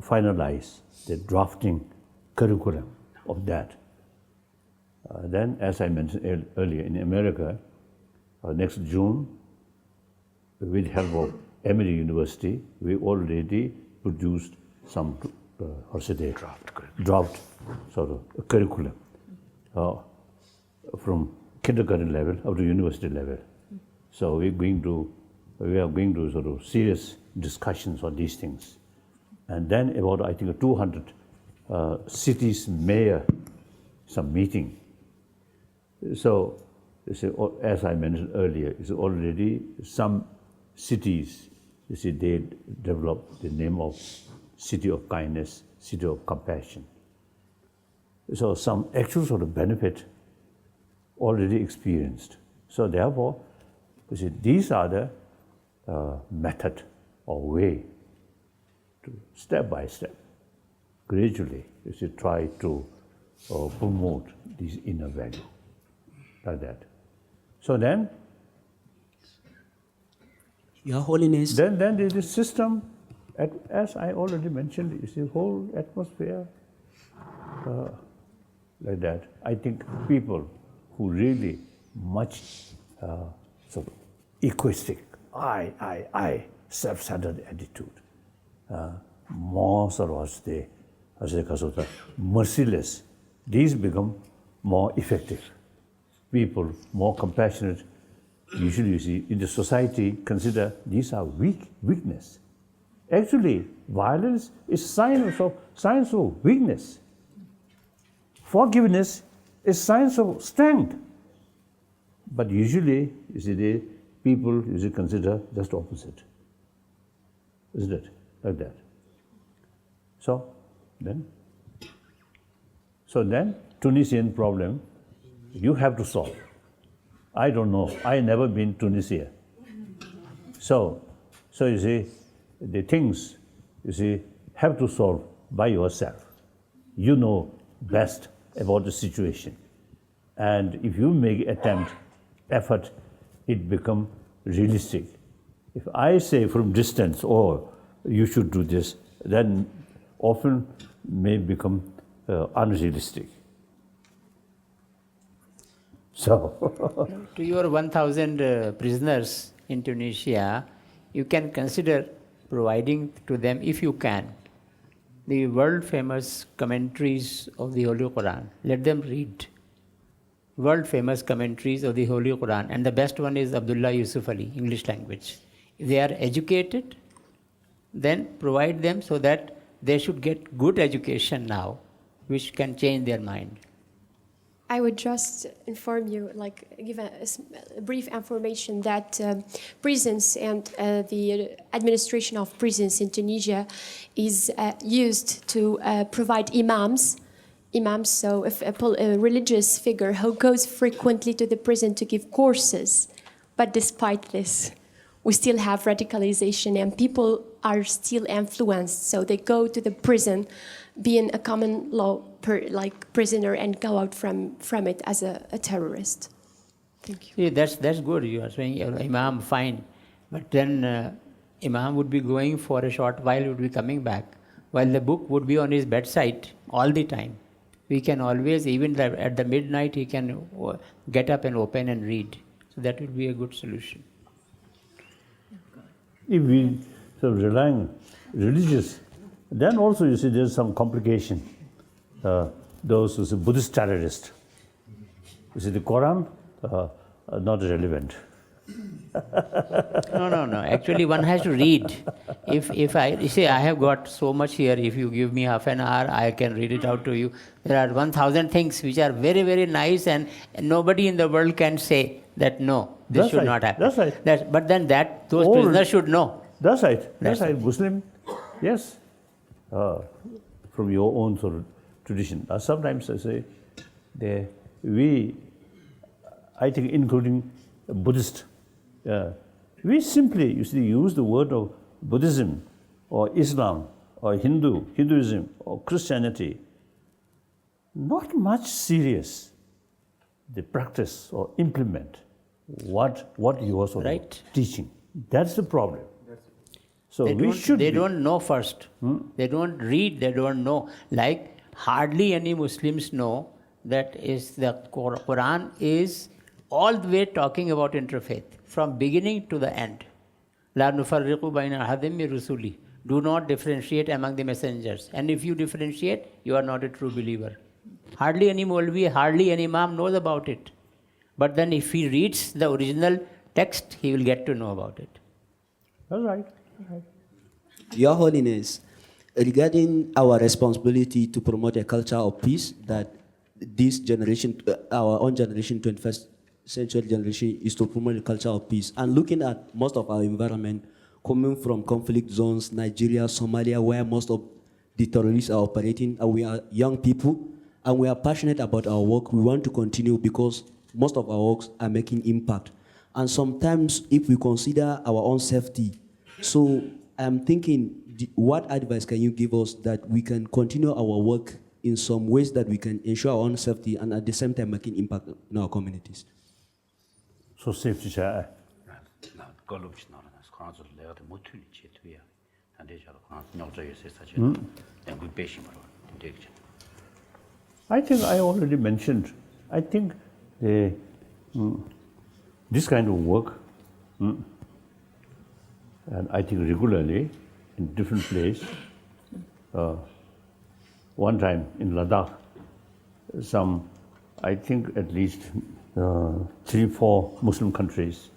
finalize the drafting curriculum of that. Then, as I mentioned earlier, in America, next June, with the help of Emory University, we already produced some draft sort of curriculum from kindergarten level up to university level. So we are going to sort of serious discussions on these things. And then about, I think, 200 cities mayor, some meeting. So, as I mentioned earlier, it's already some cities, you see, they developed the name of City of Kindness, City of Compassion. So some actual sort of benefit already experienced. So therefore, you see, these are the method or way to step by step, gradually, you see, try to promote this inner value, like that. So then, Your Holiness. Then there is this system, as I already mentioned, is the whole atmosphere like that. I think people who really much sort of egoistic, I, self-centered attitude, more sort of merciless, these become more effective. People more compassionate. Usually, you see, in the society, consider these are weakness. Actually, violence is signs of weakness. Forgiveness is signs of strength. But usually, you see, the people usually consider just opposite. Isn't it? Like that. So then, Tunisian problem, you have to solve. I don't know. I never been to Tunisia. So you see, the things, you see, have to solve by yourself. You know best about the situation. And if you make effort, it become realistic. If I say from distance, oh, you should do this, then often may become unrealistic. So, to your 1,000 prisoners in Tunisia, you can consider providing to them, if you can, the world famous commentaries of the Holy Quran. Let them read world famous commentaries of the Holy Quran, and the best one is Abdullah Yusuf Ali, English language. If they are educated, then provide them so that they should get good education now, which can change their mind. I would just inform you, give a brief information that prisons and the administration of prisons in Tunisia is used to provide imams. So if a religious figure who goes frequently to the prison to give courses, but despite this, we still have radicalization and people are still influenced. So they go to the prison, being a common law prisoner, and go out from it as a terrorist. Thank you. See, that's good. You are saying Imam, fine. But then Imam would be going for a short while, would be coming back, while the book would be on his bedside all the time. We can always, even at the midnight, he can get up and open and read. So that would be a good solution. if we sort of rely on religious, then also you see there's some complication. Those who say Buddhist terrorist, you see the Quran, not relevant. No. Actually, one has to read. If I have got so much here. If you give me half an hour, I can read it out to you. There are 1,000 things which are very, very nice, and nobody in the world can say that no, this should not happen. That's right. But then those prisoners should know. That's right. That's right. Muslim, yes. From your own sort of tradition. Sometimes I say, I think including Buddhist, we simply use the word of Buddhism or Islam or Hinduism or Christianity. Not much serious. They practice or implement what you are sort of teaching. That's the problem. So they don't know first. They don't read, they don't know. Like hardly any Muslims know that is the Quran is all the way talking about interfaith, from beginning to the end. La nufarriqu bayna ahadin min rusuli. Do not differentiate among the messengers. And if you differentiate, you are not a true believer. Hardly any Maulvi, hardly any Imam knows about it. But then if he reads the original text, he will get to know about it. That's right. Your Holiness, regarding our responsibility to promote a culture of peace that this generation, our own generation, 21st century generation, is to promote a culture of peace. And looking at most of our environment coming from conflict zones, Nigeria, Somalia, where most of the terrorists are operating, and we are young people, and we are passionate about our work. We want to continue because most of our works are making impact. And sometimes if we consider our own safety, so I'm thinking, what advice can you give us that we can continue our work in some ways that we can ensure our own safety and at the same time making impact in our communities? So safety, sir. I think I already mentioned. I think this kind of work, and I think regularly in different places. One time in Ladakh, I think at least 3-4 Muslim countries,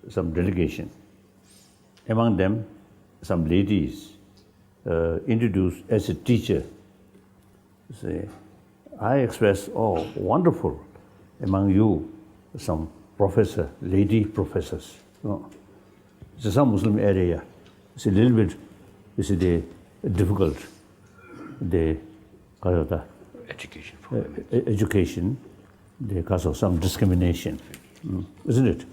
some delegation. Among them, some ladies introduced as a teacher. Say, I express, oh, wonderful. Among you, some professor, lady professors. It's some Muslim area. It's a little bit, difficult. Education, because of some discrimination, isn't it?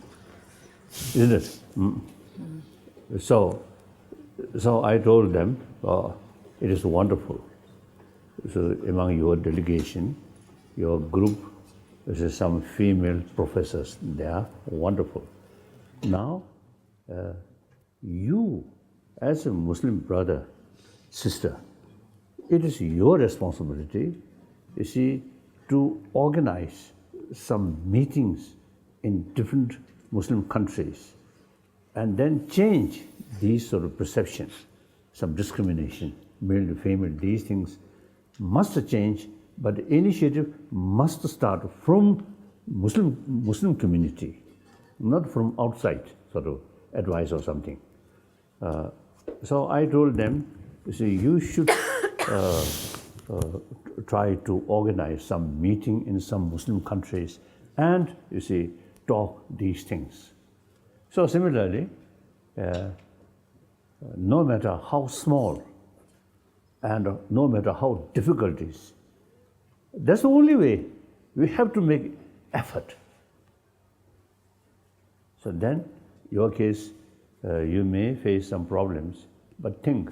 So I told them, it is wonderful. So among your delegation, your group, there's some female professors. They are wonderful. Now, you, as a Muslim brother, sister, it is your responsibility, you see, to organize some meetings in different Muslim countries and then change these sort of perceptions, some discrimination, male to female, these things must change, but the initiative must start from Muslim community, not from outside sort of advice or something. So I told them, you see, you should try to organize some meeting in some Muslim countries and, you see, talk these things. So similarly, no matter how small and no matter how difficult it is, that's the only way. We have to make effort. So then, your case, you may face some problems, but think,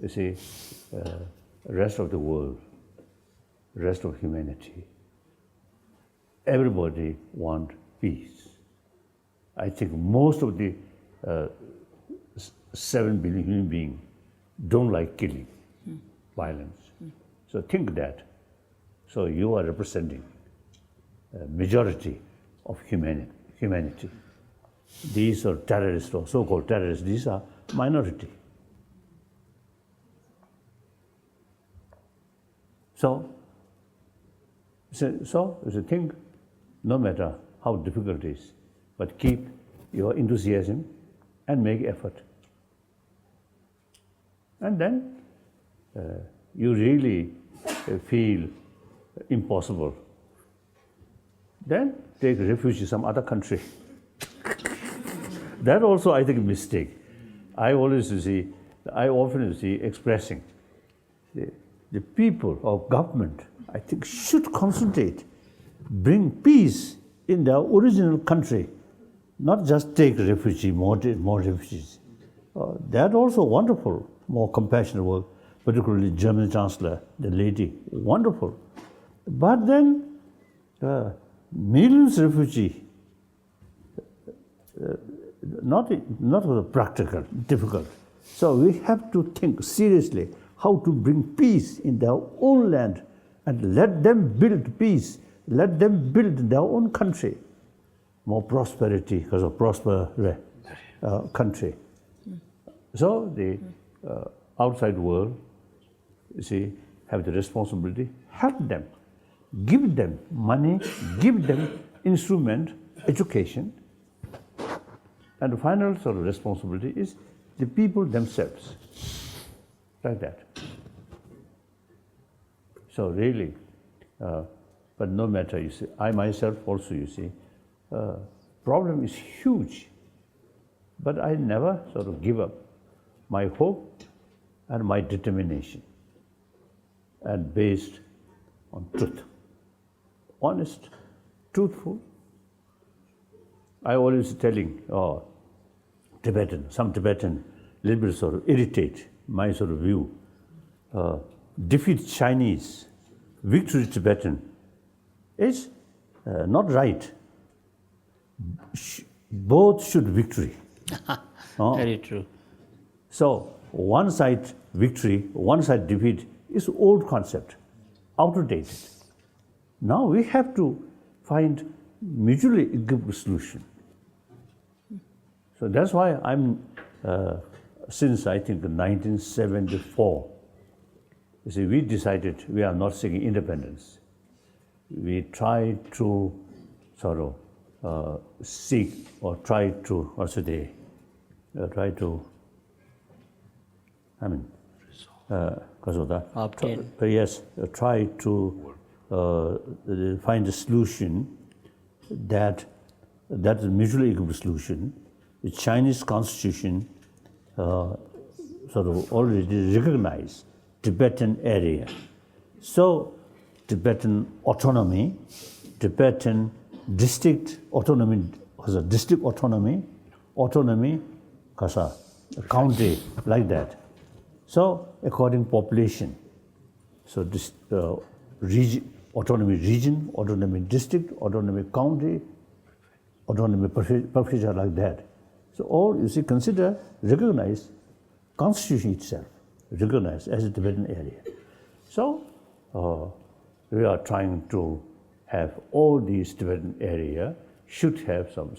you see, rest of the world, rest of humanity, everybody want peace. I think most of the 7 billion human beings don't like killing, violence. So think that. So you are representing a majority of humanity. These are terrorists or so-called terrorists, these are minority. So you think, no matter how difficult it is, but keep your enthusiasm and make effort. And then you really feel impossible. Then take refuge in some other country. That also, I think, a mistake. I often see expressing the people or government, I think, should concentrate, bring peace in their original country, not just take refugee, more refugees. That also wonderful, more compassionate work, particularly German Chancellor, the lady, wonderful. But then, millions of refugees, not practical, difficult. So we have to think seriously how to bring peace in their own land and let them build peace, let them build their own country, more prosperity because of prosperous country. So the outside world, you see, have the responsibility, help them, give them money, give them instrument, education. And the final sort of responsibility is the people themselves, like that. So really, but no matter, you see, I myself also, you see, problem is huge, but I never sort of give up my hope and my determination, and based on truth, honest, truthful. I always telling, some Tibetan little bit sort of irritate my sort of view. Defeat Chinese, victory Tibetan is not right. Both should victory. Very true. So one side victory, one side defeat is old concept, outdated. Now we have to find mutually agreeable solution. So that's why I'm, since I think 1974, you see, we decided we are not seeking independence. We try to sort of seek or try to, because of that, try to find a solution that is a mutually agreeable solution. The Chinese constitution sort of already recognized Tibetan area. So Tibetan autonomy, Tibetan district autonomy, district autonomy, a county, like that. So according population, so this region, autonomy region, autonomy district, autonomy county, autonomy prefecture, like that. So all, you see, consider, recognize constitution itself, recognized as a Tibetan area. So we are trying to have all these Tibetan area should have some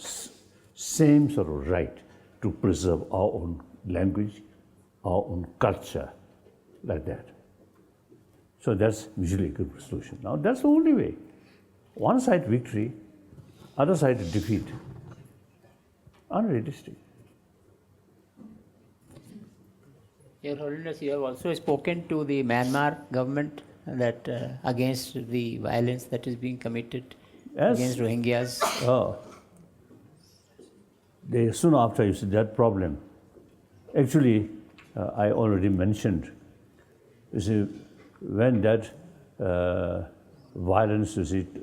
same sort of right to preserve our own language, our own culture, like that. So that's usually a good solution. Now that's the only way. One side victory, other side defeat. Unrealistic. Your Holiness, you have also spoken to the Myanmar government that against the violence that is being committed against Rohingyas. Soon after you see that problem, actually, I already mentioned, you see, when that violence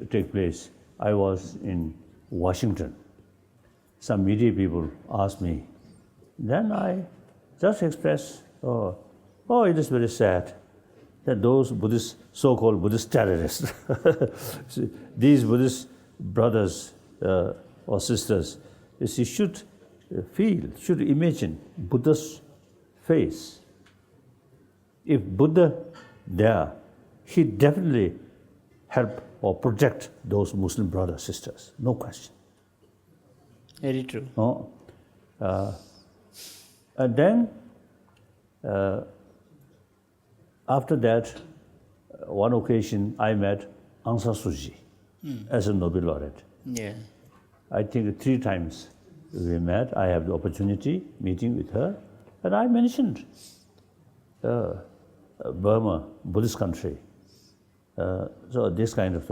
take place, I was in Washington. Some media people asked me. Then I just expressed, it is very sad that those Buddhist, so-called Buddhist terrorists, these Buddhist brothers or sisters, you see, should imagine Buddha's face. If Buddha there, he definitely help or protect those Muslim brothers, sisters, no question. Very true. And then, after that, one occasion I met Aung San Suu Kyi as a Nobel laureate. Yeah. I think 3 times we met. I have the opportunity meeting with her, and I mentioned Burma, Buddhist country. So this kind of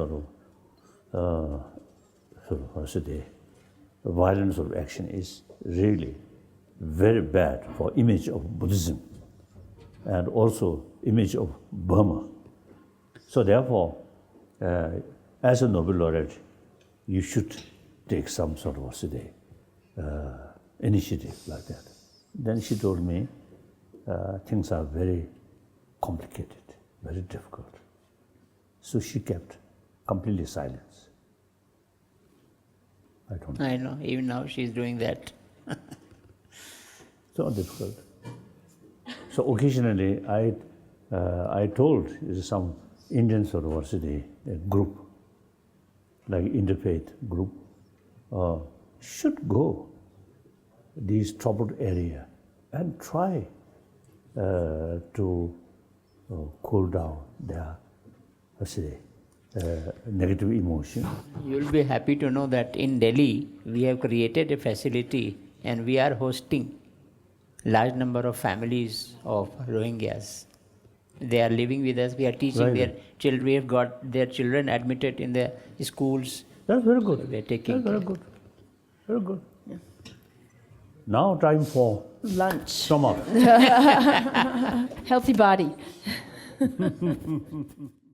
violence of action is really very bad for image of Buddhism and also image of Burma. So therefore, as a Nobel laureate, you should take some sort of initiative like that. Then she told me, things are very complicated, very difficult. So she kept completely silence. I don't know. I know, even now she's doing that. So difficult. So occasionally I told some Indian university group, like interfaith group, should go these troubled area and try to cool down their negative emotion. You'll be happy to know that in Delhi, we have created a facility and we are hosting large number of families of Rohingyas. They are living with us, we are teaching their children, we have got their children admitted in the schools. That's very good. They're taking That's very good. Very good. Yeah. Now time for lunch. Stomach. Healthy body.